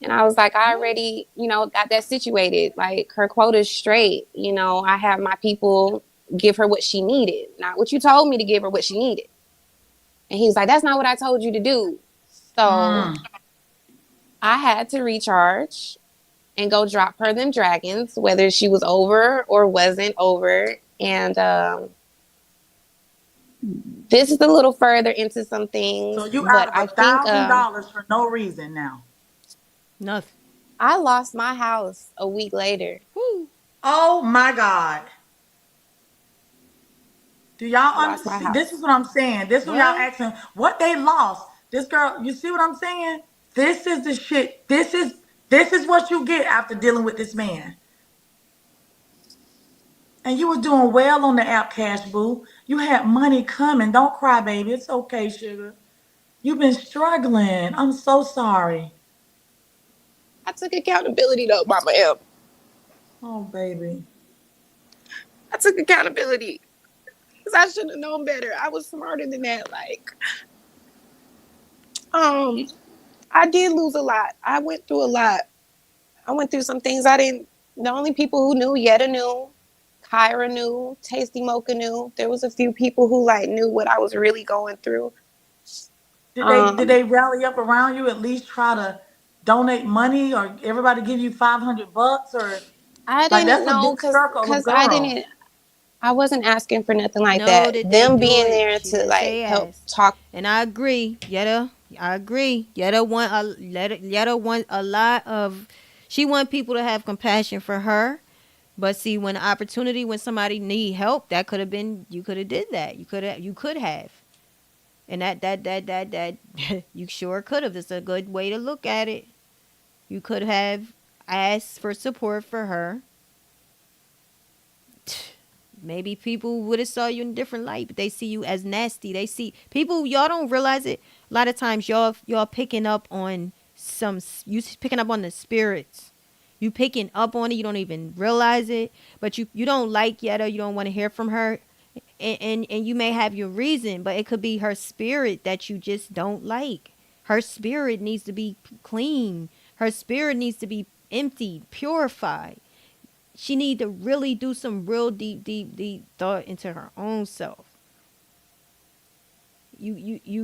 And I was like, I already, got that situated. Like, her quota's straight. I have my people give her what she needed, not what you told me to give her what she needed. And he was like, that's not what I told you to do. So
Mm.
I had to recharge and go drop her them dragons, whether she was over or wasn't over. And this is a little further into some
So
things,
you out
but
of
I
a
think
$1,000 for no reason now.
Nothing.
I lost my house a week later.
Woo.
Oh my God. Do y'all
I lost my
understand? This is
house.
what I'm saying. This is what y'all
What?
asking. What they lost. This girl, you see what I'm saying? This is the shit. This is what you get after dealing with this man. And you were doing well on the app, Cash Boo. You had money coming. Don't cry, baby. It's okay, sugar. You've been struggling. I'm so sorry.
I took accountability though, Mama M.
Oh, baby.
I took accountability because I should have known better. I was smarter than that. Um, I did lose a lot. I went through a lot. I went through some things I didn't. The only people who knew, Yetta knew, Kyra knew, Tasty Mocha knew. There was a few people who knew what I was really going through.
Did they rally up around you? At least try to donate money, or everybody give you $500, or
I
like
didn't
that's a
know
big circle of
because
girls.
I wasn't asking for nothing like
No,
that.
did they
Them
do
being
it?
there
She
to
didn't say
help
yes.
talk.
And I agree, Yetta. I agree. Yetta want a lot of. She want people to have compassion for her. But see, when the opportunity, when somebody need help, that could have been. You could have did that. You could have. You could have. And that you sure could have. It's a good way to look at it. You could have asked for support for her. Maybe people would have saw you in a different light, but they see you as nasty. They see people, y'all don't realize it. A lot of times y'all picking up on you picking up on the spirits. You picking up on it, you don't even realize it, but you don't like Yetta, you don't want to hear from her. And you may have your reason, but it could be her spirit that you just don't like. Her spirit needs to be clean. Her spirit needs to be emptied, purified. She need to really do some real deep thought into her own self.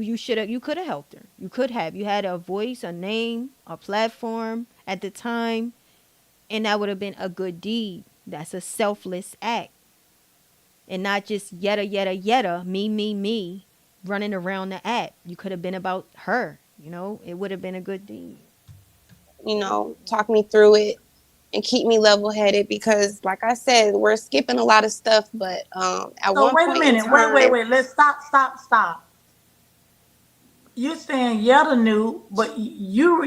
You should have, you could have helped her. You could have. You had a voice, a name, a platform at the time, and that would have been a good deed. That's a selfless act. And not just yetta, me, running around the app. You could have been about her, It would have been a good deed.
Talk me through it and keep me level headed because, like I said, we're skipping a lot of stuff. But at
So
one
wait a
point in
minute. Wait.
time,
Let's stop. You're saying Yetta knew, but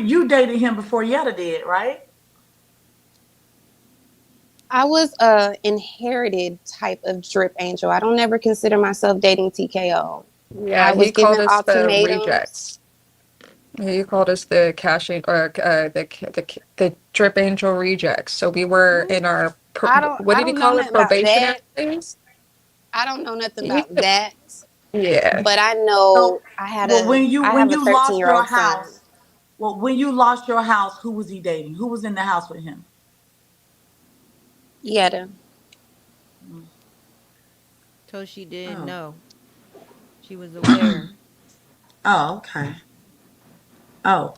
you dated him before Yetta did, right?
I was a inherited type of drip angel. I don't ever consider myself dating TKO.
Yeah,
I was
he called
given
us the
ultimatums.
rejects. He called us the cashing or the drip angel rejects. So we were in our what
I
did he
don't know
call it?
nothing about
Probationary
that.
phase.
I don't know nothing
Yeah.
about that.
Yeah.
But I
So,
know
well,
I
when
have a
you
13
lost
year
your
old son.
house, when you lost your house, who was he dating? Who was in the house with him?
Yetta.
So she didn't
Oh,
know. She was aware.
oh, okay. Oh,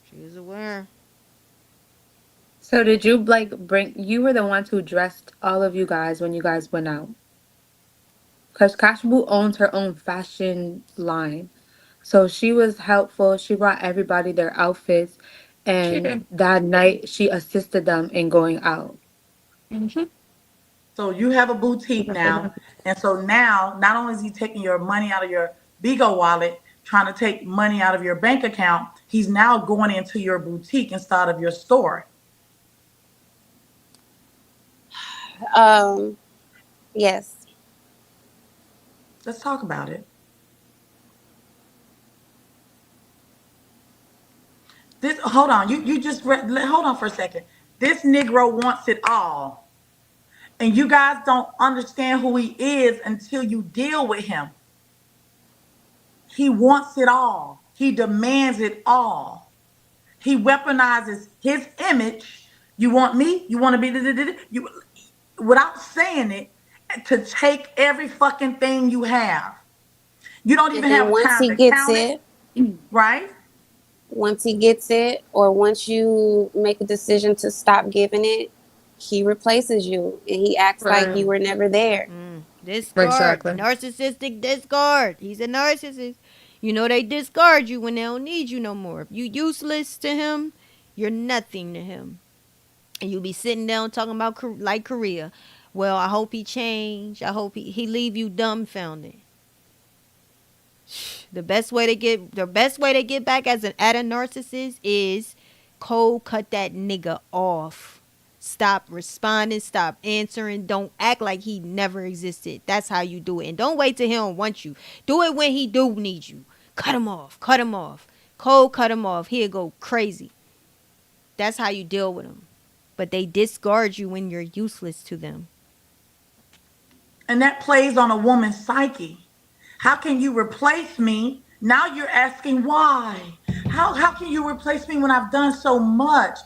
She was aware.
So did you you were the ones who dressed all of you guys when you guys went out? Because Kashbu owns her own fashion line. So she was helpful. She brought everybody their outfits.
She
And
did.
that night she assisted them in going out.
Mm-hmm.
so you have a boutique now, and so now not only is he taking your money out of your Bigo wallet, trying to take money out of your bank account, he's now going into your boutique instead of your store.
Yes.
Let's talk about it. This hold on, you just hold on for a second. This Negro wants it all, and you guys don't understand who he is until you deal with him. He wants it all. He demands it all. He weaponizes his image. You want me? You want to be you without saying it to take every fucking thing you have. You don't
And
even
then
have
once
time
he
to
gets
count it,
it,
right?
or once you make a decision to stop giving it, he replaces you and he acts like
Right.
you were never there.
Discard.
Exactly.
Narcissistic discard. He's a narcissist. You know they discard you when they don't need you no more. If you useless to him, you're nothing to him. And you be sitting down talking about like Korea. Well, I hope he change. I hope he leave you dumbfounded. The best way to get back as at a narcissist is cold cut that nigga off. Stop responding, stop answering, don't act like he never existed. That's how you do it. And don't wait till he don't want you. Do it when he do need you. Cut him off. Cut him off. Cold cut him off. He'll go crazy. That's how you deal with him. But they discard you when you're useless to them.
And that plays on a woman's psyche. How can you replace me? Now you're asking why. How can you replace me when I've done so much?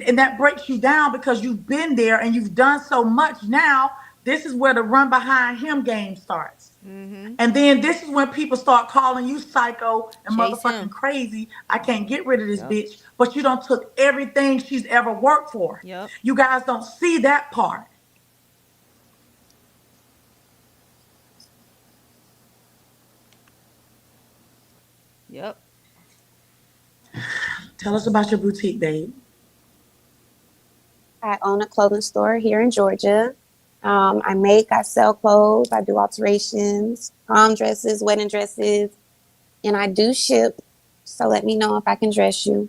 And that breaks you down because you've been there and you've done so much. Now, this is where the run behind him game starts.
Mm-hmm.
And then this is when people start calling you psycho and
Chase
motherfucking
him.
crazy. I can't get rid of this
Yep.
bitch. But you don't took everything she's ever worked for.
Yep.
You guys don't see that part.
Yep.
Tell us about your boutique, babe.
I own a clothing store here in Georgia. I sell clothes, I do alterations, prom dresses, wedding dresses, and I do ship. So let me know if I can dress you.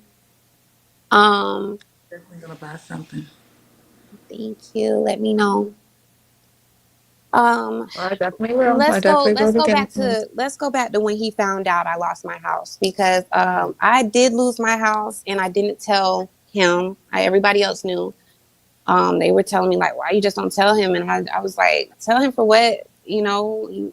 Definitely gonna buy something.
Thank you. Let me know.
I definitely will. I
Let's go.
definitely will
Let's go
begin.
back to. Let's go back to when he found out I lost my house because I did lose my house and I didn't tell him. Everybody else knew. They were telling me like, why you just don't tell him? And I was like, tell him for what? You know,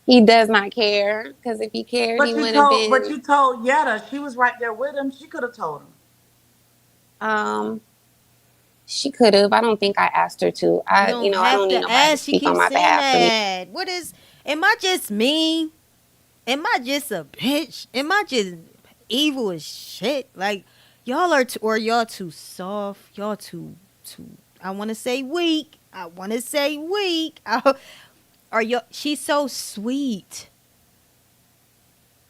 he does not care because if he cared, he wouldn't have been.
But you told Yetta. She was right there with him. She could have told him.
She could have. I don't think I asked her to.
You
I
don't
don't
have
need
to
nobody to
ask. She
speak on
keeps
my
saying
behalf for me.
that. What is? Am I just mean? Am I just a bitch? Am I just evil as shit? Like y'all are, or y'all too soft. Y'all too. I want to say weak. Are you? She's so sweet.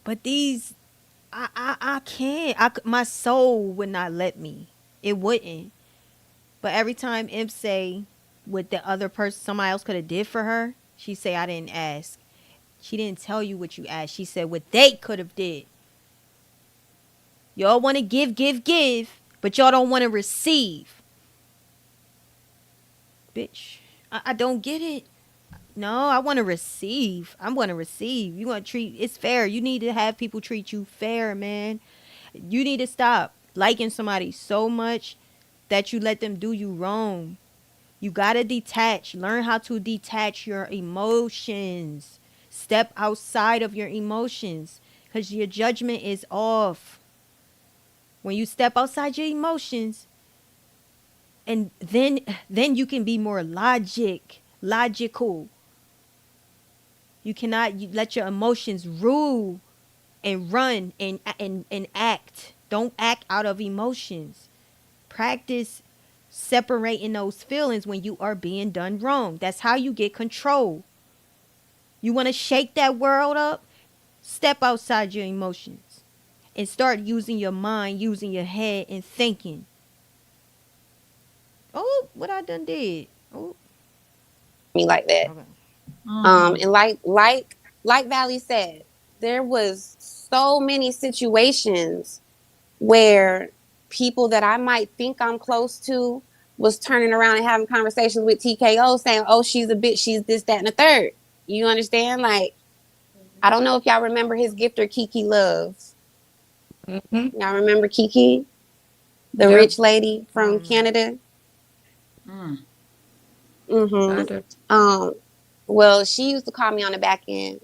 But these, I can't. My soul would not let me. It wouldn't. But every time Imp say what the other person, somebody else could have did for her, she say I didn't ask. She didn't tell you what you asked. She said what they could have did. Y'all want to give, but y'all don't want to receive. Bitch, I don't get it. No, I want to receive. I want to receive. You want to treat, it's fair. You need to have people treat you fair, man. You need to stop liking somebody so much that you let them do you wrong. You got to detach. Learn how to detach your emotions. Step outside of your emotions because your judgment is off. When you step outside your emotions, and then you can be more logical. You cannot let your emotions rule and run and act. Don't act out of emotions. Practice separating those feelings when you are being done wrong. That's how you get control. You want to shake that world up? Step outside your emotions and start using your mind, using your head and thinking. Oh, what I done did. Oh.
Me like that.
Okay.
And like Valley said, there was so many situations where people that I might think I'm close to was turning around and having conversations with TKO saying, oh, she's a bitch, she's this, that, and the third. You understand? Like, I don't know if y'all remember his gifter, Kiki Loves.
Mm-hmm.
Y'all remember Kiki? The rich lady from Canada? Mm-hmm. Well, she used to call me on the back end.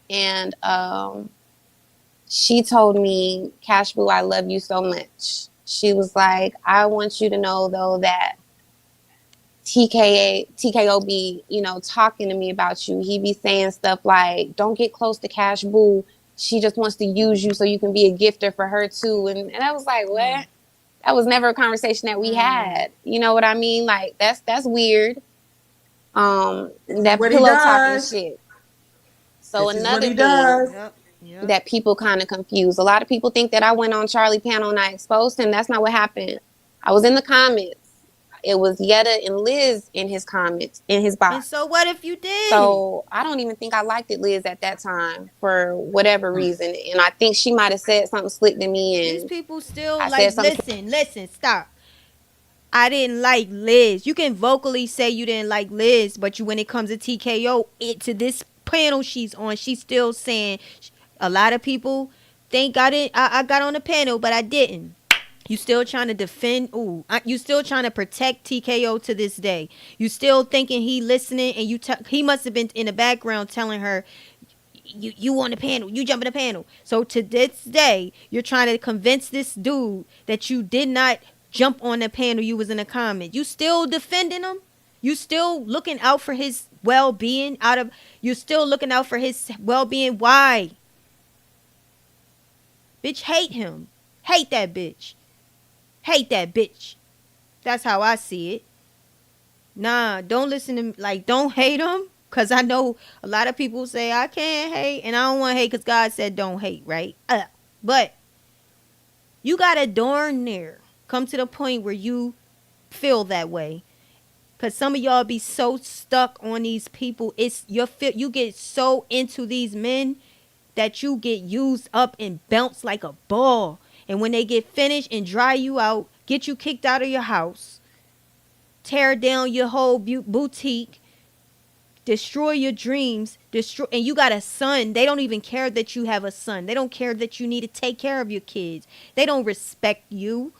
And she told me, Cash Boo, I love you so much. She was like, I want you to know, though, that TKO be, talking to me about you. He be saying stuff like, don't get close to Cash Boo. She just wants to use you so you can be a gifter for her, too. And I was like, what? That was never a conversation that we had. You know what I mean? Like, that's weird.
This is
That
what he
pillow talking
does.
shit. So
This is what
another
he
thing
does.
Yep. Yep.
that people kind of confuse. A lot of people think that I went on Charlie panel and I exposed him. That's not what happened. I was in the comments. It was Yetta and Liz in his comments, in his
And
box.
so what if you did?
So I don't even think I liked it, Liz, at that time for whatever reason. And I think she might have said something slick to me,
These
and
people still
I
like,
said something.
listen, stop. I didn't like Liz. You can vocally say you didn't like Liz, but when it comes to TKO, to this panel she's on, she's still saying a lot of people think I got on the panel, but I didn't. You still trying to defend? You still trying to protect TKO to this day? You still thinking he listening? And he must have been in the background telling her, you on the panel, you jump in the panel. So to this day, you're trying to convince this dude that you did not jump on the panel. You was in the comment. You still defending him? You still looking out for his well-being? You still looking out for his well-being? Why? Bitch, hate him. Hate that bitch. Hate that bitch. That's how I see it. Nah, don't listen to, like, don't hate him. Because I know a lot of people say, I can't hate. And I don't want to hate because God said don't hate, right? But you got to darn near come to the point where you feel that way. Because some of y'all be so stuck on these people. You get so into these men that you get used up and bounce like a ball. And when they get finished and dry you out, get you kicked out of your house, tear down your whole boutique, destroy your dreams, and you got a son. They don't even care that you have a son. They don't care that you need to take care of your kids. They don't respect you.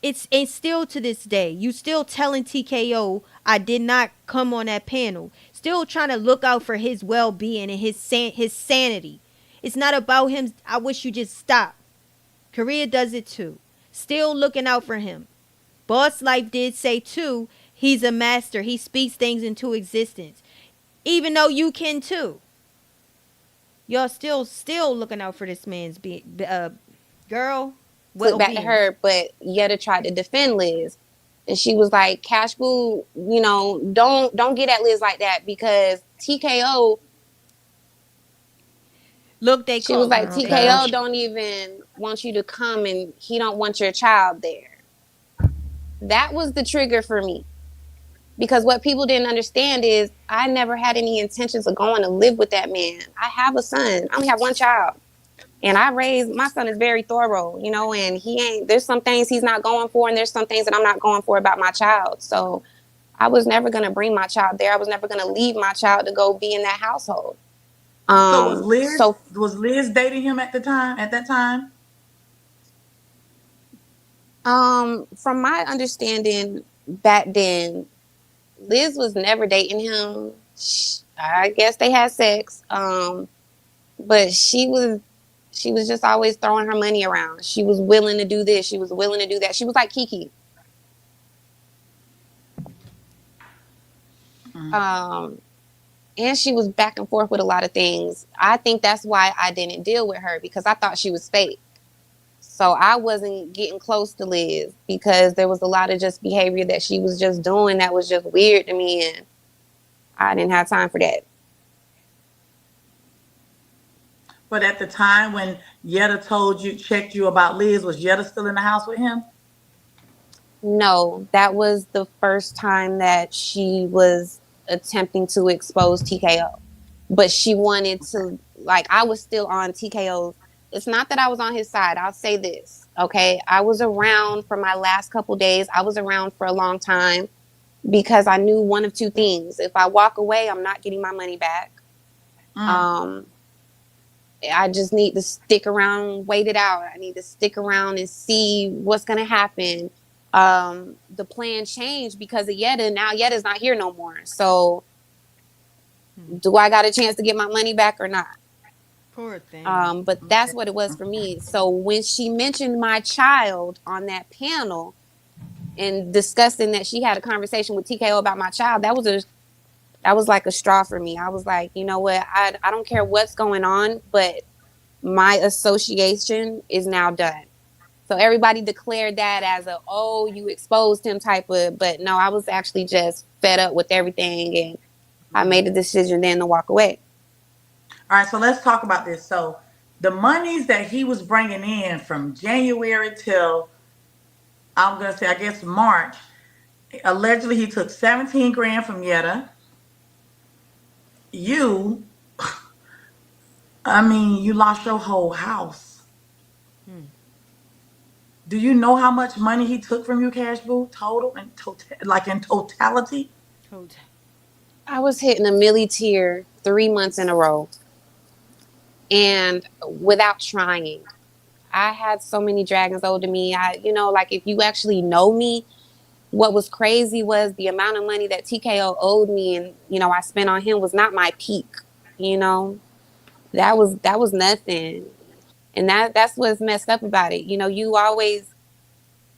And still to this day, you still telling TKO I did not come on that panel. Still trying to look out for his well-being and his sanity. It's not about him. I wish you just stop. Korea does it too. Still looking out for him. Boss Life did say too, he's a master. He speaks things into existence. Even though you can too. Y'all still looking out for this man's girl.
Flip back to her, but Yetta tried to defend Liz. And she was like, Cash Boo, don't get at Liz like that, because TKO.
Look,
she was like, TKO don't even want you to come, and he don't want your child there. That was the trigger for me. Because what people didn't understand is I never had any intentions of going to live with that man. I have a son. I only have one child. And my son is very thorough, and there's some things he's not going for, and there's some things that I'm not going for about my child. So I was never going to bring my child there. I was never going to leave my child to go be in that household.
So was Liz dating him at that time?
From my understanding back then, Liz was never dating him. I guess they had sex. But she was just always throwing her money around. She was willing to do this. She was willing to do that. She was like Kiki. And she was back and forth with a lot of things. I think that's why I didn't deal with her, because I thought she was fake. So I wasn't getting close to Liz because there was a lot of just behavior that she was just doing that was just weird to me, and I didn't have time for that.
But at the time when Yetta checked you about Liz, was Yetta still in the house with him?
No, that was the first time that she was attempting to expose TKO. But she wanted to, I was still on TKO's. It's not that I was on his side. I'll say this, okay? I was around for my last couple days. I was around for a long time because I knew one of two things. If I walk away, I'm not getting my money back. I just need to stick around, wait it out. I need to stick around and see what's going to happen. The plan changed because of Yetta. Now Yetta's not here no more. So do I got a chance to get my money back or not?
Poor thing.
But that's what it was for me. So when she mentioned my child on that panel and discussing that she had a conversation with TKO about my child, that was like a straw for me. I was like, you know what? I don't care what's going on, but my association is now done So everybody declared that as a, oh, you exposed him type of, but no, I was actually just fed up with everything, and I made the decision then to walk away.
All right, so let's talk about this. So the monies that he was bringing in from January till, I'm gonna say, I guess March. Allegedly, he took 17 grand from Yetta. You, I mean, you lost your whole house. Do you know how much money he took from you, Cash Boo, total and like in totality?
Hold.
I was hitting a milli tier 3 months in a row, and without trying. I had so many dragons owed to me. Like if you actually know me, what was crazy was the amount of money that TKO owed me, and I spent on him was not my peak. You know, that was nothing, and that's what's messed up about it. You always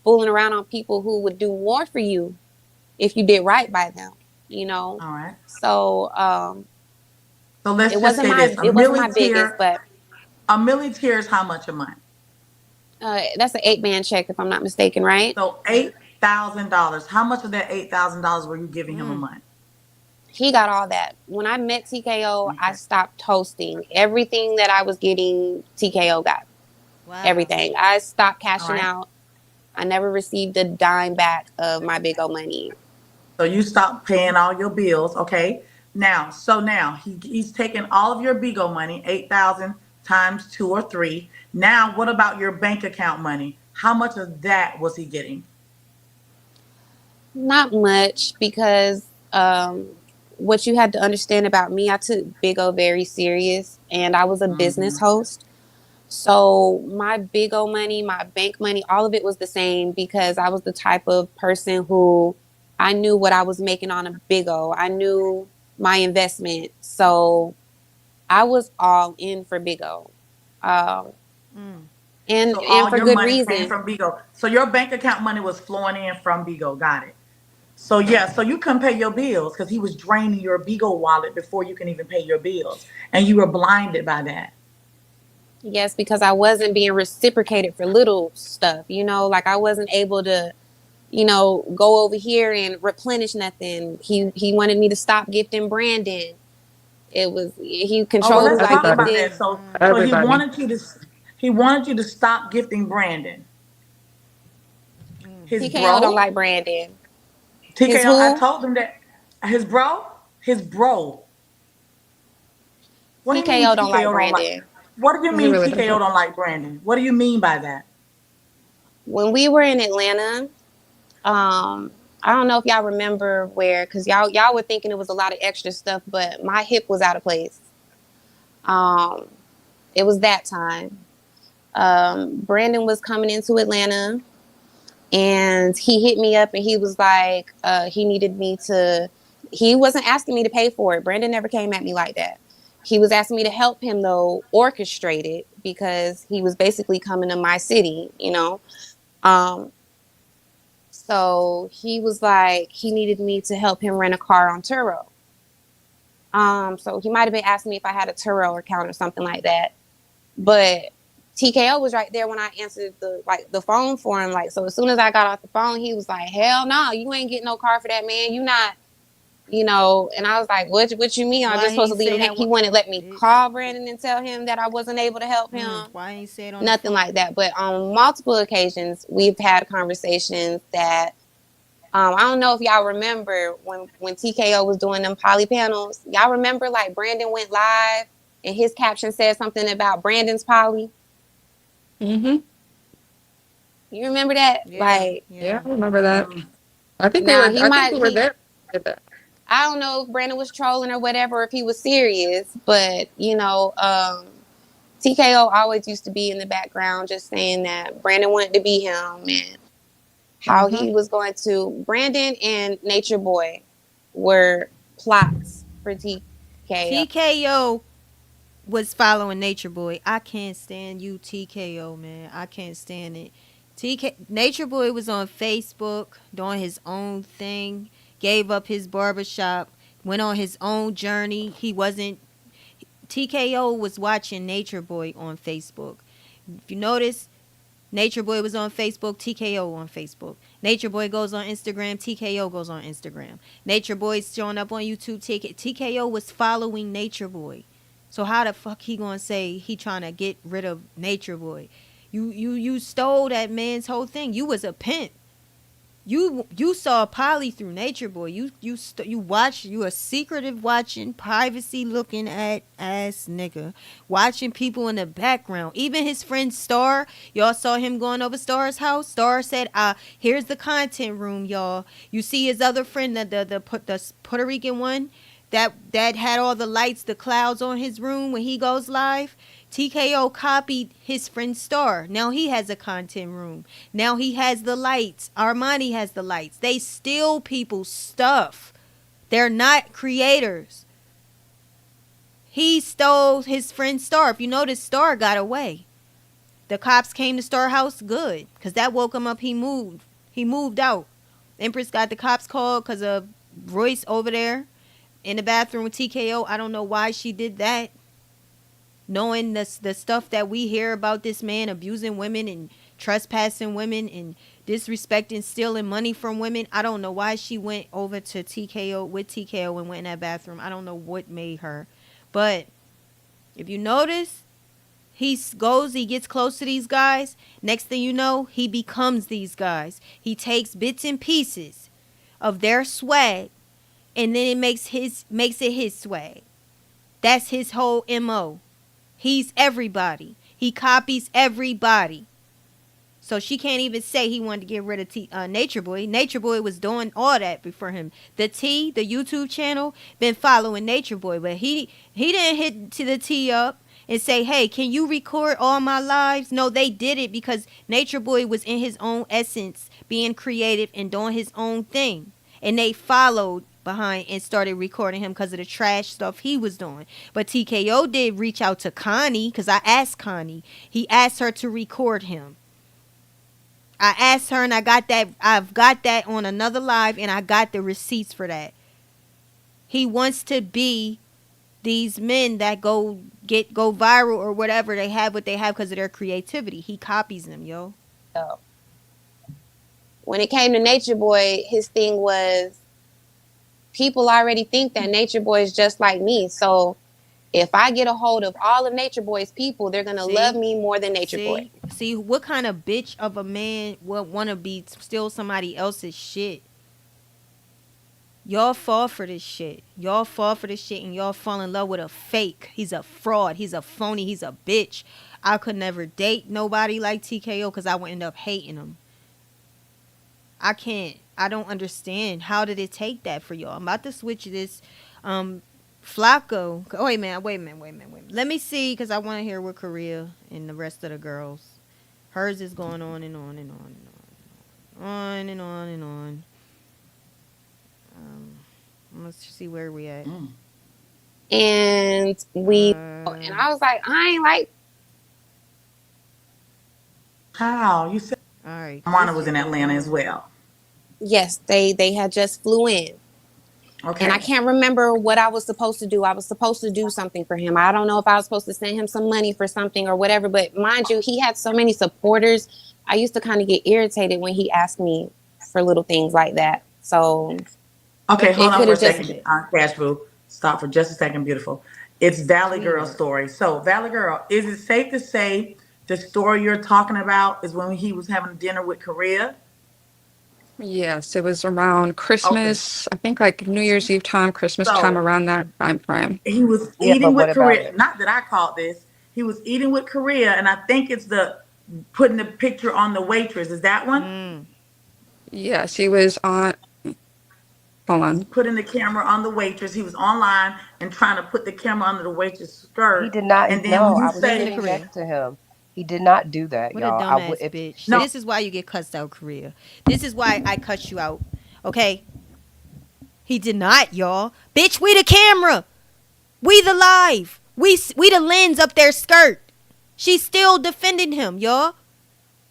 fooling around on people who would do more for you if you did right by them.
All right.
So
So let's
it
just
wasn't
say
my
this:
it wasn't my biggest, but
a milli tier is how much a month?
that's an 8-man check if I'm not mistaken, right?
So $8,000. How much of that $8,000 were you giving him a month?
He got all that. When I met TKO, I
Okay.
stopped hosting. Everything that I was getting, TKO got.
Wow.
Everything. I stopped
All
cashing
right.
out. I never received a dime back of my big old money.
So you stopped paying all your bills, okay? Now he's taking all of your Bigo money, 8,000 times 2 or 3. Now, what about your bank account money? How much of that was he getting?
Not much, because what you had to understand about me, I took Big O very serious, and I was a business
Mm-hmm.
host. So my Big O money, my bank money, all of it was the same, because I was the type of person who, I knew what I was making on a Big O. I knew my investment. So I was all in for Big O. Um, and
So
and
all
for
your
good
money came
reason.
from Bigo. So your bank account money was flowing in from Bigo. Got it. So yeah, so you couldn't pay your bills because he was draining your Bigo wallet before you can even pay your bills, and you were blinded by that.
Yes, because I wasn't being reciprocated for little stuff, like I wasn't able to, go over here and replenish nothing. He wanted me to stop gifting Brandon. He
Oh well,
controlled who
let's
I
talk
Everybody.
about that.
gifted.
So
Everybody.
he wanted you to stop gifting Brandon, his
TKO don't
bro.
like Brandon. His
TKO. I
who?
told him that his bro. What do you mean
TKO don't like
TKO don't like?
Brandon.
What do you
He
mean
really
TKO
doesn't.
don't like Brandon? What do you mean by that?
When we were in Atlanta, I don't know if y'all remember where, because y'all were thinking it was a lot of extra stuff, but my hip was out of place. Um, it was that time. Brandon was coming into Atlanta, and he hit me up, and he was like, he needed me to. He wasn't asking me to pay for it. Brandon never came at me like that. He was asking me to help him though orchestrate it, because he was basically coming to my city. Um, So he was like, he needed me to help him rent a car on Turo. So he might have been asking me if I had a Turo account or something like that. But TKO was right there when I answered the phone for him. Like, so as soon as I got off the phone, he was like, hell no, you ain't getting no car for that, man. You not, and I was like, what you mean? I'm
Why
just supposed
he
to leave
say
him
that?
He wouldn't let me
Bitch.
call Brandon and tell him that I wasn't able to help him.
Why he say it on the
Nothing
phone?
like that. But on multiple occasions, we've had conversations that I don't know if y'all remember when TKO was doing them poly panels. Y'all remember like Brandon went live and his caption said something about Brandon's poly.
Mm-hmm.
You remember that?
Yeah,
Like,
Yeah,
yeah.
I remember that.
now he
I think
might
we were
he.
there. At that.
I don't know if Brandon was trolling or whatever, or if he was serious, but TKO always used to be in the background just saying that Brandon wanted to be him, and how
Mm-hmm.
he was going to. Brandon and Nature Boy were plots for TKO.
TKO was following Nature Boy. I can't stand you, TKO, man. I can't stand it. Nature Boy was on Facebook doing his own thing, gave up his barbershop, went on his own journey. He wasn't TKO was watching Nature Boy on Facebook. If you notice, Nature Boy was on Facebook, TKO on Facebook. Nature Boy goes on Instagram, TKO goes on Instagram. Nature Boy's showing up on YouTube, TKO was following Nature Boy. So how the fuck he gonna say he trying to get rid of Nature Boy? You stole that man's whole thing. You was a pimp. You saw Polly through Nature Boy. You watch. You a secretive watching, privacy looking at ass nigga, watching people in the background. Even his friend Star, y'all saw him going over Star's house. Star said, here's the content room, y'all. You see his other friend, the Puerto Rican one, that had all the lights, the clouds on his room when he goes live. TKO copied his friend Star. Now he has a content room. Now he has the lights. Armani has the lights. They steal people's stuff. They're not creators. He stole his friend Star. If you notice, Star got away. The cops came to Star house good because that woke him up. He moved. He moved out. Empress got the cops called because of Royce over there in the bathroom with TKO. I don't know why she did that. Knowing the stuff that we hear about this man abusing women and trespassing women and disrespecting, stealing money from women. I don't know why she went over to TKO with TKO and went in that bathroom. I don't know what made her. But if you notice, he gets close to these guys. Next thing you know, he becomes these guys. He takes bits and pieces of their swag and then it makes it his swag. That's his whole MO. He's everybody. He copies everybody. So she can't even say he wanted to get rid of Nature Boy. Nature Boy was doing all that before him. The YouTube channel, been following Nature Boy, but he didn't hit to the T up and say, hey, can you record all my lives? No, they did it because Nature Boy was in his own essence, being creative and doing his own thing. And they followed behind and started recording him because of the trash stuff he was doing. But TKO did reach out to Connie because I asked Connie. He asked her to record him. I asked her and I've got that on another live and I got the receipts for that. He wants to be these men that go viral or whatever. They have what they have because of their creativity. He copies them, yo.
When it came to Nature Boy, his thing was, people already think that Nature Boy is just like me. So if I get a hold of all of Nature Boy's people, they're going to love me more than Nature Boy.
See, what kind of bitch of a man would want to steal somebody else's shit? Y'all fall for this shit. Y'all fall for this shit and y'all fall in love with a fake. He's a fraud. He's a phony. He's a bitch. I could never date nobody like TKO because I would end up hating him. I can't. I don't understand. How did it take that for y'all? I'm about to switch this. Flacco. Oh, wait a minute. Let me see, because I want to hear what Korea and the rest of the girls. Hers is going on and on and on and on. On and on and on. Let's see where we at.
And and I was like, I ain't like.
How? You said
all right.
Moana was in Atlanta as well.
Yes, they had just flew in.
Okay.
And I can't remember what I was supposed to do. I was supposed to do something for him. I don't know if I was supposed to send him some money for something or whatever. But mind you, he had so many supporters. I used to kind of get irritated when he asked me for little things like that. So,
okay, hold on for a second. Cash Boo, stop for just a second, beautiful. It's Valley Girl's story. So, Valley Girl, is it safe to say the story you're talking about is when he was having dinner with Korea?
Yes, it was around Christmas. Okay. I think like New Year's Eve time, Christmas time, around that time frame.
He was eating with Korea. Not that I caught this. He was eating with Korea, and I think it's putting the picture on the waitress. Is that one?
Yes, he was on. Hold on.
Putting the camera on the waitress. He was online and trying to put the camera under the waitress' skirt.
He did not.
And then
I was sitting next to him. He did not do that,
what
y'all.
What a dumbass bitch. No. This is why you get cussed out, Korea. This is why I cut you out. Okay? He did not, y'all. Bitch, we the camera. We the live. We the lens up their skirt. She's still defending him, y'all.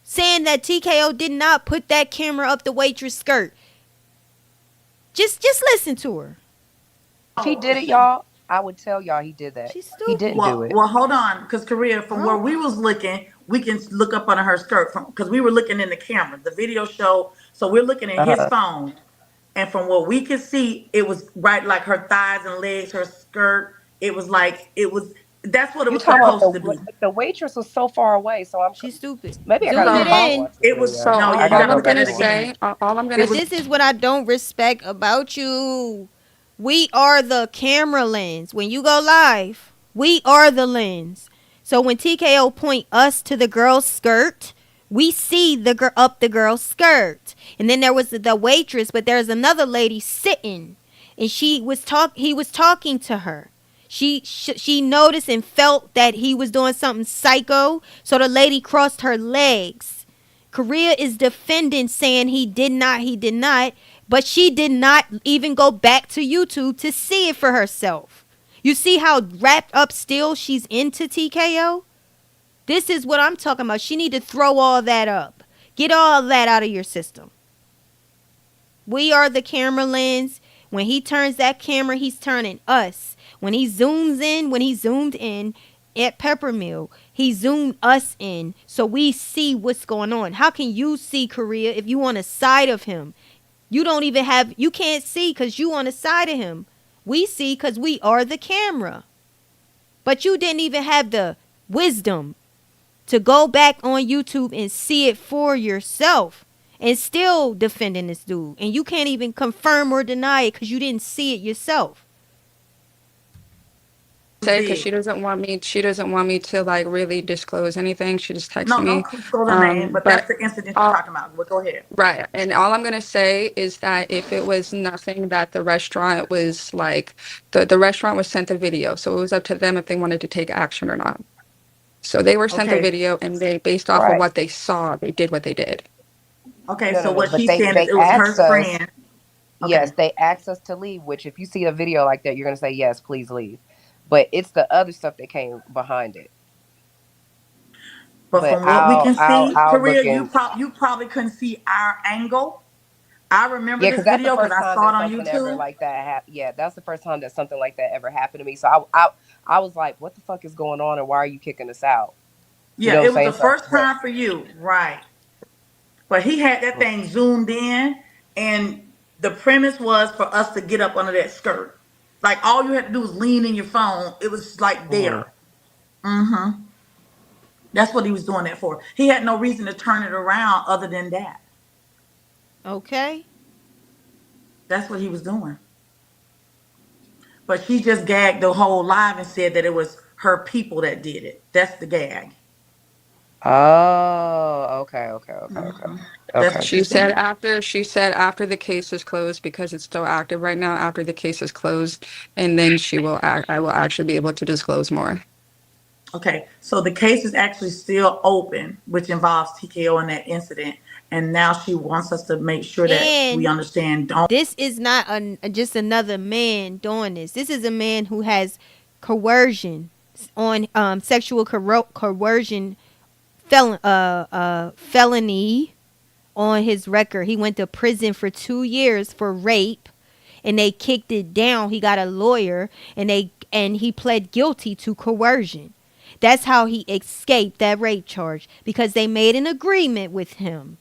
Saying that TKO did not put that camera up the waitress' skirt. Just listen to her.
If he did it, y'all, I would tell y'all he did that.
She's
He didn't
stupid.
do
Well,
it.
well, hold on, because Korea, from where
Oh,
we was looking, we can look up under her skirt from because we were looking in the camera, the video show. So we're looking at his
Uh-huh.
phone, and from what we could see, it was right like her thighs and legs, her skirt. It was like it was. That's what it
You
was
talking about
supposed to be.
the waitress was so far away, so
she's stupid.
maybe I gotta
Zoom
go
it
So,
back and
in.
watch the
It was
video.
so
no, yeah,
I
you
gotta
got to
go
I'm
look at
back
gonna
it
and watch it.
again.
say, all I'm gonna
It
But
was
this is what I don't respect about you. We are the camera lens. When you go live, we are the lens. So when TKO point us to the girl's skirt, we see the girl up the girl's skirt. And then there was the waitress, but there's another lady sitting, and he was talking to her. She noticed and felt that he was doing something psycho, so the lady crossed her legs. Korea is defending, saying he did not, but she did not even go back to YouTube to see it for herself. You see how wrapped up still she's into TKO? This is what I'm talking about. She need to throw all that up. Get all that out of your system. We are the camera lens. When he turns that camera, he's turning us. When he zoomed in at Peppermill, he zoomed us in so we see what's going on. How can you see Korea if you on the side of him? You can't see because you on the side of him. We see because we are the camera. But you didn't even have the wisdom to go back on YouTube and see it for yourself, and still defending this dude. And you can't even confirm or deny it because you didn't see it yourself.
say because
big.
she doesn't want me to like really disclose anything. She just texted
No,
me.
don't disclose her name, but that's
But
the incident you're
all
talking about. But go ahead.
right. And all I'm gonna say is that if it was nothing that the restaurant was like the restaurant was sent a video. So it was up to them if they wanted to take action or not. So they were sent a
Okay,
video and they based off of
Right.
what they saw, they did what they did.
okay.
No,
So
no, no.
what
But
she's saying is
they
it was her
asked us.
friend.
Yes,
Okay,
they asked us to leave. Which, if you see a video like that, you're gonna say yes, please leave. But it's the other stuff that came behind it.
but
But
from what we can see,
I'll
Korea,
look in.
you probably couldn't see our angle. I remember
Yeah,
this
because that's the
video because
first
I
time
saw
that
it on
something ever
YouTube.
like that happened. Yeah, that's the first time that something like that ever happened to me. So I was like, what the fuck is going on, and why are you kicking us out? You
Yeah,
know what I'm
it was the
saying? So,
first time for you, right? But he had that thing zoomed in, and the premise was for us to get up under that skirt. Like all you had to do was lean in your phone. It was like
mhm.
there. Mm-hmm. That's what he was doing that for. He had no reason to turn it around other than that.
Okay?
That's what he was doing. But she just gagged the whole live and said that it was her people that did it. That's the gag.
Oh, okay, okay, okay, okay,
Hmm. That's
okay.
what she's saying.
She said after the case is closed because it's still active right now, after the case is closed, and then I will actually be able to disclose more.
Okay, so the case is actually still open, which involves TKO in that incident. And now she wants us to make sure that we
And
understand. Don't.
this is not just another man doing this. This is a man who has coercion on sexual coercion felony on his record. He went to prison for 2 years for rape, and they kicked it down. He got a lawyer, and he pled guilty to coercion. That's how he escaped that rape charge, because they made an agreement with him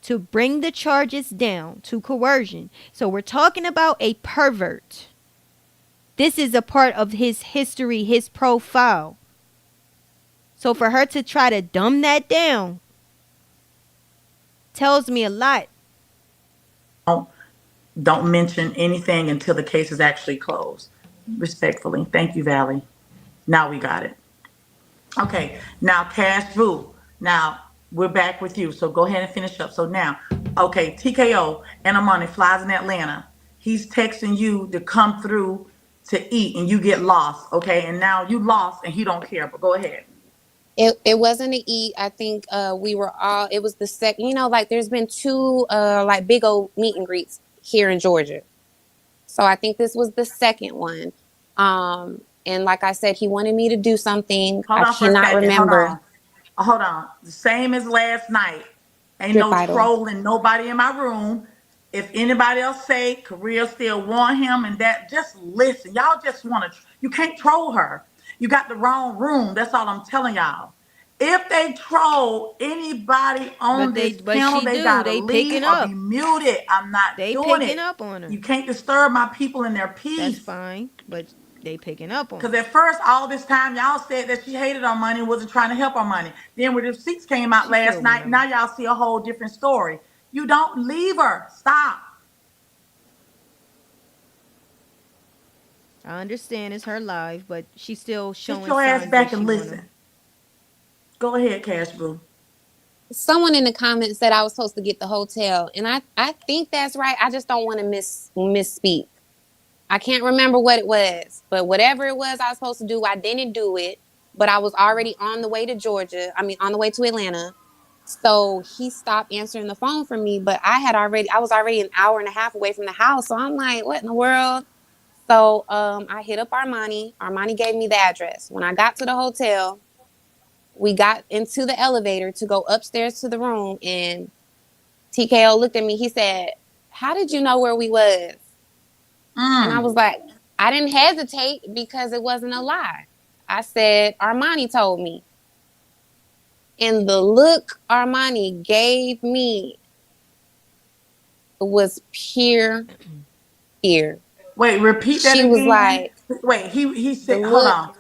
to bring the charges down to coercion. So we're talking about a pervert. This is a part of his history, his profile. So for her to try to dumb that down tells me a lot.
Don't mention anything until the case is actually closed. Respectfully. Thank you, Valley. Now we got it. Okay, now Cash Boo. Now we're back with you. So go ahead and finish up. So now, okay, TKO and Amani flies in Atlanta. He's texting you to come through to eat and you get lost. Okay, and now you lost and he don't care. But go ahead.
It wasn't to eat. I think we were all. It was the second. You know, like there's been two like big old meet and greets here in Georgia. So I think this was the second one. And like I said, he wanted me to do something.
Hold
I
on for a
cannot
second. Hold
remember.
on. Hold on. The same as last night. Ain't
Drip
no
idol.
trolling nobody in my room. If anybody else say Korea still want him and that, just listen. Y'all just want to. You can't troll her. You got the wrong room. That's all I'm telling y'all. If they troll anybody on this
But
panel,
she
they
do.
gotta
They
leave
picking
or be
up.
muted. I'm not
They
doing
picking
it.
up on her.
You can't disturb my people in their
That's
peace.
fine, but they picking up on
Because
her.
at first, all this time, y'all said that she hated our money, wasn't trying to help our money. Then when the receipts came out
She
last
still want
night,
them.
now y'all see a whole different story. You don't leave her. Stop.
I understand it's her life, but she's still
Sit
showing
your ass
signs that
back
she
and
want them.
listen. Go ahead, Cash Boo.
Someone in the comments said I was supposed to get the hotel, and I think that's right. I just don't want to misspeak. I can't remember what it was, but whatever it was I was supposed to do, I didn't do it. But I was already on the way to Georgia. I mean, on the way to Atlanta. So he stopped answering the phone for me, but I was already an hour and a half away from the house. So I'm like, what in the world? So I hit up Armani. Armani gave me the address. When I got to the hotel, we got into the elevator to go upstairs to the room, and TKO looked at me. He said, "How did you know where we was?" And I
Mm.
was like, I didn't hesitate because it wasn't a lie. I said, Armani told me. And the look Armani gave me was pure fear.
Wait, repeat that
She was
again.
like,
Wait, he
the
said, hold
look,
on.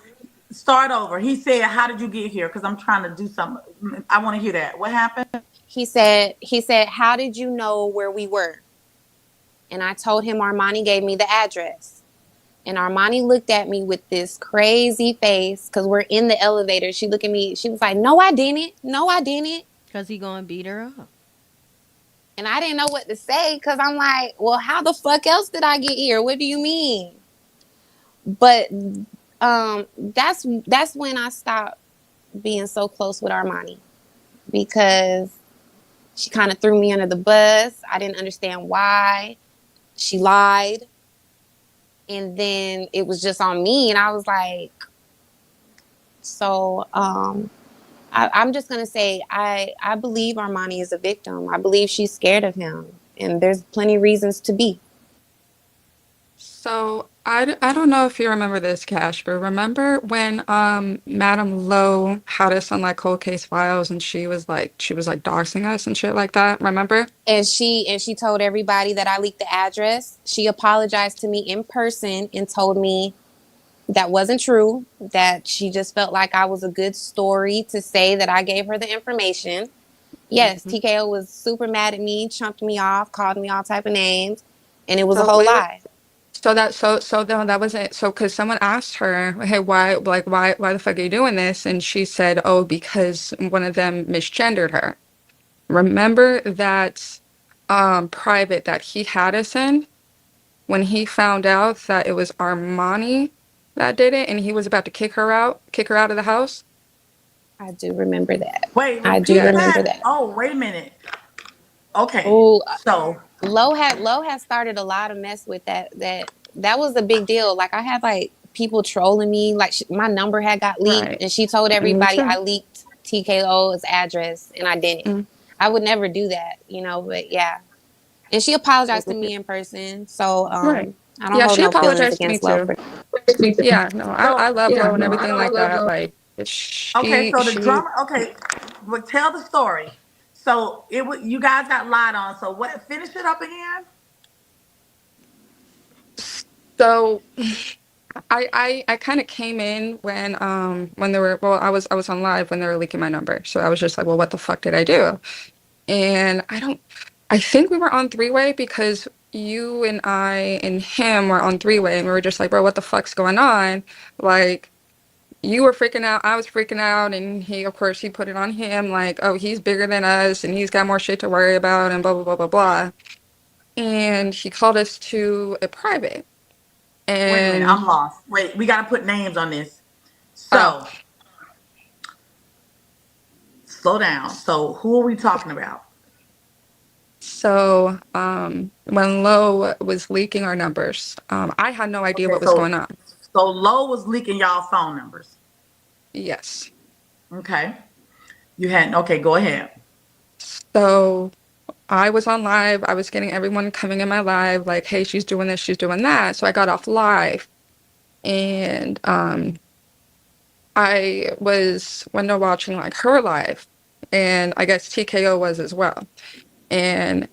Start over. He said, how did you get here? Because I'm trying to do something. I want to hear that. What happened?
he said, how did you know where we were? And I told him Armani gave me the address. And Armani looked at me with this crazy face because we're in the elevator. She looked at me. She was like, no, I didn't. No, I didn't.
Because he going to beat her up.
And I didn't know what to say because I'm like, well, how the fuck else did I get here? What do you mean? But that's when I stopped being so close with Armani because she kind of threw me under the bus. I didn't understand why. She lied. And then it was just on me. And I was like, so I'm just going to say I believe Armani is a victim. I believe she's scared of him. And there's plenty of reasons to be.
So I don't know if you remember this, Cash, but remember when Madam Lowe had us on like cold case files and she was like doxing us and shit like that, remember?
And she told everybody that I leaked the address. She apologized to me in person and told me that wasn't true, that she just felt like I was a good story to say that I gave her the information. Yes,
Mhm.
TKO was super mad at me, chunked me off, called me all type of names, and it was a
So
whole
wait,
lie.
so no, that wasn't so because someone asked her, hey, why the fuck are you doing this? And she said, oh, because one of them misgendered her. Remember that private that he had us in when he found out that it was Armani that did it and he was about to kick her out of the house?
I do remember that.
Wait,
I do
repeat
Yes.
remember
that.
that.
Oh, wait a minute. Okay.
Oh,
So,
Low had started a lot of mess with that was a big deal. Like I had like people trolling me. Like my number had got leaked,
Right.
and she told
Me
everybody
too.
I leaked TKO's address, and I didn't.
Mm.
I would never do that, But yeah, and she apologized to me in person. So
Right.
I don't
Yeah,
hold
she
no feelings
apologized to me
against Low
too.
for.
Yeah, no, I
so,
love Lo and everything like that. Like
okay,
she
so the
she
drummer, okay, but tell the story. So it was you guys got lied on. So what? Finish it up again.
so I kind of came in when they were I was on live when they were leaking my number. So I was just like, well, what the fuck did I do? And I think we were on three-way because you and I and him were on three-way and we were just like, bro, what the fuck's going on? Like you were freaking out, I was freaking out, and he, of course, he put it on him like, oh, he's bigger than us and he's got more shit to worry about and blah blah blah blah blah. And he called us to a private.
Wait a minute,
And
I'm lost. Wait, we got to put names on this.
oh,
So slow down. So who are we talking about?
so when Lo was leaking our numbers, I had no idea
Okay,
what was going on.
so Lowe was leaking y'all phone numbers.
Yes.
Okay, you had okay. Go ahead.
So I was on live. I was getting everyone coming in my live, like, hey, she's doing this, she's doing that. So I got off live, and I was window watching like her live, and I guess TKO was as well. And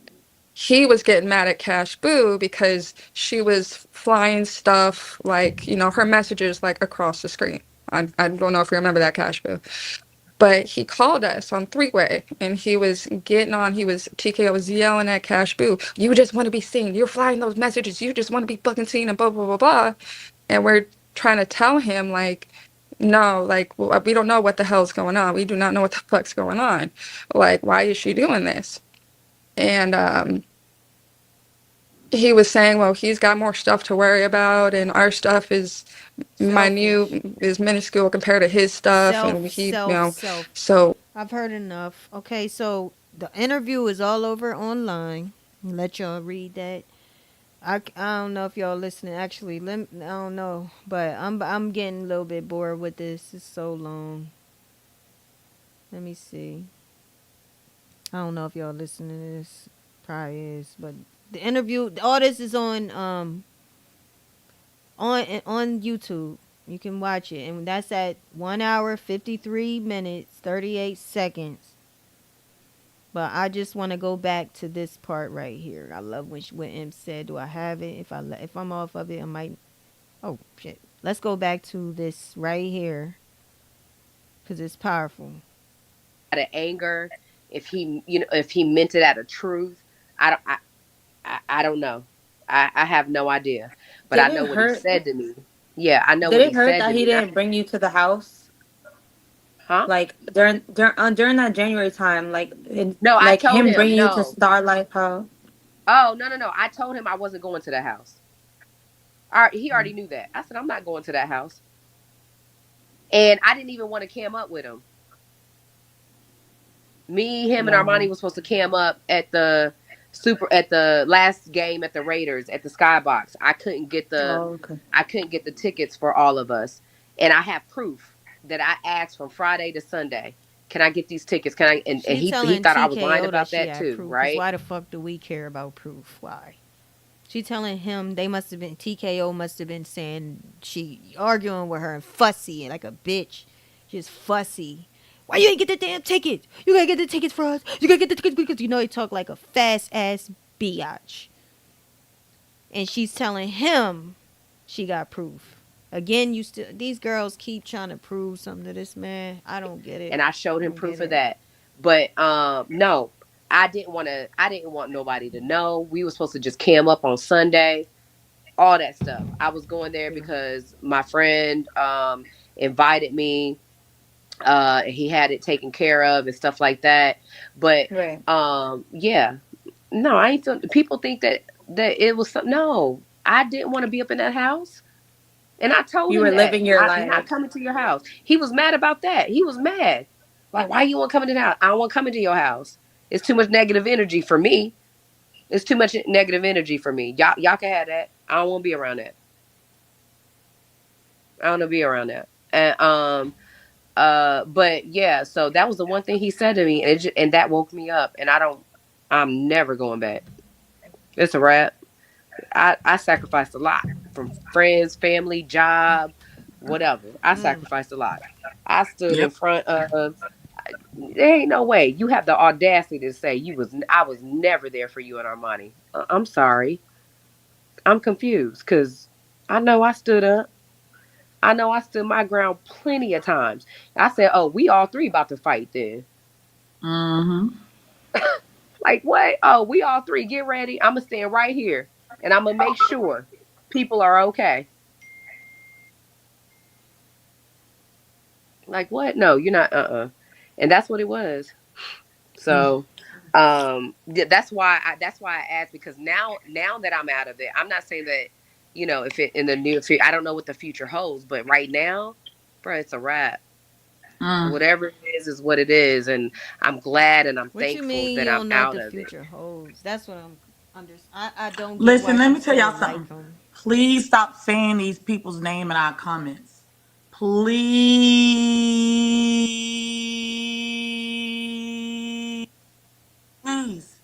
he was getting mad at Cash Boo because she was flying stuff like, her messages like across the screen. I don't know if you remember that, Cash Boo. But he called us on three-way, and he was TKO was yelling at Cash Boo, you just want to be seen. You're flying those messages. You just want to be fucking seen and blah, blah, blah, blah. And we're trying to tell him, like, no, like, we don't know what the hell's going on. We do not know what the fuck's going on. Like, why is she doing this? And he was saying, well, he's got more stuff to worry about, and our stuff is minuscule compared to his stuff, and
Self.
so
I've heard enough. Okay, so the interview is all over online. Let y'all read that. I don't know if y'all listening. Actually, I don't know, but I'm getting a little bit bored with this. It's so long. Let me see. I don't know if y'all listening to this. Probably is, but the interview, all this is on YouTube. You can watch it, and that's at 1 hour 53 minutes 38 seconds. But I just want to go back to this part right here. I love when M said, "Do I have it? If I'm off of it, I might." Oh shit! Let's go back to this right here because it's powerful.
Out of anger, if he meant it out of truth, I don't, I don't know. I have no idea, but
Did
I
it
know what he
hurt?
said to me. Yeah, I know
Did
what
it
he
hurt
said to
that he
me.
didn't bring you to the house?
Huh?
Like during that January time,
No, I
like
told
him
him
bringing you to
no.
Starlight House.
Oh, no. I told him I wasn't going to that house. He already knew that. I said I'm not going to that house, and I didn't even want to cam up with him. Me, him, and Armani
Wow.
was supposed to cam up at the last game at the Raiders at the Skybox.
Oh, okay.
I couldn't get the tickets for all of us, and I have proof that I asked from Friday to Sunday. Can I get these tickets? Can I? And
She
he
telling
thought I was lying
TKO that
about
she
that
had
too,
proof. Cause
right?
why the fuck do we care about proof? Why? She telling him they must have been TKO must have been saying she arguing with her and fussy like a bitch, just fussy. Why you ain't get the damn tickets? You gotta get the tickets for us. You gotta get the tickets because he talk like a fast ass biatch. And she's telling him she got proof. Again, these girls keep trying to prove something to this man. I don't get it.
And I showed
I
him
don't
proof
get
of
it.
that. But no, I didn't want to. I didn't want nobody to know. We were supposed to just cam up on Sunday, all that stuff. I was going there
Yeah.
because my friend invited me. He had it taken care of and stuff like that. But
Right.
yeah, no, I ain't. People think that it was something. No, I didn't want to be up in that house. And I told
You
him
were
that.
living your
I'm not
life.
coming to your house. He was mad about that. He was mad. Like, why you want to come into the house? I don't want to come into your house. It's too much negative energy for me. It's too much negative energy for me. Y'all can have that. I don't want to be around that. I don't want to be around that. And but yeah, so that was the one thing he said to me, and and that woke me up. And I'm never going back. It's a wrap. I sacrificed a lot from friends, family, job, whatever. I sacrificed a lot. I stood in
Yep.
front of. There ain't no way you have the audacity to say I was never there for you and Armani. I'm sorry. I'm confused because I know I stood up. I know I stood my ground plenty of times. I said, "Oh, we all three about to fight then."
Mm-hmm.
Like what? Oh, we all three get ready. I'm gonna stand right here and I'm gonna make sure people are okay. Like what? No, you're not. And that's what it was. So, that's why I asked, because now that I'm out of it, I'm not saying that, if it in the near future, I don't know what the future holds, but right now, bro, it's a wrap.
Mm.
Whatever it is what it is, and I'm glad and I'm
What you
thankful
mean
that
you
I'm
don't know what
out
the
of it.
future holds? That's what I'm under. I don't get why
Listen, let
she
me tell
still
y'all
like
something.
him.
Please stop saying these people's name in our comments. Please. Please.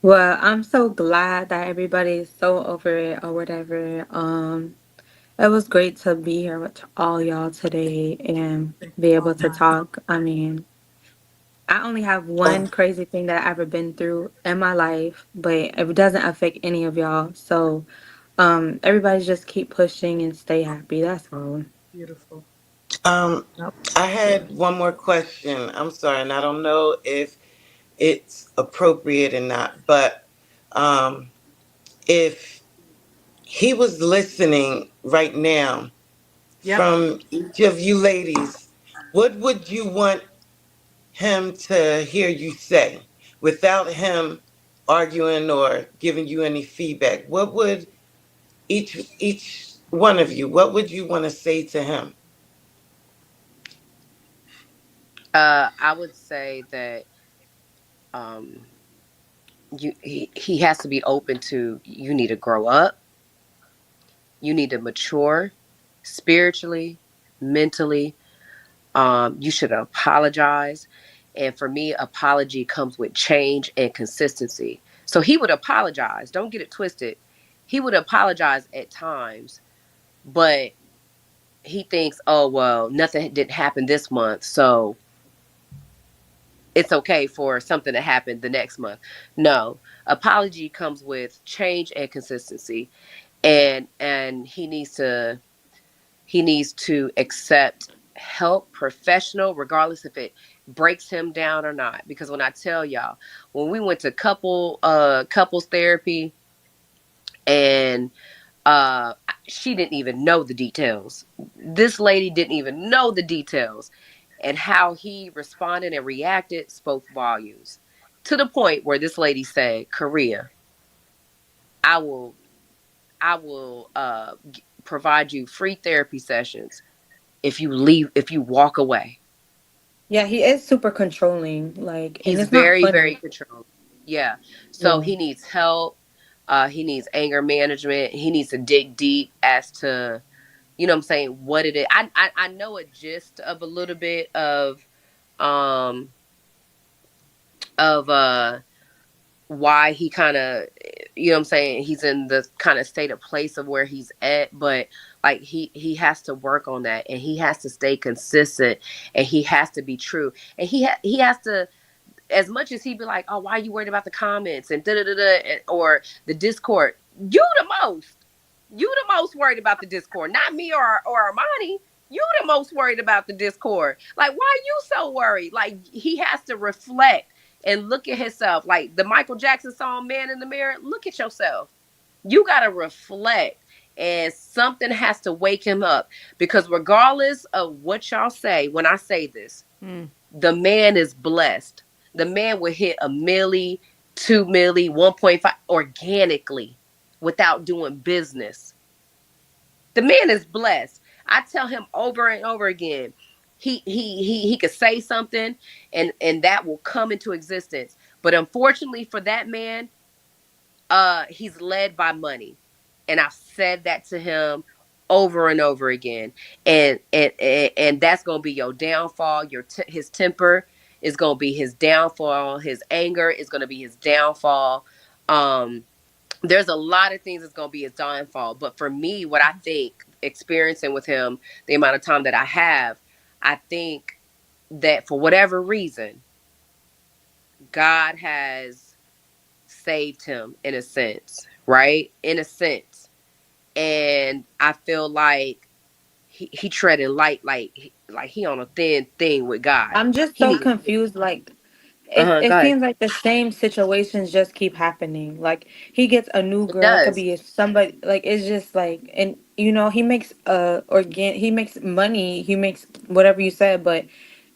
Well, I'm so glad that everybody's so over it or whatever. It was great to be here with all y'all today and be able to talk. I mean, I only have one crazy thing that I've ever been through in my life, but it doesn't affect any of y'all. So, everybody just keep pushing and stay happy. That's all.
Beautiful.
Um,
Yep.
I had one more question. I'm sorry, and I don't know if it's appropriate or not, but um, if he was listening right now
Yep.
from each of you ladies, what would you want him to hear you say without him arguing or giving you any feedback? What would each one of you, what would you want to say to him?
I would say that um, he has to be open to, you need to grow up, you need to mature spiritually, mentally. You should apologize. And for me, apology comes with change and consistency. So he would apologize. Don't get it twisted. He would apologize at times, but he thinks, oh, well, nothing didn't happen this month. So it's okay for something to happen the next month. No, apology comes with change and consistency. And he needs to accept help, professional, regardless if it breaks him down or not. Because when I tell y'all, when we went to couples therapy, and she didn't even know the details. This lady didn't even know the details, and how he responded and reacted spoke volumes. To the point where this lady said, "Korea, I will, provide you free therapy sessions if you walk away."
Yeah, he is super controlling, like, and
He's
it's not
very, very
funny.
controlling. Yeah. So
Yeah.
he needs help. He needs anger management. He needs to dig deep as to, what I'm saying, what it is. I know a gist of a little bit um of why he kind of, what I'm saying, he's in the kind of state of place of where he's at. But like, he has to work on that, and he has to stay consistent, and he has to be true, and he has to, as much as he be like, oh, why are you worried about the comments and da da da da, or the Discord? You the most worried about the Discord, not me or Armani. You the most worried about the Discord. Like, why are you so worried? Like, he has to reflect and look at himself. Like the Michael Jackson song, "Man in the Mirror." Look at yourself. You gotta reflect, and something has to wake him up. Because regardless of what y'all say, when I say this,
Mm.
the man is blessed. The man will hit a milli, 2 milli, 1.5 organically without doing business. The man is blessed. I tell him over and over again, he could say something, and that will come into existence. But unfortunately for that man, he's led by money. And I've said that to him over and over again. And that's going to be your downfall. His temper is going to be his downfall. His anger is going to be his downfall. There's a lot of things that's going to be his downfall. But for me, what I think, experiencing with him the amount of time that I have, I think that for whatever reason, God has saved him in a sense, right? In a sense. And I feel like he treading light, like he on a thin thing with God.
I'm just
He
so
needs.
confused. Like,
Go
it
ahead.
seems like the same situations just keep happening. Like, he gets a new
It
girl, it could
does.
be somebody, like, it's just like, and he makes he makes money, he makes whatever you said, but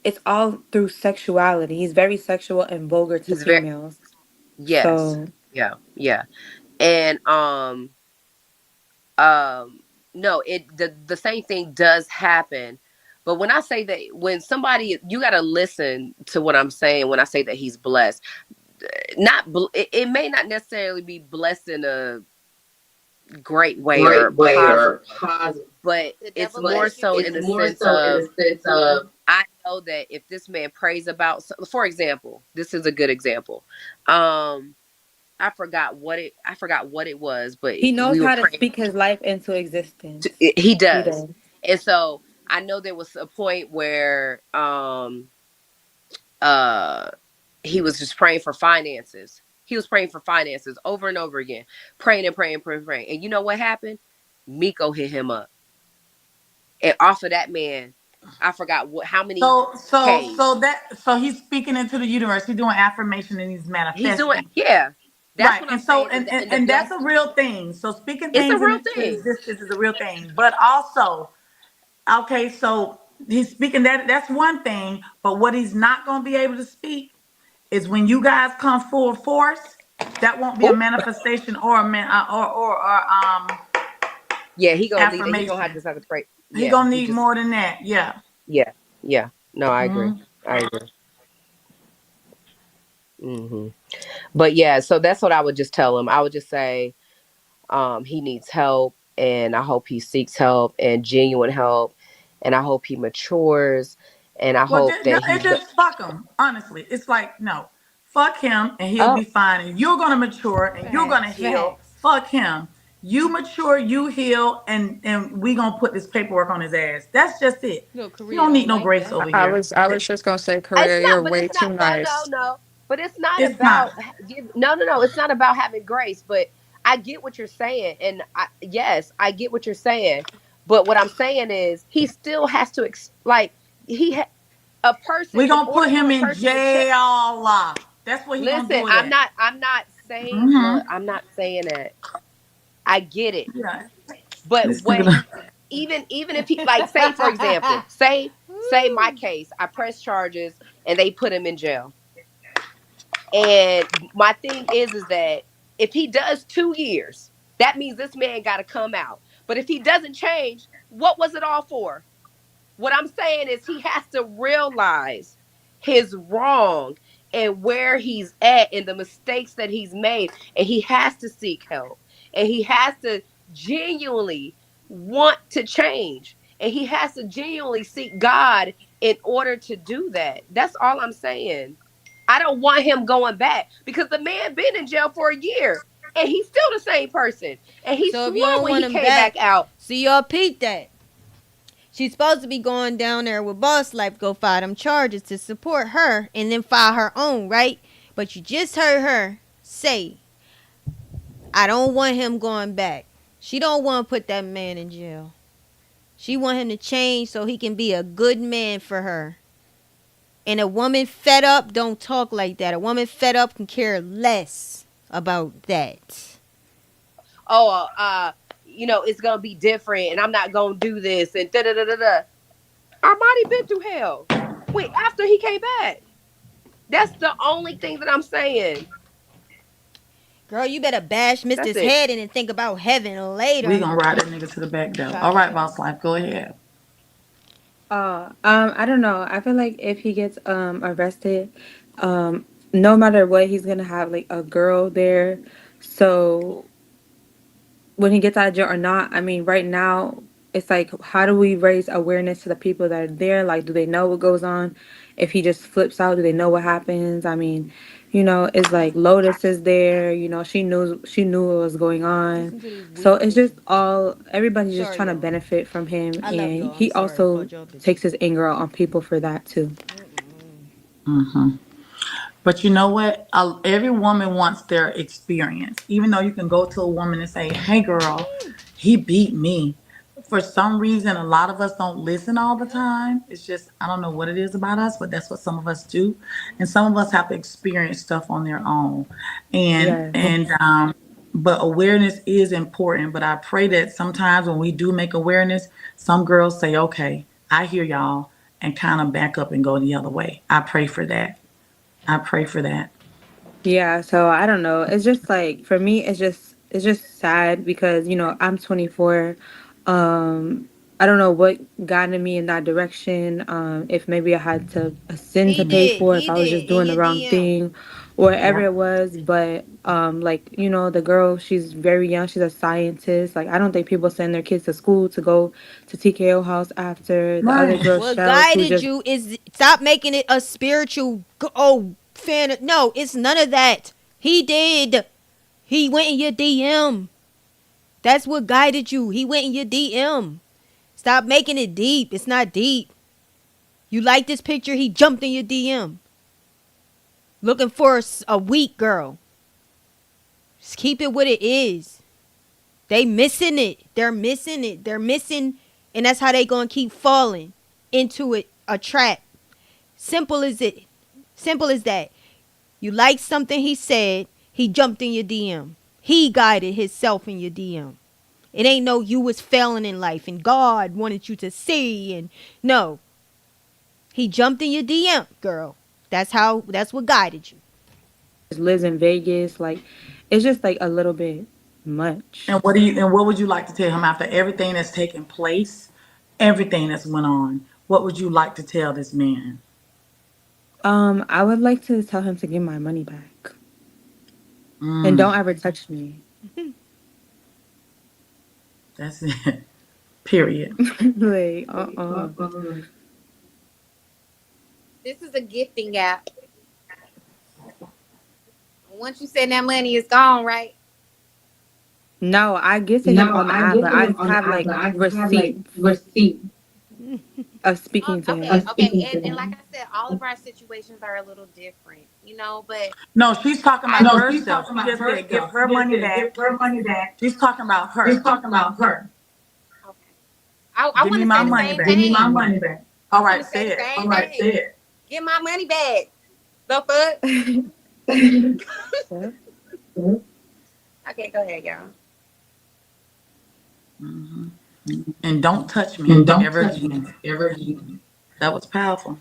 it's all through sexuality. He's very sexual and vulgar to
He's very,
females.
yes,
So
yeah, yeah, and um, no, the same thing does happen. But when I say that, when somebody, you got to listen to what I'm saying when I say that he's blessed. It may not necessarily be blessed in a great way or
Great way
positive,
or positive,
but
The
it's
devil
more
likes you
so
when
in
you
the
say
more
sense
so in
of,
the sense of,
I know that if this man prays about, for example, this is a good example. Um, I forgot what it was, but
He knows
we were
how to
praying.
speak his life into existence.
He
He
does.
does.
And so I know there was a point where uh he was just praying for finances. He was praying for finances over and over again, praying and praying, praying, praying. And you know what happened? Miko hit him up, and off of that man, I forgot how many K's.
So he's speaking into the universe. He's doing affirmation and he's
He's doing.
manifesting.
Yeah, that's
Right.
what I'm
And so
saying.
and, and,
And the
and that's
bless,
a real thing. So speaking
it's a
things
real
into
thing.
existence is a real thing. But also, okay, so he's speaking that's one thing, but what he's not gonna be able to speak is when you guys come full force, that won't be a
Oh,
manifestation or a or
yeah, he gonna need it. He gonna have
affirmation.
to have to pray.
He
Yeah,
gonna
he
need
just.
more than that. Yeah.
Yeah, yeah. No, I agree.
Mhm.
I agree. Hmm. But yeah, so that's what I would just tell him. I would just say, he needs help, and I hope he seeks help and genuine help, and I hope he matures, and I
Well,
hope that he.
just fuck him. Honestly, it's like no, fuck him, and he'll
Oh,
be fine. And you're gonna mature, and you're gonna
Facts,
heal.
facts.
Fuck him. You mature, you heal, and we gonna put this paperwork on his ass. That's just it.
No,
He
Korea
don't need
don't
no
like
grace
that.
over here.
I was just gonna say,
it's
Korea, you're
not. But
way
it's
too
not. No, no,
nice.
no. But it's not
It's not.
about. No, no, no. It's not about having grace. But I get what you're saying, and yes, I get what you're saying. But what I'm saying is, he still has to like he a person
We
in
gonna
order
put
for
him
a
in
person to change.
jail. That's what he gonna
Listen,
do it at.
I'm not saying, look,
Mm-hmm.
I'm not saying that. I get it.
Yeah.
But
This nigga.
even if he, like, say for example, say my
Woo.
case, I press charges and they put him in jail. And my thing is that if he does 2 years, that means this man got to come out. But if he doesn't change, what was it all for? What I'm saying is he has to realize his wrong and where he's at and the mistakes that he's made. And he has to seek help. And he has to genuinely want to change. And he has to genuinely seek God in order to do that. That's all I'm saying. I don't want him going back because the man been in jail for a year and he's still the same person. And he
So if
swore
you don't
when
want
he
him
came
back,
back out.
see y'all peep that. She's supposed to be going down there with Boss Life, go file them charges to support her and then file her own, right? But you just heard her say, I don't want him going back. She don't want to put that man in jail. She want him to change so he can be a good man for her. And a woman fed up don't talk like that. A woman fed up can care less about that.
Oh, it's gonna be different, and I'm not gonna do this, and da da da da da. Armani been through hell. Wait, after he came back, that's the only thing that I'm saying.
Girl, you better bash
That's
Mister's
it.
head in and think about heaven
We
later.
gonna ride that nigga to the back door. All right,
Gotcha.
boss life. Go ahead.
I don't know. I feel like if he gets arrested, no matter what, he's gonna have like a girl there. So when he gets out of jail or not, I mean, right now, it's like, how do we raise awareness to the people that are there? Like, do they know what goes on? If he just flips out, do they know what happens? I mean, it's like Lotus is there. She knew what was going on.
Listen to this
So
weak
it's just
pussy.
everybody's just
Sorry,
trying to
y'all.
benefit from him,
I love
and
y'all. I'm
he
sorry. I
also
called y'all bitches.
takes his anger out on people for that too.
Mm-hmm. But you know what? Every woman wants their experience. Even though you can go to a woman and say, "Hey, girl, he beat me." For some reason, a lot of us don't listen all the time. It's just I don't know what it is about us, but that's what some of us do, and some of us have to experience stuff on their own. And
Yeah.
and but awareness is important. But I pray that sometimes when we do make awareness, some girls say, "Okay, I hear y'all," and kind of back up and go the other way. I pray for that. I pray for that.
Yeah, so I don't know. It's just like for me it's just sad because, I'm 24. I don't know what guided me in that direction. If maybe I had a sin
He
to pay
did.
for,
He
if I was
did.
just
In
doing the
your
wrong
DM.
thing, whatever
Yeah.
it was, but like, the girl, she's very young, she's a scientist. Like I don't think people send their kids to school to go to TKO house after. The other
Right.
girl,
What
Shells, who
guided
just
you is stop making it a spiritual fan. No, it's none of that. He did. He went in your DM. That's what guided you. He went in your DM. Stop making it deep. It's not deep. You like this picture? He jumped in your DM. Looking for a weak girl. Just keep it what it is. They missing it. They're missing it. They're missing, and that's how they gonna keep falling into it, a trap. Simple as it. Simple as that. You like something he said, he jumped in your DM. He guided himself in your DM. It ain't no you was failing in life and God wanted you to see and no. He jumped in your DM, girl. That's what guided you.
Lives in Vegas. Like, it's just like a little bit much.
And what would you like to tell him after everything that's taken place, everything that's went on? What would you like to tell this man?
I would like to tell him to give my money back and don't ever touch me.
That's it. Period.
Like,
This is a gifting app. Once you send that money, it's gone, right?
No, I get to him on the app, but I just have like receipts of speaking to
Okay,
him.
okay. And like I said, all of our situations are a little different, but
No, she's talking about herself. She just said give her money back. She's talking about her.
okay. I
Give
want
me
to
my
say the
money
same
back.
thing.
All
I
right,
want to
say
say the
it.
same thing. Get my money back. The fuck? Okay, go ahead, y'all.
And don't touch me ever again. That was powerful.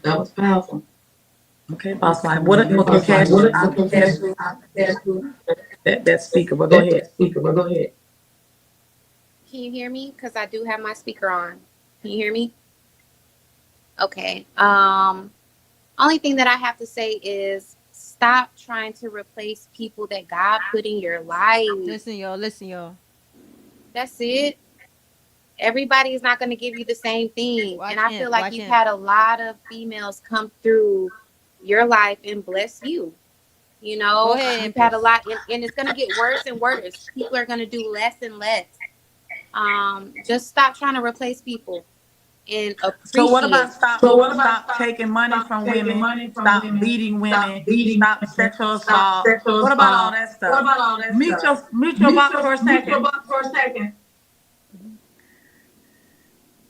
Okay, boss like what okay, cash that speaker, but go ahead.
Can you hear me? Because I do have my speaker on. Can you hear me? Okay. Only thing that I have to say is stop trying to replace people that God put in your life.
Listen, y'all.
That's it. Everybody is not going to give you the same thing.
Watch
and I
him,
feel like
watch
you've
him.
had a lot of females come through your life and bless you.
Go ahead,
You've had a
Empress.
lot, and it's going to get worse and worse. People are going to do less and less. Just stop trying to replace people and appreciate.
So what about stop taking money from women, stop beating women, stop sexual assault? What about all that stuff? Mute your box for a second.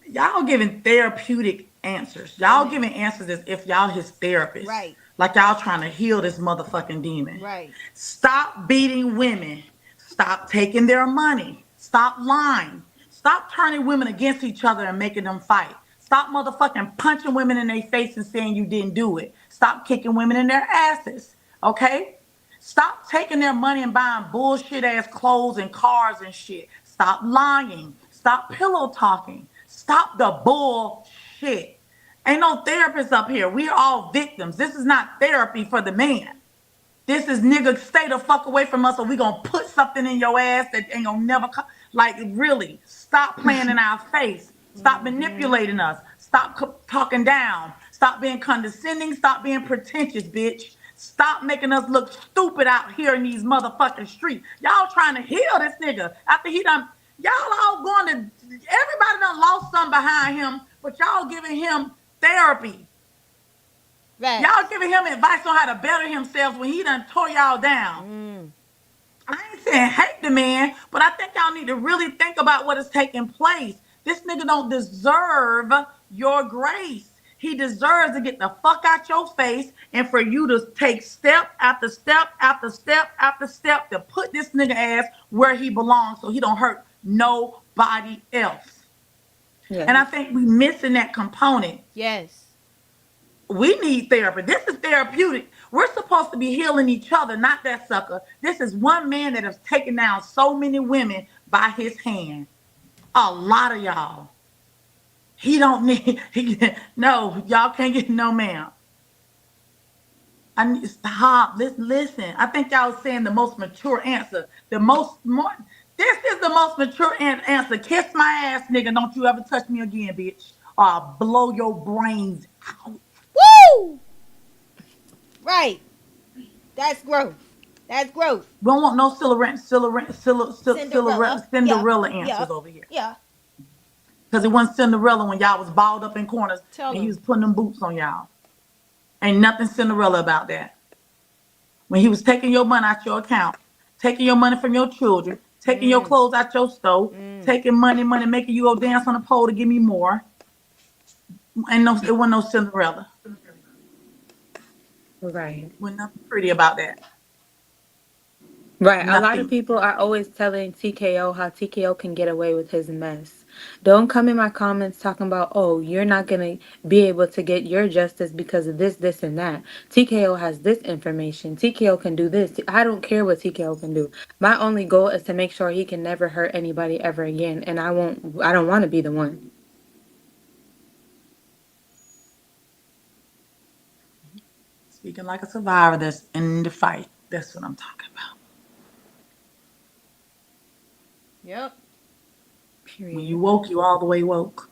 Y'all giving therapeutic answers. Y'all giving answers as if y'all his therapist.
Right.
Like y'all trying to heal this motherfucking demon.
Right.
Stop beating women. Stop taking their money. Stop lying. Stop turning women against each other and making them fight. Stop motherfucking punching women in their face and saying you didn't do it. Stop kicking women in their asses. Okay? Stop taking their money and buying bullshit ass clothes and cars and shit. Stop lying. Stop pillow talking. Stop the bullshit. Ain't no therapist up here. We're all victims. This is not therapy for the man. This is nigga, stay the fuck away from us or we gonna put something in your ass that ain't gonna never come. Like, really, stop playing in our face. Stop manipulating us. Stop talking down. Stop being condescending. Stop being pretentious, bitch. Stop making us look stupid out here in these motherfucking streets. Y'all trying to heal this nigga after he done. Y'all all going to. Everybody done lost something behind him, but y'all giving him therapy.
Right.
Y'all giving him advice on how to better himself when he done tore y'all down. I ain't saying hate the man, but I think y'all need to really think about what is taking place. This nigga don't deserve your grace. He deserves to get the fuck out your face and for you to take step after step after step after step to put this nigga ass where he belongs so he don't hurt nobody else.
Yeah.
And I think we missing that component.
Yes.
We need therapy. This is therapeutic. We're supposed to be healing each other, not that sucker. This is one man that has taken down so many women by his hand. A lot of y'all. He don't need, no, y'all can't get no ma'am. I need to stop. Listen. I think y'all saying the most mature answer. This is the most mature answer. Kiss my ass, nigga. Don't you ever touch me again, bitch. Or I'll blow your brains out.
Woo! Right. That's growth. That's growth.
We don't want no
Cinderella. Yeah.
Cinderella answers
Yep.
over here.
Yeah.
Because it wasn't Cinderella when y'all was balled up in corners
Tell
and he was
him.
putting them boots on y'all. Ain't nothing Cinderella about that. When he was taking your money out your account, taking your money from your children, taking your clothes out your stove, taking money, making you go dance on the pole to give me more. And no, it wasn't no Cinderella.
Right.
Wasn't nothing pretty about that.
Right. A lot of
Nothing.
people are always telling TKO how TKO can get away with his mess. Don't come in my comments talking about, oh, you're not going to be able to get your justice because of this, this, and that. TKO has this information. TKO can do this. I don't care what TKO can do. My only goal is to make sure he can never hurt anybody ever again. And I don't want to be the one.
Speaking like a survivor that's in the fight. That's what I'm talking about.
Yep.
When you
Period.
woke, you all the way woke.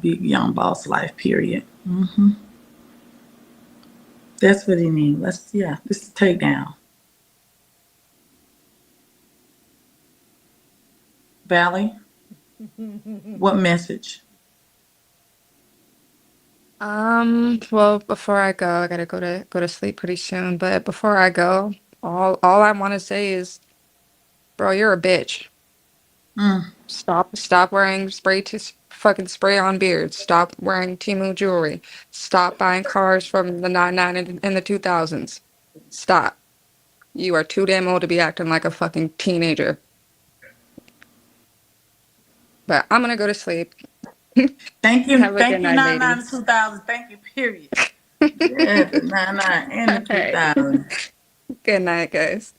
Big young boss life, period. That's what he means. This is takedown. Valley, what message?
Well, before I go, I gotta go to sleep pretty soon. But before I go, all I want to say is, bro, you're a bitch.
Mm.
Stop wearing fucking spray on beards. Stop wearing Timu jewelry. Stop buying cars from the 99 and the 2000s. Stop. You are too damn old to be acting like a fucking teenager. But I'm gonna go to sleep. Have a good
Thank you,
night,
99
ladies.
to 2000. Thank you, period. Yeah, the 99 and
All
the
right.
2000.
Good night, guys.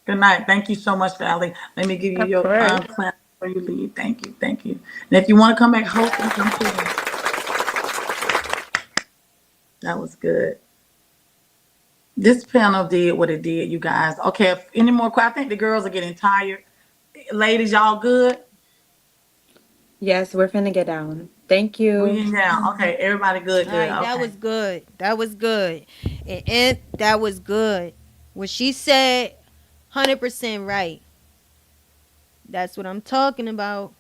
Good night. Thank you so much, Valley. Let me give you
Of
your
course.
clap before you leave. Thank you. Thank you. And if you want to come back hosting, come through. That was good. This panel did what it did, you guys. Okay, if any more questions? I think the girls are getting tired. Ladies, y'all good?
Yes, we're finna get down. Thank
We
you.
in now. Okay, everybody good,
All
good.
right, that
Okay.
was good. That was good. And that was good. What she said, 100% right. That's what I'm talking about.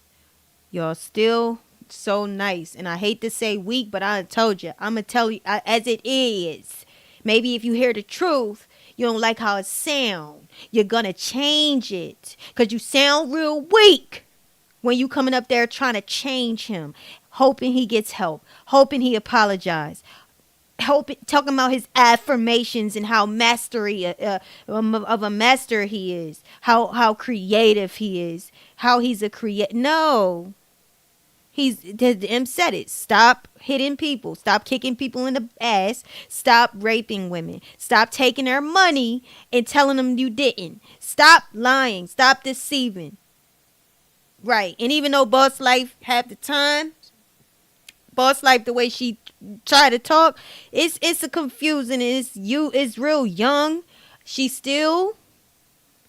Y'all still so nice. And I hate to say weak, but I told you. I'm going to tell you as it is. Maybe if you hear the truth, you don't like how it sound. You're going to change it. Because you sound real weak when you coming up there trying to change him. Hoping he gets help. Hoping he apologizes. Talking about his affirmations and how mastery of a master he is, how creative he is, how he's a create. No, M said it. Stop hitting people. Stop kicking people in the ass. Stop raping women. Stop taking their money and telling them you didn't. Stop lying. Stop deceiving. Right. And even though Boss Life have the time, Boss Life, the way she try to talk, it's a confusing. It's real young. She's still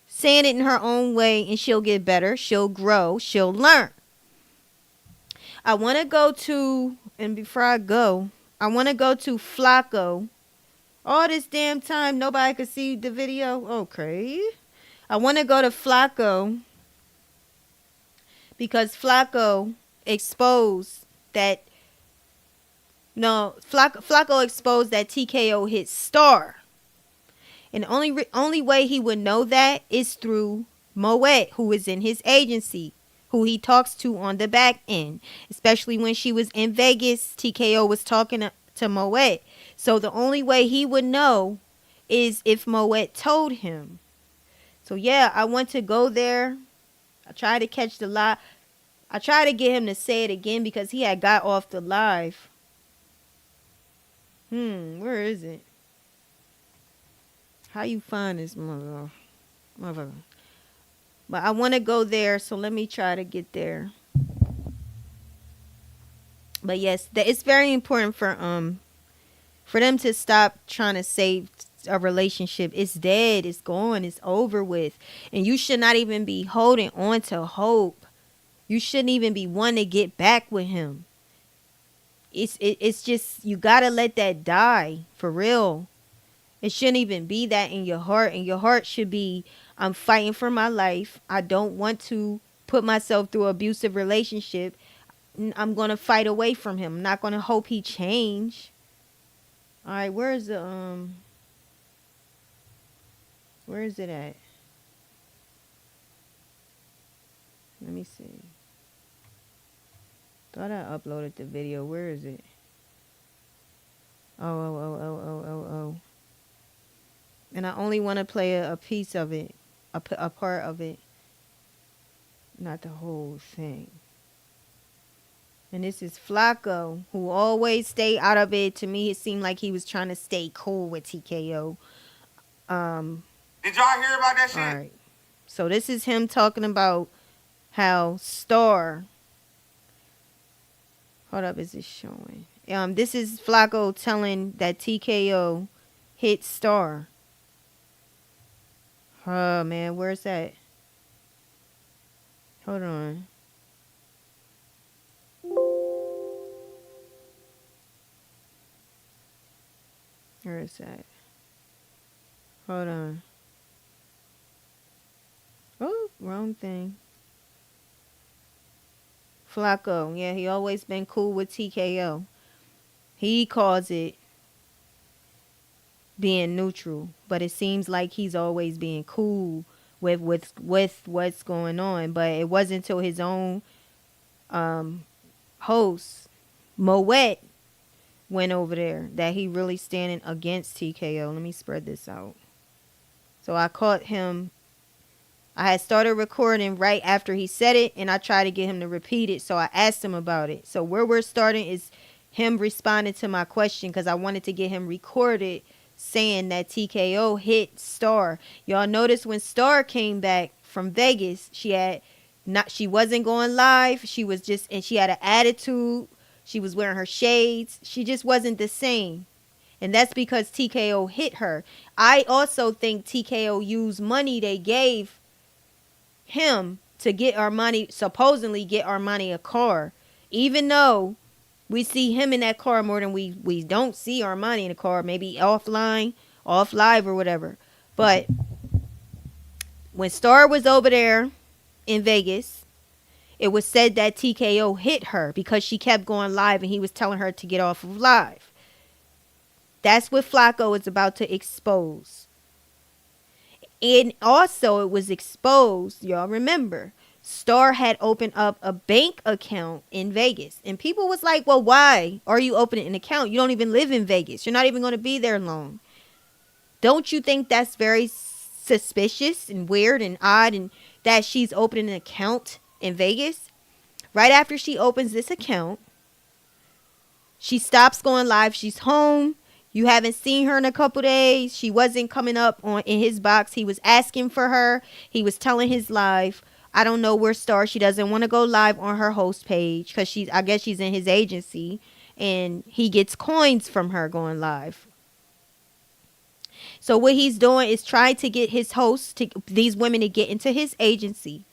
saying it in her own way, and she'll get better. She'll grow. She'll learn. I want to go to, and before I go, I want to go to Flacco. All this damn time, nobody could see the video. Okay. I want to go to Flacco because Flacco exposed that. No, Flacco exposed that TKO hit Star. And the only way he would know that is through Moet, who is in his agency, who he talks to on the back end. Especially when she was in Vegas, TKO was talking to Moet. So the only way he would know is if Moet told him. So yeah, I want to go there. I tried to catch the live. I tried to get him to say it again because he had got off the live. Where is it? How you find this motherfucker? But I want to go there, so let me try to get there. But yes, it's very important for them to stop trying to save a relationship. It's dead, it's gone, it's over with. And you should not even be holding on to hope. You shouldn't even be wanting to get back with him. It's just you gotta let that die for real. It shouldn't even be that in your heart. And your heart should be, I'm fighting for my life. I don't want to put myself through an abusive relationship. I'm gonna fight away from him. I'm not gonna hope he change. All right, where is it at? Let me see. Thought I uploaded the video. Where is it? Oh. And I only want to play a piece of it, a part of it, not the whole thing. And this is Flacco, who always stay out of it. To me, it seemed like he was trying to stay cool with TKO.
Did y'all hear about that shit?
All right. So this is him talking about how Star. Hold up, is it showing? This is Flacco telling that TKO hit Star. Oh man, where's that? Hold on. Where is that? Hold on. Oh, wrong thing. Flacco, yeah, he always been cool with TKO. He calls it being neutral, but it seems like he's always being cool with what's going on. But it wasn't until his own host, Moet, went over there that he really standing against TKO. Let me spread this out. So I caught him. I had started recording right after he said it, and I tried to get him to repeat it. So I asked him about it. So where we're starting is him responding to my question because I wanted to get him recorded saying that TKO hit Star. Y'all notice when Star came back from Vegas, she wasn't going live. She was just, and she had an attitude. She was wearing her shades. She just wasn't the same. And that's because TKO hit her. I also think TKO used money they gave him to get Armani, supposedly get Armani a car. Even though we see him in that car more than we don't see Armani in the car, maybe off live or whatever. But when Star was over there in Vegas, it was said that TKO hit her because she kept going live and he was telling her to get off of live. That's what Flacco is about to expose. And also it was exposed, y'all remember, Star had opened up a bank account in Vegas. And people was like, well, why are you opening an account? You don't even live in Vegas. You're not even going to be there long. Don't you think that's very suspicious and weird and odd, and that she's opening an account in Vegas? Right after she opens this account, she stops going live. She's home. You haven't seen her in a couple days. She wasn't coming up in his box. He was asking for her. He was telling his live. I don't know where Star. She doesn't want to go live on her host page because I guess she's in his agency, and he gets coins from her going live. So what he's doing is trying to get his hosts, these women, to get into his agency.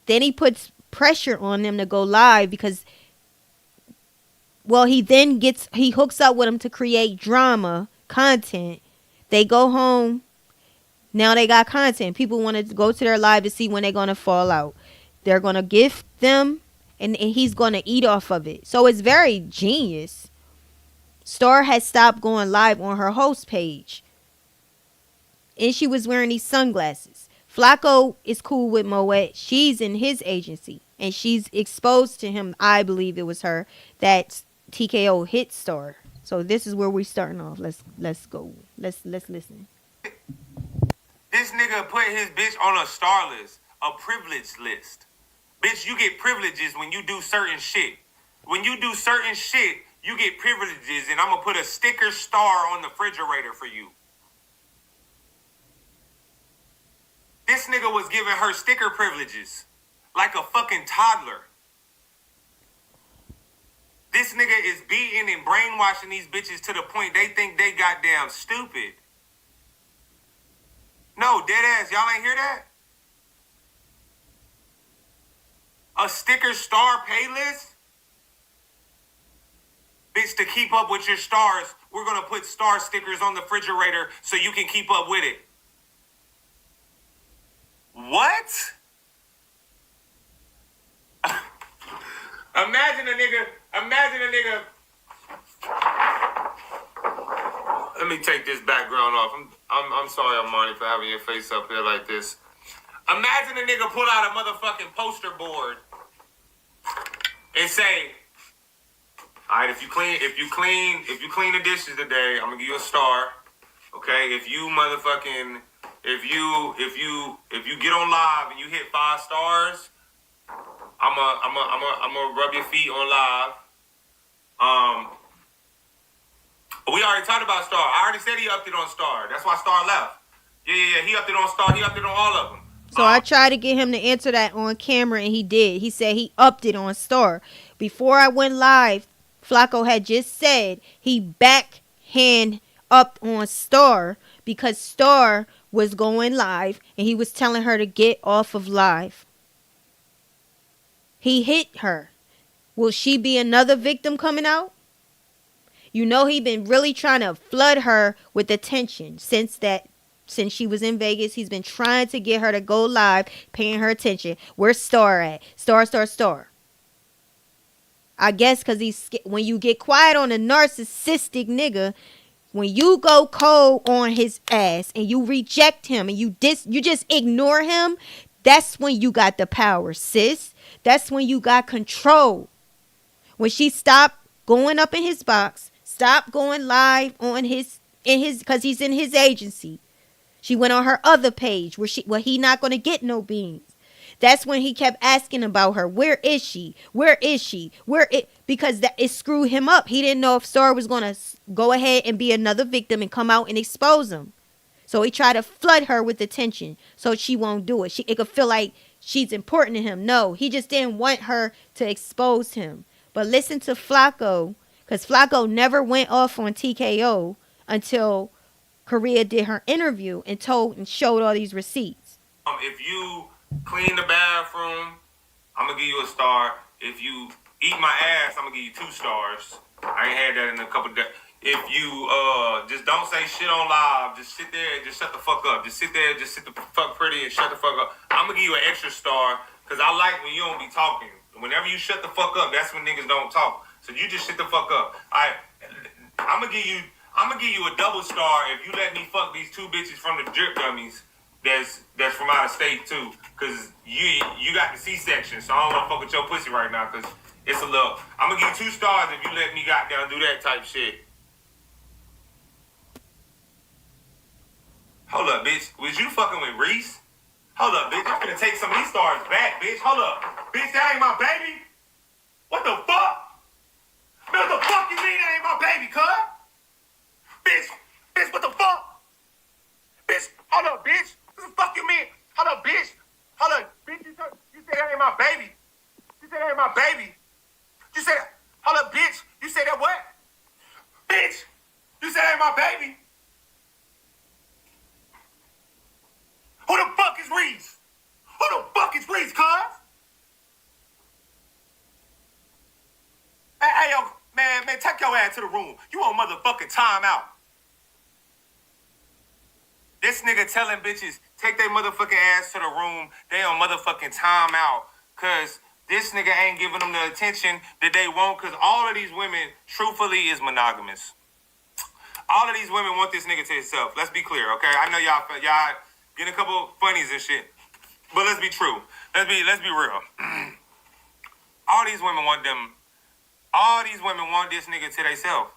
Then he puts pressure on them to go live because, well, he hooks up with them to create drama, content. They go home. Now they got content. People want to go to their live to see when they're going to fall out. They're going to gift them, and he's going to eat off of it. So it's very genius. Star has stopped going live on her host page. And she was wearing these sunglasses. Flacco is cool with Moet. She's in his agency. And she's exposed to him, I believe it was her, that TKO hit Star. So this is where we're starting off. Let's go. Let's listen.
This nigga put his bitch on a star list, a privilege list. Bitch, you get privileges when you do certain shit. When you do certain shit, you get privileges, and I'm gonna put a sticker star on the refrigerator for you. This nigga was giving her sticker privileges like a fucking toddler. This nigga is beating and brainwashing these bitches to the point they think they goddamn stupid. No, dead ass, y'all ain't hear that? A sticker star pay list? Bitch, to keep up with your stars, we're gonna put star stickers on the refrigerator so you can keep up with it. What? Imagine a nigga. Let me take this background off. I'm sorry, Armani, for having your face up here like this. Imagine a nigga pull out a motherfucking poster board and say, all right, if you clean the dishes today, I'm gonna give you a star. Okay, if you get on live and you hit 5 stars, I'm gonna rub your feet on live. We already talked about Star. I already said he upped it on Star. That's why Star left. Yeah. He upped it on Star. He upped it on all of them.
So I tried to get him to answer that on camera, and he did. He said he upped it on Star. Before I went live, Flacco had just said he backhand upped on Star because Star was going live, and he was telling her to get off of live. He hit her. Will she be another victim coming out? You know he been really trying to flood her with attention since she was in Vegas. He's been trying to get her to go live, paying her attention. Where's Star at? Star. I guess because when you get quiet on a narcissistic nigga, when you go cold on his ass and you reject him and you just ignore him, that's when you got the power, sis. That's when you got control. When she stopped going up in his box, stopped going live on because he's in his agency. She went on her other page where he not going to get no beans. That's when he kept asking about her. Where is she? Because it screwed him up. He didn't know if Star was going to go ahead and be another victim and come out and expose him. So he tried to flood her with attention so she won't do it. It could feel like she's important to him. No, he just didn't want her to expose him. But listen to Flacco, because Flacco never went off on TKO until Korea did her interview and showed all these receipts.
If you clean the bathroom, I'm gonna give you a star. If you eat my ass, I'm gonna give you 2 stars. I ain't had that in a couple days. If you just don't say shit on live, just sit there and just shut the fuck up. Just sit there, just sit the fuck pretty and shut the fuck up. I'm gonna give you an extra star because I like when you don't be talking. Whenever you shut the fuck up, that's when niggas don't talk. So you just shut the fuck up. I'm gonna give you a double star if you let me fuck these 2 bitches from the drip dummies. That's from out of state too, cause you got the C-section, so I don't wanna fuck with your pussy right now, cause it's a little. I'm gonna give you 2 stars if you let me goddamn do that type shit. Hold up, bitch. Was you fucking with Reese? Hold up, bitch. I'm gonna take some of these stars back, bitch. Hold up, bitch. That ain't my baby. What the fuck? Man, what the fuck you mean that ain't my baby, cuz? Bitch, what the fuck? Bitch, hold up, bitch. What the fuck you mean? Hold up, bitch. Hold up, bitch. You said that ain't my baby. You said that ain't my baby. You said, hold up, bitch. You said that what? Bitch, you said that ain't my baby. Who the fuck is Reese? Who the fuck is Reese, cuz? Hey, yo, man, take your ass to the room. You on motherfucking timeout. This nigga telling bitches, take their motherfucking ass to the room. They on motherfucking timeout. Cause this nigga ain't giving them the attention that they want. Cause all of these women, truthfully, is monogamous. All of these women want this nigga to himself. Let's be clear, okay? I know y'all getting a couple funnies and shit. But let's be true. Let's be real. All these women want this nigga to themselves.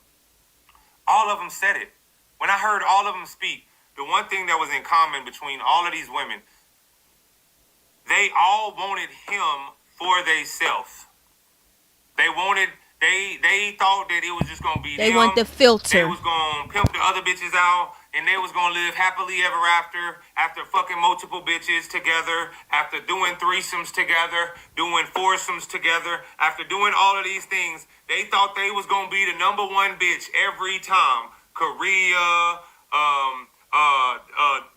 All of them said it. When I heard all of them speak, the one thing that was in common between all of these women, they all wanted him for themselves. They thought that it was just gonna be
They
them.
want the filter.
They was gonna pimp the other bitches out, and they was gonna live happily ever after fucking multiple bitches together, after doing threesomes together, doing foursomes together, after doing all of these things. They thought they was gonna be the number 1 bitch every time. Korea,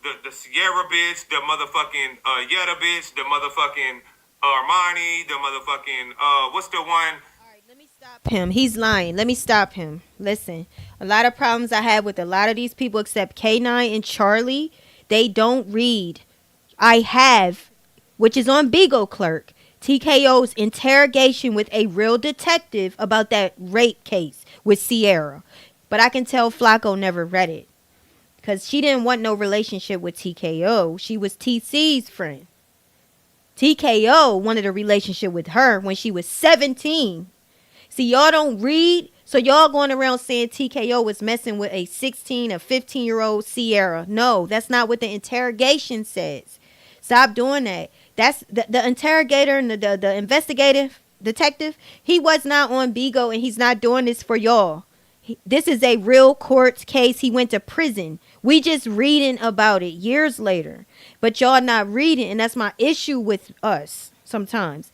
the Sierra bitch, the motherfucking Yetta bitch, the motherfucking Armani, the motherfucking what's the one?
All right, let me stop him. He's lying. Let me stop him. Listen, a lot of problems I have with a lot of these people except K9 and Charlie, they don't read. I have, which is on Beagle Clerk, TKO's interrogation with a real detective about that rape case with Sierra. But I can tell Flacco never read it. Because she didn't want no relationship with TKO. She was TC's friend. TKO wanted a relationship with her when she was 17. See, y'all don't read, so y'all going around saying TKO was messing with a 16 or 15-year-old Sierra. No, that's not what the interrogation says. Stop doing that. That's the interrogator and the investigative detective. He was not on Bigo, and he's not doing this for y'all. This is a real court case. He went to prison. We just reading about it years later. But y'all not reading, and that's my issue with us sometimes.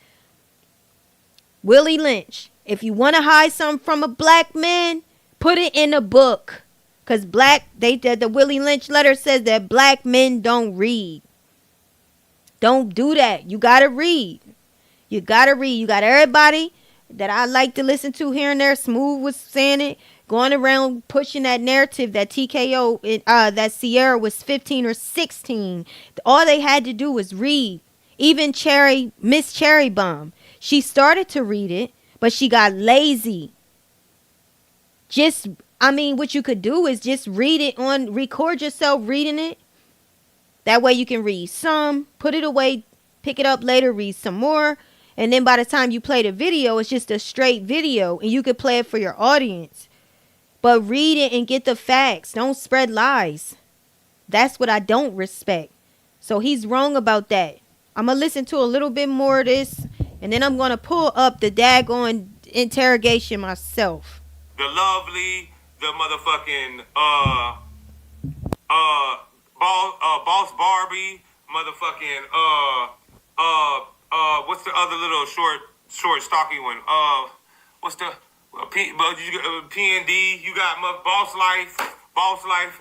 Willie Lynch, if you want to hide something from a black man, put it in a book. Because the Willie Lynch letter says that black men don't read. Don't do that. You got to read. You got to read. You got everybody that I like to listen to here and there. Smooth was saying it. Going around pushing that narrative that TKO, that Sierra was 15 or 16. All they had to do was read. Even Miss Cherry Bomb. She started to read it, but she got lazy. What you could do is just record yourself reading it. That way you can read some, put it away, pick it up later, read some more. And then by the time you play the video, it's just a straight video and you could play it for your audience. But read it and get the facts. Don't spread lies. That's what I don't respect. So he's wrong about that. I'm going to listen to a little bit more of this. And then I'm going to pull up the daggone interrogation myself.
The lovely, the motherfucking, Boss Barbie, motherfucking, what's the other little short, stocky one? What's the, PND, you got Boss Life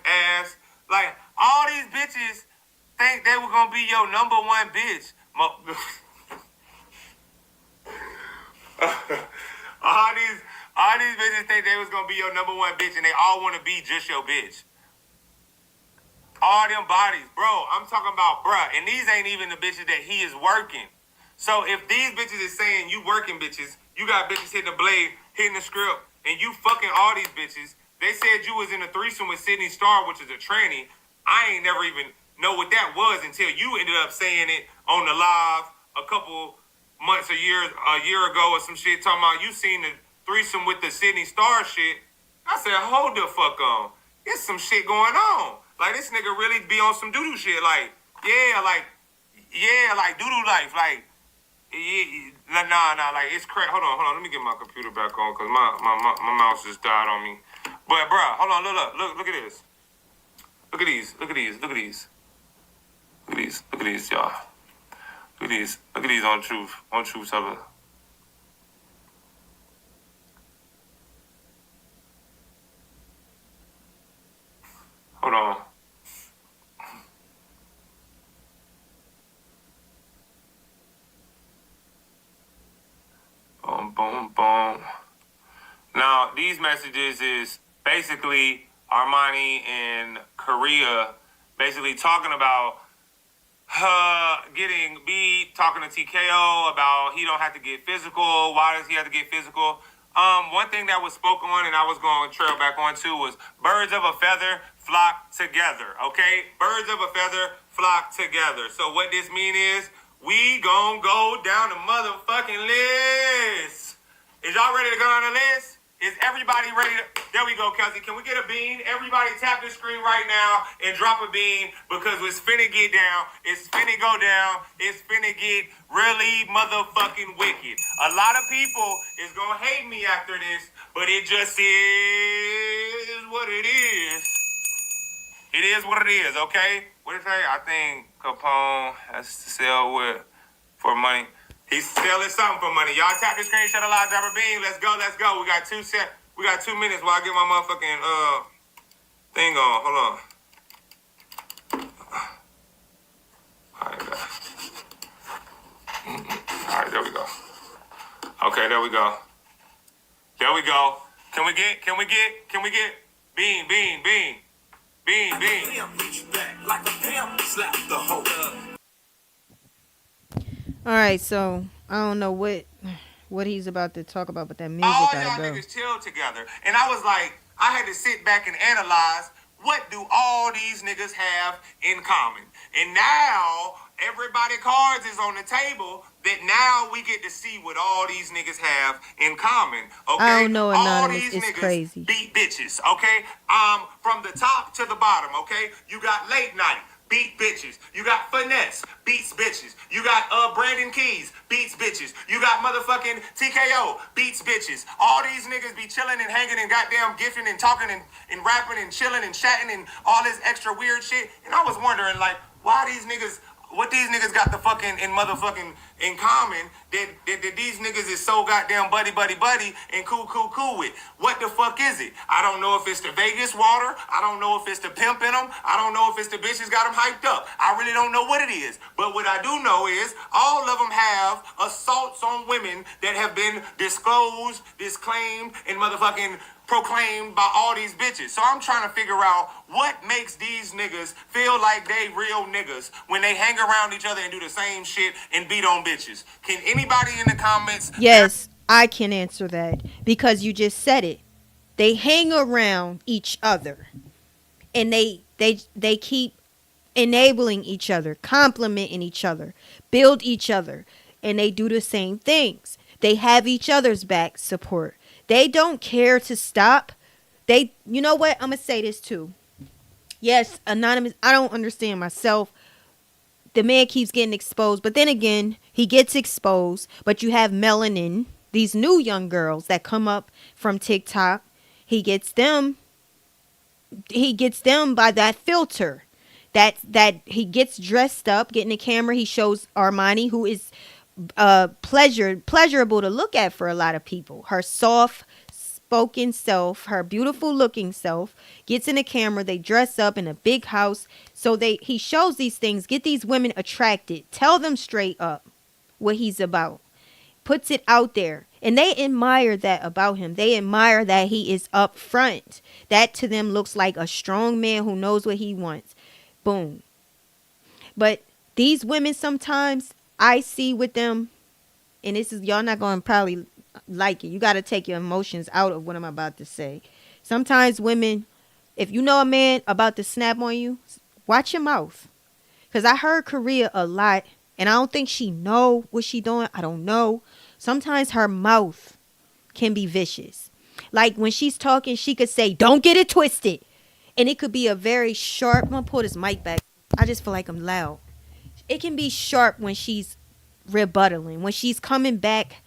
ass. Like, all these bitches think they were gonna be your number one bitch. all these bitches think they was gonna be your number one bitch, and they all want to be just your bitch. All them bodies, bro. I'm talking about, bruh, and these ain't even the bitches that he is working. So if these bitches is saying you working bitches, you got bitches hitting the blade, hitting the script, and you fucking all these bitches. They said you was in a threesome with Sydney Starr, which is a tranny. I ain't never even know what that was until you ended up saying it on the live a couple months, a year ago or some shit, talking about you seen the threesome with the Sydney Starr shit. I said, hold the fuck on. There's some shit going on. Like, this nigga really be on some doo-doo shit. Like, like doo-doo life. Like, nah, like, it's crazy. Hold on. Let me get my computer back on, because my mouse just died on me. But, bruh, hold on, look at this. Look at these, y'all. Look at these on Truth Teller. Hold on. Boom. Now, these messages is basically Armani in Korea basically talking about getting beat, talking to TKO about he don't have to get physical. Why does he have to get physical? One thing that was spoken on and I was going to trail back on too was birds of a feather flock together, okay? Birds of a feather flock together. So what this mean is we gonna go down the motherfucking list. Is y'all ready to go on the list? Is everybody ready to... There we go, Kelsey. Can we get a bean? Everybody tap the screen right now and drop a bean because it's finna get down. It's finna go down. It's finna get really motherfucking wicked. A lot of people is gonna hate me after this, but it just is what it is. It is what it is, okay? What did it say? I think Capone has to sell for money. He's selling something for money. Y'all tap the screen, shut a lot, drop a bean. Let's go. We got 2 minutes while I get my motherfucking thing on. Hold on. All right, guys. All right, there we go. Okay, there we go. There we go. Can we get bean, bean, bean, bean, bean.
All right, so I don't know what he's about to talk about, but that music
All
gotta
y'all
go.
niggas chill together. And I was like, I had to sit back and analyze what do all these niggas have in common. And now everybody cards is on the table that now we get to see what all these niggas have in common. Okay?
I don't know,
all
Anonymous.
these
It's
niggas
crazy.
beat bitches. Okay? From the top to the bottom. Okay? You got Late Night. Beat bitches. You got Finesse, beats bitches. You got Brandon Keys, beats bitches. You got motherfucking TKO, beats bitches. All these niggas be chilling and hanging and goddamn gifting and talking and rapping and chilling and chatting and all this extra weird shit. And I was wondering, like, why these niggas, what these niggas got the fucking in motherfucking in common that these niggas is so goddamn buddy and cool with. What the fuck is it? I don't know if it's the Vegas water. I don't know if it's the pimp in them. I don't know if it's the bitches got them hyped up. I really don't know what it is. But what I do know is all of them have assaults on women that have been disclosed, disclaimed, and motherfucking proclaimed by all these bitches. So I'm trying to figure out what makes these niggas feel like they real niggas when they hang around each other and do the same shit and beat on bitches. Can anybody in the comments?
Yes, I can answer that because you just said it. They hang around each other and they keep enabling each other, complimenting each other, build each other, and they do the same things. They have each other's back support. They don't care to stop. You know what? I'm going to say this too. Yes, Anonymous, I don't understand myself. The man keeps getting exposed, but then again, he gets exposed, but you have Melanin, these new young girls that come up from TikTok. He gets them by that filter. That he gets dressed up, getting the camera, he shows Armani, who is pleasurable to look at for a lot of people. Her soft spoken self, her beautiful looking self, gets in the camera, they dress up in a big house. So he shows these things, get these women attracted, tell them straight up what he's about, puts it out there. And they admire that about him. They admire that he is upfront. That to them looks like a strong man who knows what he wants. Boom. But these women sometimes I see with them, and this is, y'all not going to probably like it. You got to take your emotions out of what I'm about to say. Sometimes women, if you know a man about to snap on you, watch your mouth. Because I heard Korea a lot, and I don't think she know what she doing. I don't know. Sometimes her mouth can be vicious. Like when she's talking, she could say, don't get it twisted. And it could be a very sharp, I'm going to pull this mic back. I just feel like I'm loud. It can be sharp when she's rebuttaling. When she's coming back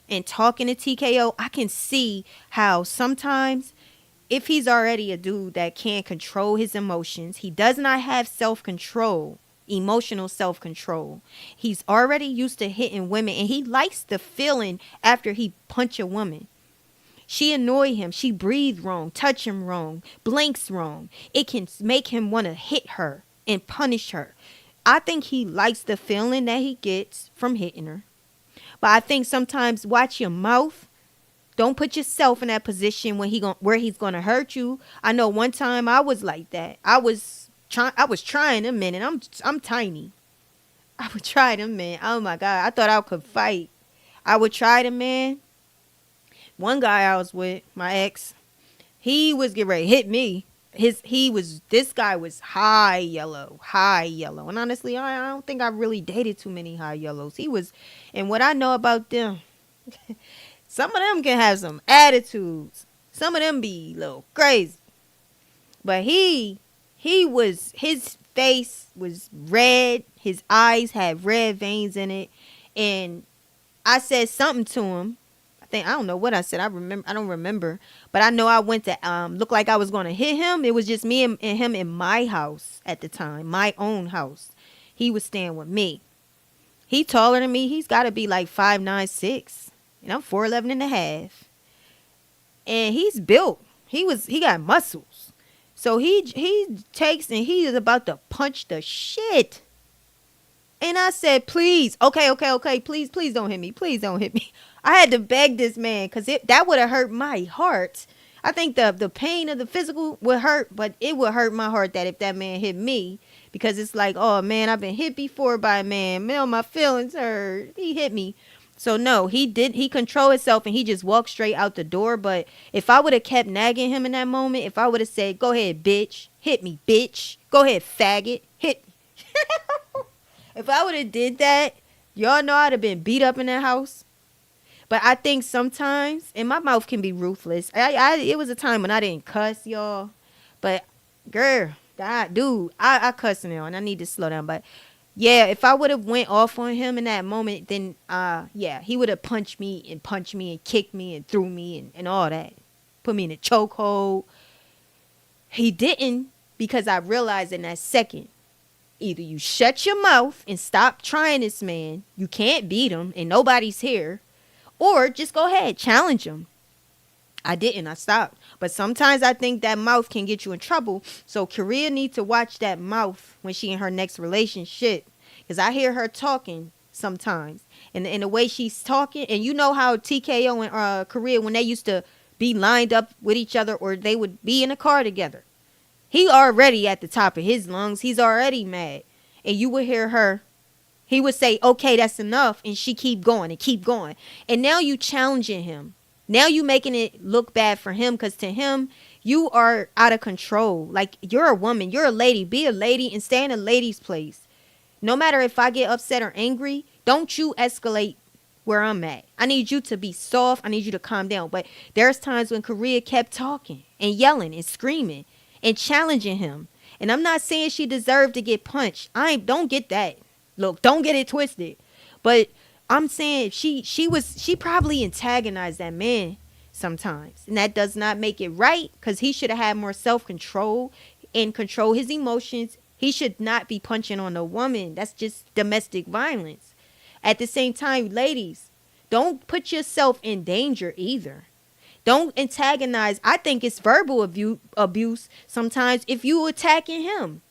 and talking to TKO, I can see how sometimes if he's already a dude that can't control his emotions, he does not have self-control, emotional self-control. He's already used to hitting women, and he likes the feeling after he punch a woman. She annoy him. She breathe wrong, touch him wrong, blinks wrong. It can make him want to hit her and punish her. I think he likes the feeling that he gets from hitting her. But I think sometimes watch your mouth. Don't put yourself in that position when where he's gonna hurt you. I know one time I was like that. I was trying a minute. I'm tiny. I would try them, man. Oh my God, I thought I could fight. I would try them, man. One guy I was with, my ex, he was getting ready to hit me. This guy was high yellow. And honestly, I don't think I really dated too many high yellows. And what I know about them, some of them can have some attitudes. Some of them be a little crazy. But his face was red. His eyes had red veins in it. And I said something to him. I don't know what I said. I don't remember. But I know I went to look like I was going to hit him. It was just me and him in my house at the time, my own house. He was staying with me. He taller than me. He's got to be like 5'9", 6". And I'm 4'11" and a half. And he's built. He got muscles. So he takes and he is about to punch the shit. And I said, please, okay, please don't hit me. Please don't hit me. I had to beg this man because that would have hurt my heart. I think the pain of the physical would hurt, but it would hurt my heart that if that man hit me, because it's like, oh man, I've been hit before by a man. Man, my feelings hurt. He hit me. So no, he controlled himself and he just walked straight out the door. But if I would have kept nagging him in that moment, if I would have said, go ahead, bitch, hit me, bitch, go ahead, faggot, hit me. If I would have did that, y'all know I'd have been beat up in that house. But I think sometimes, and my mouth can be ruthless. It was a time when I didn't cuss, y'all. But girl, I cuss now and I need to slow down. But yeah, if I would have went off on him in that moment, then yeah, he would have punched me and kicked me and threw me and all that. Put me in a chokehold. He didn't, because I realized in that second, either you shut your mouth and stop trying this man. You can't beat him and nobody's here. Or just go ahead, challenge him. I didn't. I stopped. But sometimes I think that mouth can get you in trouble. So Korea needs to watch that mouth when she in her next relationship. Because I hear her talking sometimes. And the way she's talking. And you know how TKO and Korea, when they used to be lined up with each other or they would be in a car together. He already at the top of his lungs. He's already mad. And you would hear her. He would say, okay, that's enough. And she keep going and keep going. And now you challenging him. Now you making it look bad for him. Because to him, you are out of control. Like, you're a woman. You're a lady. Be a lady and stay in a lady's place. No matter if I get upset or angry, don't you escalate where I'm at. I need you to be soft. I need you to calm down. But there's times when Korea kept talking and yelling and screaming and challenging him. And I'm not saying she deserved to get punched. Don't get that. Look, don't get it twisted. But I'm saying she probably antagonized that man sometimes. And that does not make it right, because he should have had more self-control and control his emotions. He should not be punching on a woman. That's just domestic violence. At the same time, ladies, don't put yourself in danger either. Don't antagonize. I think it's verbal abuse sometimes if you attacking him.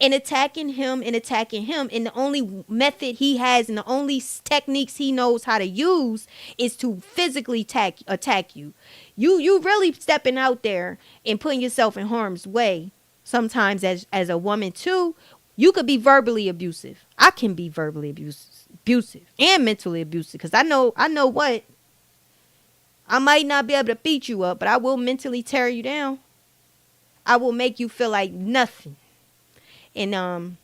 And attacking him. And the only method he has and the only techniques he knows how to use is to physically attack you. You really stepping out there and putting yourself in harm's way. Sometimes as a woman too, you could be verbally abusive. I can be verbally abusive and mentally abusive, because I know what. I might not be able to beat you up, but I will mentally tear you down. I will make you feel like nothing. And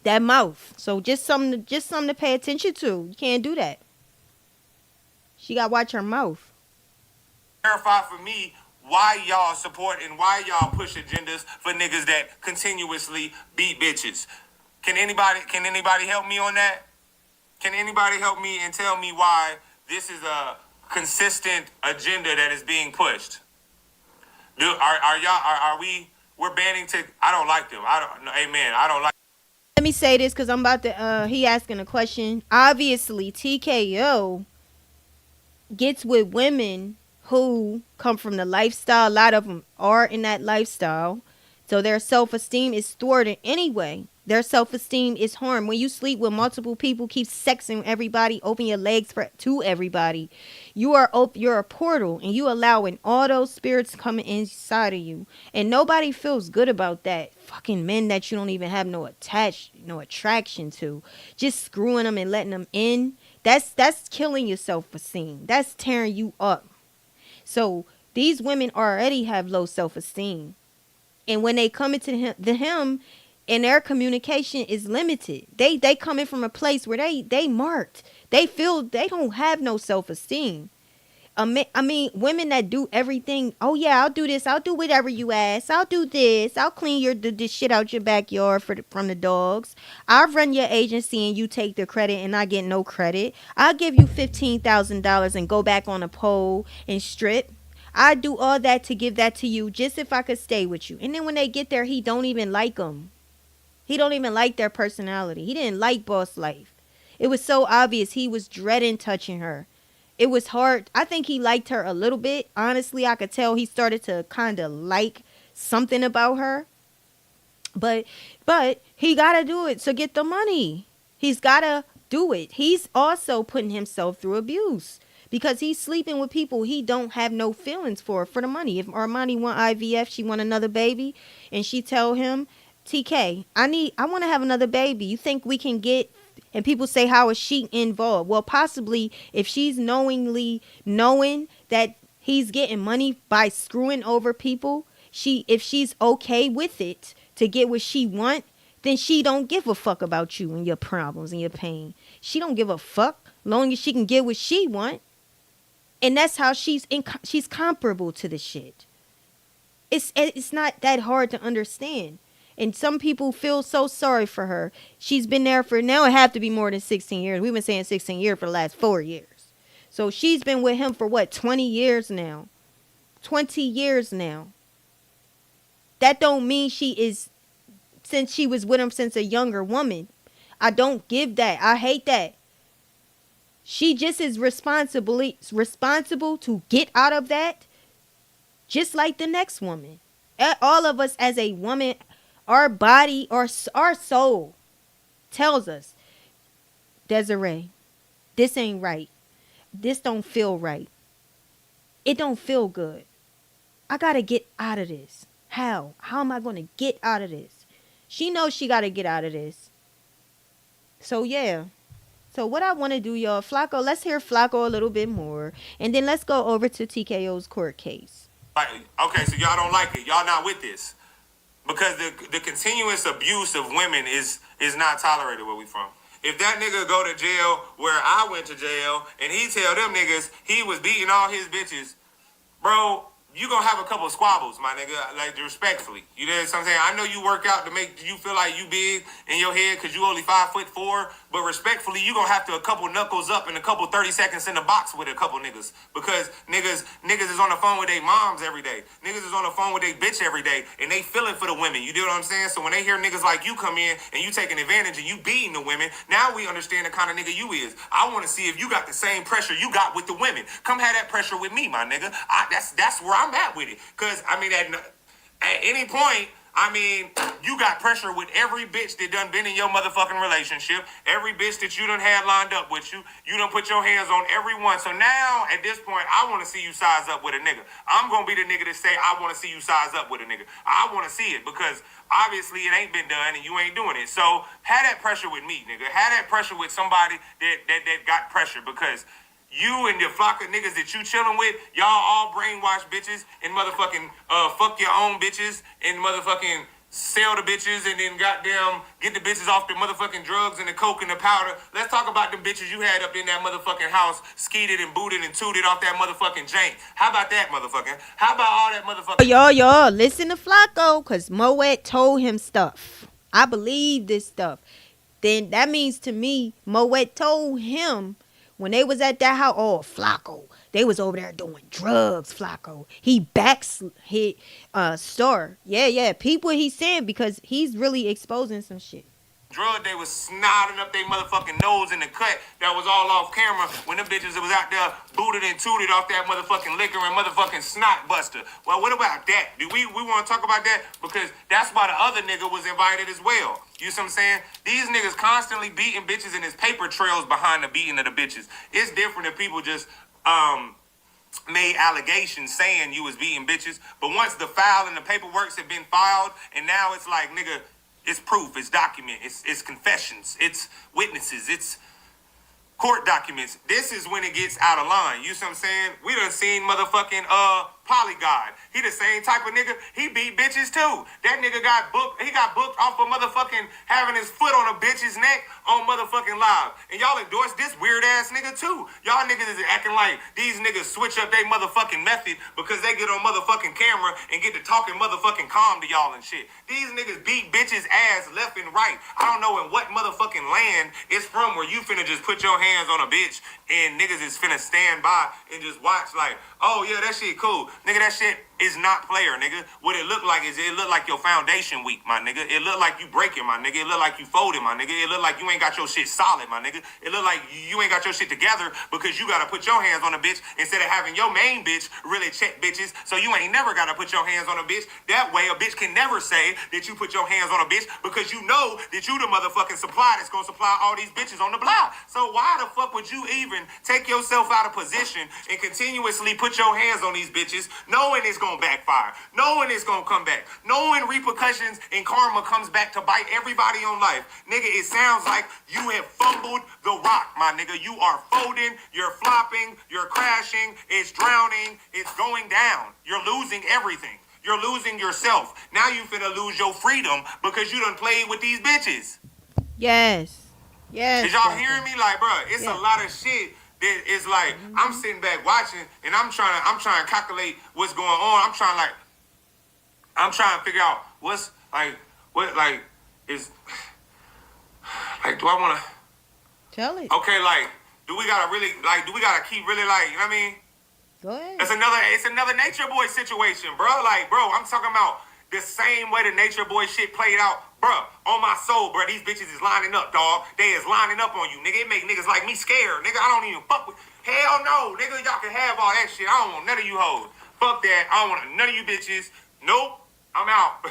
that mouth. So just something to pay attention to. You can't do that. She got to watch her mouth.
Clarify for me why y'all support and why y'all push agendas for niggas that continuously beat bitches. Can anybody help me on that? Can anybody help me and tell me why this is a consistent agenda that is being pushed? We're banning I don't like them. Amen. I don't like.
Let me say this, because I'm about to, he asking a question. Obviously, TKO gets with women who come from the lifestyle. A lot of them are in that lifestyle. So their self-esteem is thwarted anyway. Their self-esteem is harmed. When you sleep with multiple people, keep sexing everybody, open your legs to everybody, you're a portal, and you allowing all those spirits coming inside of you. And nobody feels good about that. Fucking men that you don't even have no attraction to. Just screwing them and letting them in. That's killing your self-esteem. That's tearing you up. So these women already have low self-esteem. And when they come into him and their communication is limited, they coming from a place where they marked. They feel they don't have no self-esteem. I mean, women that do everything. Oh yeah, I'll do this. I'll do whatever you ask. I'll do this. I'll clean this shit out your backyard from the dogs. I'll run your agency and you take the credit and I get no credit. I'll give you $15,000 and go back on a pole and strip. I do all that to give that to you just if I could stay with you. And then when they get there, he don't even like them. He don't even like their personality. He didn't like boss life. It was so obvious he was dreading touching her. It was hard. I think he liked her a little bit. Honestly, I could tell he started to kind of like something about her. But he got to do it to get the money. He's got to do it. He's also putting himself through abuse. because he's sleeping with people he don't have no feelings for the money. If Armani want IVF, she want another baby, and she tell him, TK, I want to have another baby. You think we can get? And people say, how is she involved? Well, possibly if she's knowing that he's getting money by screwing over people, if she's okay with it to get what she want, then she don't give a fuck about you and your problems and your pain. She don't give a fuck long as she can get what she want. And that's how she's comparable to the shit. It's not that hard to understand. And some people feel so sorry for her. She's been there for, now it have to be more than 16 years. We've been saying 16 years for the last 4 years. So she's been with him for what, 20 years now? 20 years now. That don't mean she is, since she was with him since a younger woman. I don't give that. I hate that. She just is responsible to get out of that, just like the next woman. All of us as a woman, our body, our soul tells us, Desiree, this ain't right. This don't feel right. It don't feel good. I gotta get out of this. How? How am I gonna get out of this? She knows she gotta get out of this. So yeah. So what I want to do, y'all, Flacco, let's hear Flacco a little bit more. And then let's go over to TKO's court case.
Okay, so y'all don't like it. Y'all not with this. Because the continuous abuse of women is not tolerated where we from. If that nigga go to jail where I went to jail and he tell them niggas he was beating all his bitches, bro, you gonna have a couple of squabbles, my nigga, like respectfully. You know what I'm saying? I know you work out to make you feel like you big in your head because you only 5'4", but respectfully, you gonna have to a couple knuckles up and a couple 30 seconds in the box with a couple niggas. Because niggas is on the phone with their moms every day. Niggas is on the phone with their bitch every day, and they feeling for the women. You know what I'm saying? So when they hear niggas like you come in and you taking advantage and you beating the women, now we understand the kind of nigga you is. I want to see if you got the same pressure you got with the women. Come have that pressure with me, my nigga. That's where I'm at with it. Because, I mean, at any point, I mean, you got pressure with every bitch that done been in your motherfucking relationship. Every bitch that you done had lined up with you. You done put your hands on everyone. So now, at this point, I want to see you size up with a nigga. I'm going to be the nigga that say, I want to see you size up with a nigga. I want to see it because obviously it ain't been done and you ain't doing it. So have that pressure with me, nigga. Have that pressure with somebody that got pressure because you and your flock of niggas that you chilling with, y'all all brainwash bitches and motherfucking fuck your own bitches and motherfucking sell the bitches and then goddamn get the bitches off the motherfucking drugs and the coke and the powder. Let's talk about the bitches you had up in that motherfucking house, skeeted and booted and tooted off that motherfucking jank. How about that, motherfucker? How about all that motherfucking...
Y'all, listen to Flacco, because Moet told him stuff. I believe this stuff. Then that means to me, Moet told him when they was at that house, oh, Flacco, they was over there doing drugs, Flacco. He hit Star. Yeah, people he's saying because he's really exposing some shit.
Drug, they was snotting up their motherfucking nose in the cut that was all off camera when them bitches that was out there booted and tooted off that motherfucking liquor and motherfucking snot buster. Well, what about that? Do we want to talk about that? Because that's why the other nigga was invited as well. You see what I'm saying? These niggas constantly beating bitches and there's paper trails behind the beating of the bitches. It's different if people just made allegations saying you was beating bitches. But once the file and the paperwork have been filed and now it's like, nigga, it's proof, it's document, it's confessions, it's witnesses, it's court documents. This is when it gets out of line. You see what I'm saying? We done seen motherfucking Polygod. He the same type of nigga. He beat bitches too. That nigga got booked. He got booked off of motherfucking having his foot on a bitch's neck on motherfucking live. And y'all endorse this weird ass nigga too. Y'all niggas is acting like these niggas switch up their motherfucking method because they get on motherfucking camera and get to talking motherfucking calm to y'all and shit. These niggas beat bitches ass left and right. I don't know in what motherfucking land it's from where you finna just put your hands on a bitch and niggas is finna stand by and just watch like, oh yeah, that shit cool. nigga, that shit is not player, nigga. What it look like is it look like your foundation weak, my nigga. It look like you breaking, my nigga. It look like you folding, my nigga. It look like you ain't got your shit solid, my nigga. It look like you ain't got your shit together because you gotta put your hands on a bitch instead of having your main bitch really check bitches. So you ain't never gotta put your hands on a bitch. That way a bitch can never say that you put your hands on a bitch because you know that you the motherfucking supply that's gonna supply all these bitches on the block. So why the fuck would you even take yourself out of position and continuously put your hands on these bitches knowing it's gonna backfire, knowing it's gonna come back, knowing repercussions and karma comes back to bite everybody on life? Nigga, it sounds like you have fumbled the rock, my nigga. You are folding, you're flopping, you're crashing, it's drowning, it's going down. You're losing everything. You're losing yourself. Now you finna lose your freedom because you done played with these bitches.
Yes. Yes.
Is y'all hearing me? Like, bro, it's a lot of shit that is like, I'm sitting back watching and I'm trying to calculate what's going on. I'm trying to figure out what is, do I want to,
Tell it.
okay, do we gotta keep really, you know what I mean?
Go ahead.
It's another Nature Boy situation, bro. I'm talking about the same way the Nature Boy shit played out. Bro, on my soul, bro, these bitches is lining up, dog. They is lining up on you, nigga. It make niggas like me scared, nigga. I don't even fuck with. Hell no, nigga. Y'all can have all that shit. I don't want none of you hoes. Fuck that. I don't want none of you bitches. Nope. I'm out.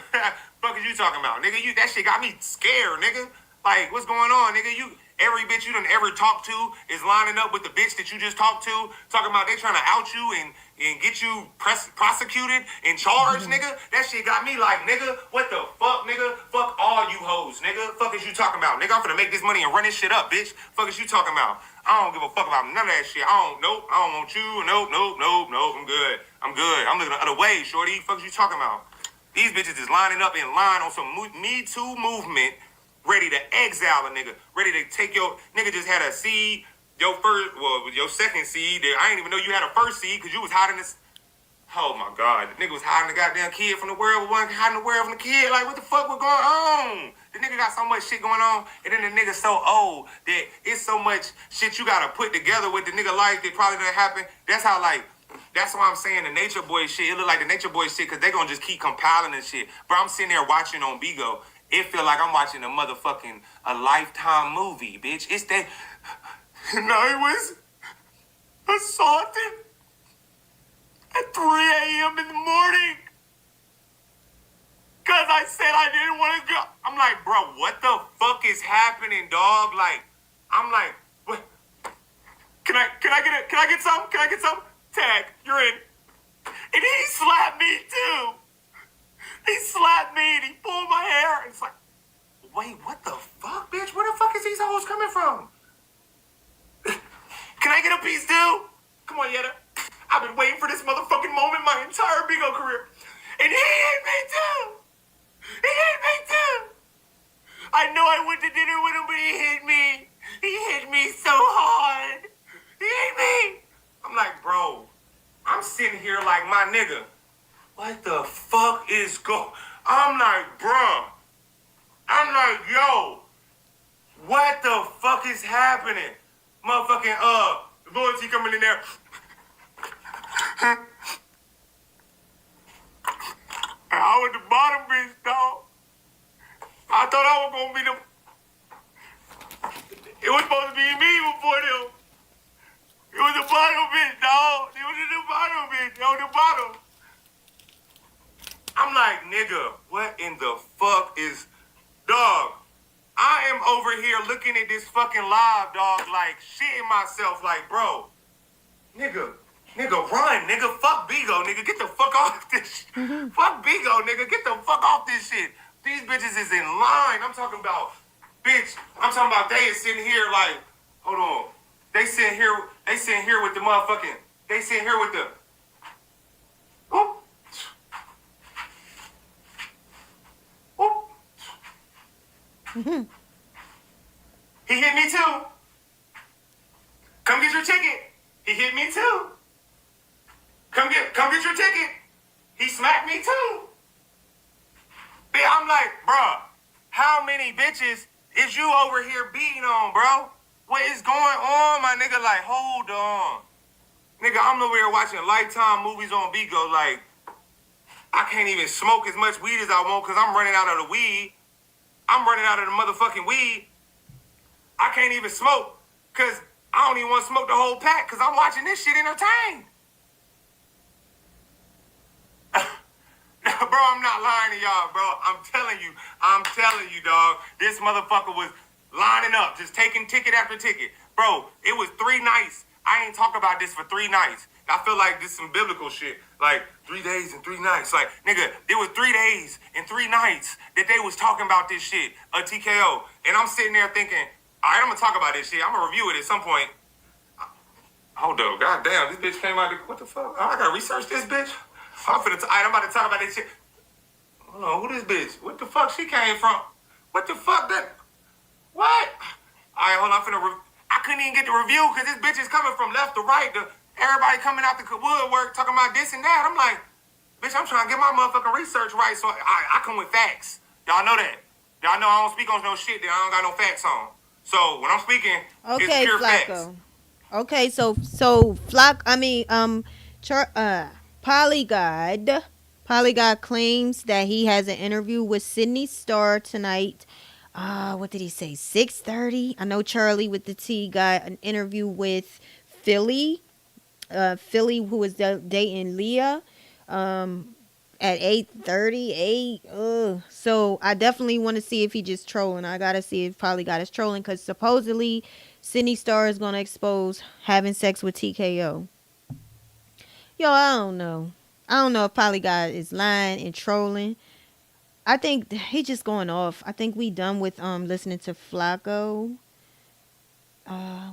Fuck is you talking about, nigga? That shit got me scared, nigga. Like, what's going on, nigga? Every bitch you done ever talked to is lining up with the bitch that you just talked to, talking about they trying to out you and get you prosecuted and charged, nigga. That shit got me like, nigga, what the fuck, nigga? Fuck all you hoes, nigga. Fuck is you talking about, nigga? I'm finna make this money and run this shit up, bitch. Fuck is you talking about? I don't give a fuck about none of that shit. I don't want you. Nope. I'm good. I'm looking the other way, shorty. Fuck is you talking about? These bitches is lining up in line on some Me Too movement, ready to exile a nigga, ready to take your nigga just had a seed, your second seed. I didn't even know you had a first seed because you was hiding this. Oh my God, the nigga was hiding the goddamn kid from the world, but wasn't hiding the world from the kid. Like, what the fuck was going on? The nigga got so much shit going on, and then the nigga so old that it's so much shit you gotta put together with the nigga life that probably didn't happen. That's why I'm saying the Nature Boy shit. It look like the Nature Boy shit because they gonna just keep compiling and shit. But I'm sitting there watching on Bigo. It feel like I'm watching a Lifetime movie, bitch. It's that. And I was assaulted at 3 a.m. in the morning because I said I didn't want to go. I'm like, bro, what the fuck is happening, dog? Like, I'm like, what? Can I get some? Can I get some? Tag, you're in. And he slapped me too. He slapped me and he pulled my hair. It's like, wait, what the fuck, bitch? Where the fuck is these hoes coming from? Can I get a piece too? Come on, Yetta. I've been waiting for this motherfucking moment my entire Bigo career. And he hit me too. He hit me too. I know I went to dinner with him, but he hit me. He hit me so hard. He hit me. I'm like, bro, I'm sitting here like, my nigga, what the fuck is I'm like, bro. I'm like, yo, what the fuck is happening? Motherfucking, loyalty coming in there. I was the bottom bitch, dog. I thought I was gonna be it was supposed to be me before them. It was the bottom bitch, dog. It was the bottom bitch. It was the bottom. I'm like, nigga, what in the fuck is... Dog, I am over here looking at this fucking live, dog, like, shitting myself, like, bro, nigga, run, nigga, fuck Bigo, nigga, get the fuck off this shit. Fuck Bigo, nigga, get the fuck off this shit. These bitches is in line. I'm talking about, bitch, they is sitting here like, hold on. They sitting here with the motherfucking, oh. Oh. He hit me too. Come get your ticket. He hit me too. Come get your ticket. He smacked me too. I'm like, bro, how many bitches is you over here beating on, bro? What is going on, my nigga? Like, hold on. Nigga, I'm over here watching Lifetime movies on Bigo. Like, I can't even smoke as much weed as I want because I'm running out of the weed. I'm running out of the motherfucking weed. I can't even smoke because I don't even want to smoke the whole pack because I'm watching this shit entertained. Bro, I'm not lying to y'all, bro. I'm telling you, dog. This motherfucker was lining up, just taking ticket after ticket. Bro, it was 3 nights. I ain't talk about this for 3 nights. I feel like this is some biblical shit. Like 3 days and 3 nights. Like, nigga, it was 3 days and 3 nights that they was talking about this shit, TKO. And I'm sitting there thinking, all right, I'm gonna talk about this shit. I'm gonna review it at some point. Hold up, goddamn, this bitch came out. What the fuck? Oh, I gotta research this bitch. I'm about to talk about this shit. Hold on, who this bitch? What the fuck she came from? What the fuck that? What? All right, hold on. I couldn't even get the review because this bitch is coming from left to right. Everybody coming out the woodwork talking about this and that. I'm like, bitch, I'm trying to get my motherfucking research right, so I come with facts. Y'all know that. Y'all know I don't speak on no shit that I don't got no facts on. So when I'm speaking, it's pure
Flacco.
facts.
Okay, so Polygod claims that he has an interview with Sydney Star tonight. What did he say? 6:30. I know Charlie with the T got an interview with Philly. Philly, who is dating Leah. At 8:30. So I definitely want to see if he just trolling. I gotta see if Polygod is trolling because supposedly Sydney Star is gonna expose having sex with TKO. Yo, I don't know. I don't know if Polygod is lying and trolling. I think he just going off. I think we done with listening to Flacco.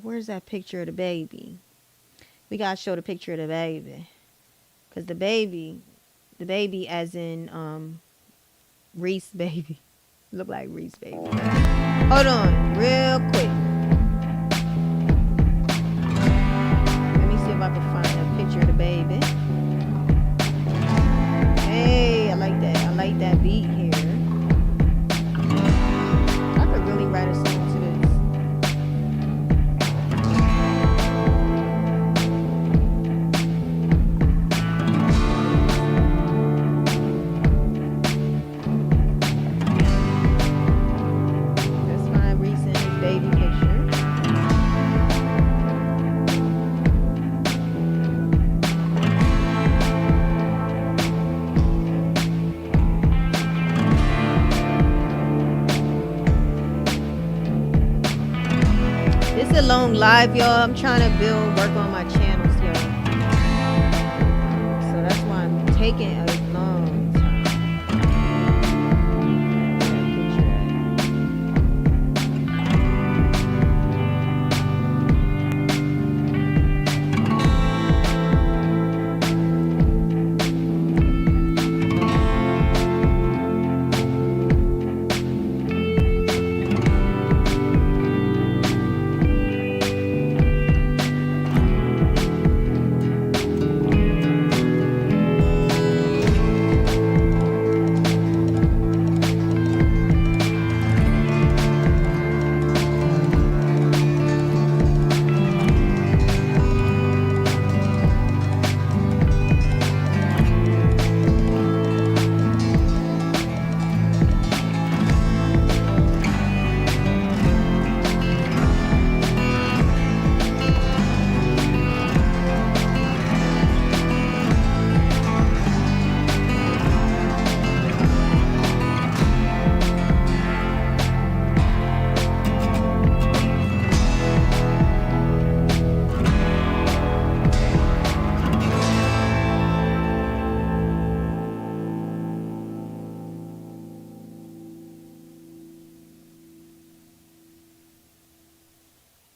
Where's that picture of the baby? We gotta show the picture of the baby. Cause the baby as in Reese baby. Look like Reese baby. Hold on, real quick. Let me see if I can find a picture of the baby. Hey, I like that. I like that beat here. I could really write a song to this. Let's find Reese and his baby picture. This is a long live, y'all. I'm trying to work on my channels, y'all. So that's why I'm taking a long time.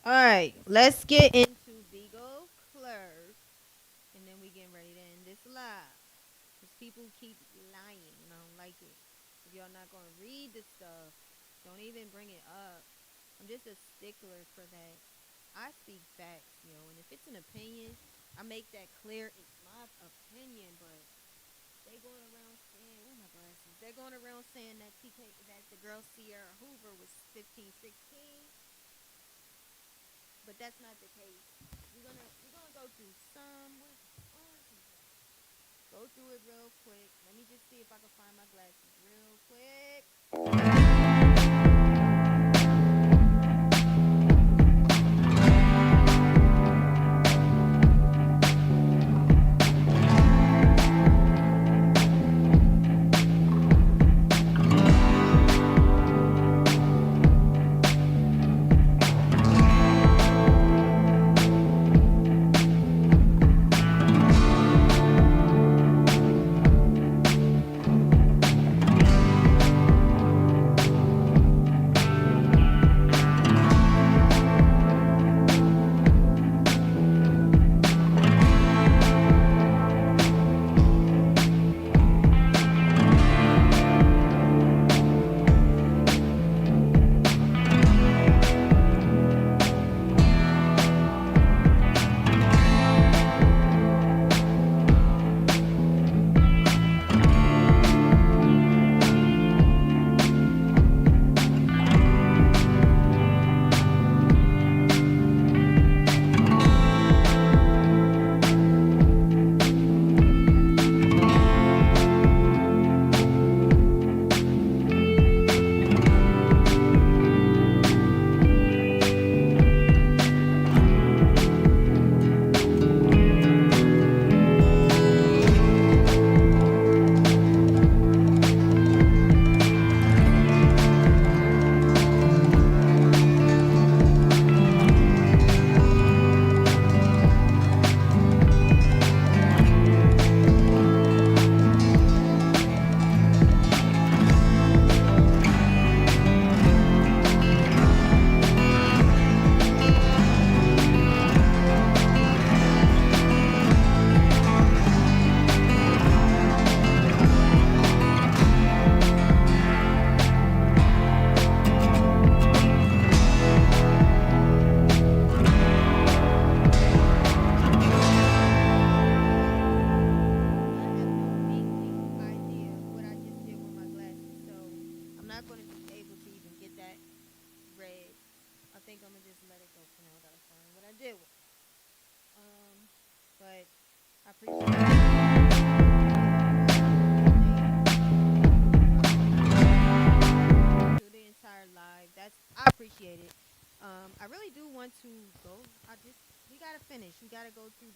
All right, let's get into Beagle Clerk, and then we getting ready to end this live. Because people keep lying, and I don't like it. If y'all not going to read the stuff, don't even bring it up. I'm just a stickler for that. I speak facts, and if it's an opinion, I make that clear. It's my opinion, but they going around saying, where are my glasses? They're going around saying that that the girl Sierra Hoover was 15, 16. But that's not the case. We're gonna go through some. Go through it real quick. Let me just see if I can find my glasses real quick. But I appreciate through the entire live. I appreciate it. I really do want to go. We gotta finish. We gotta go through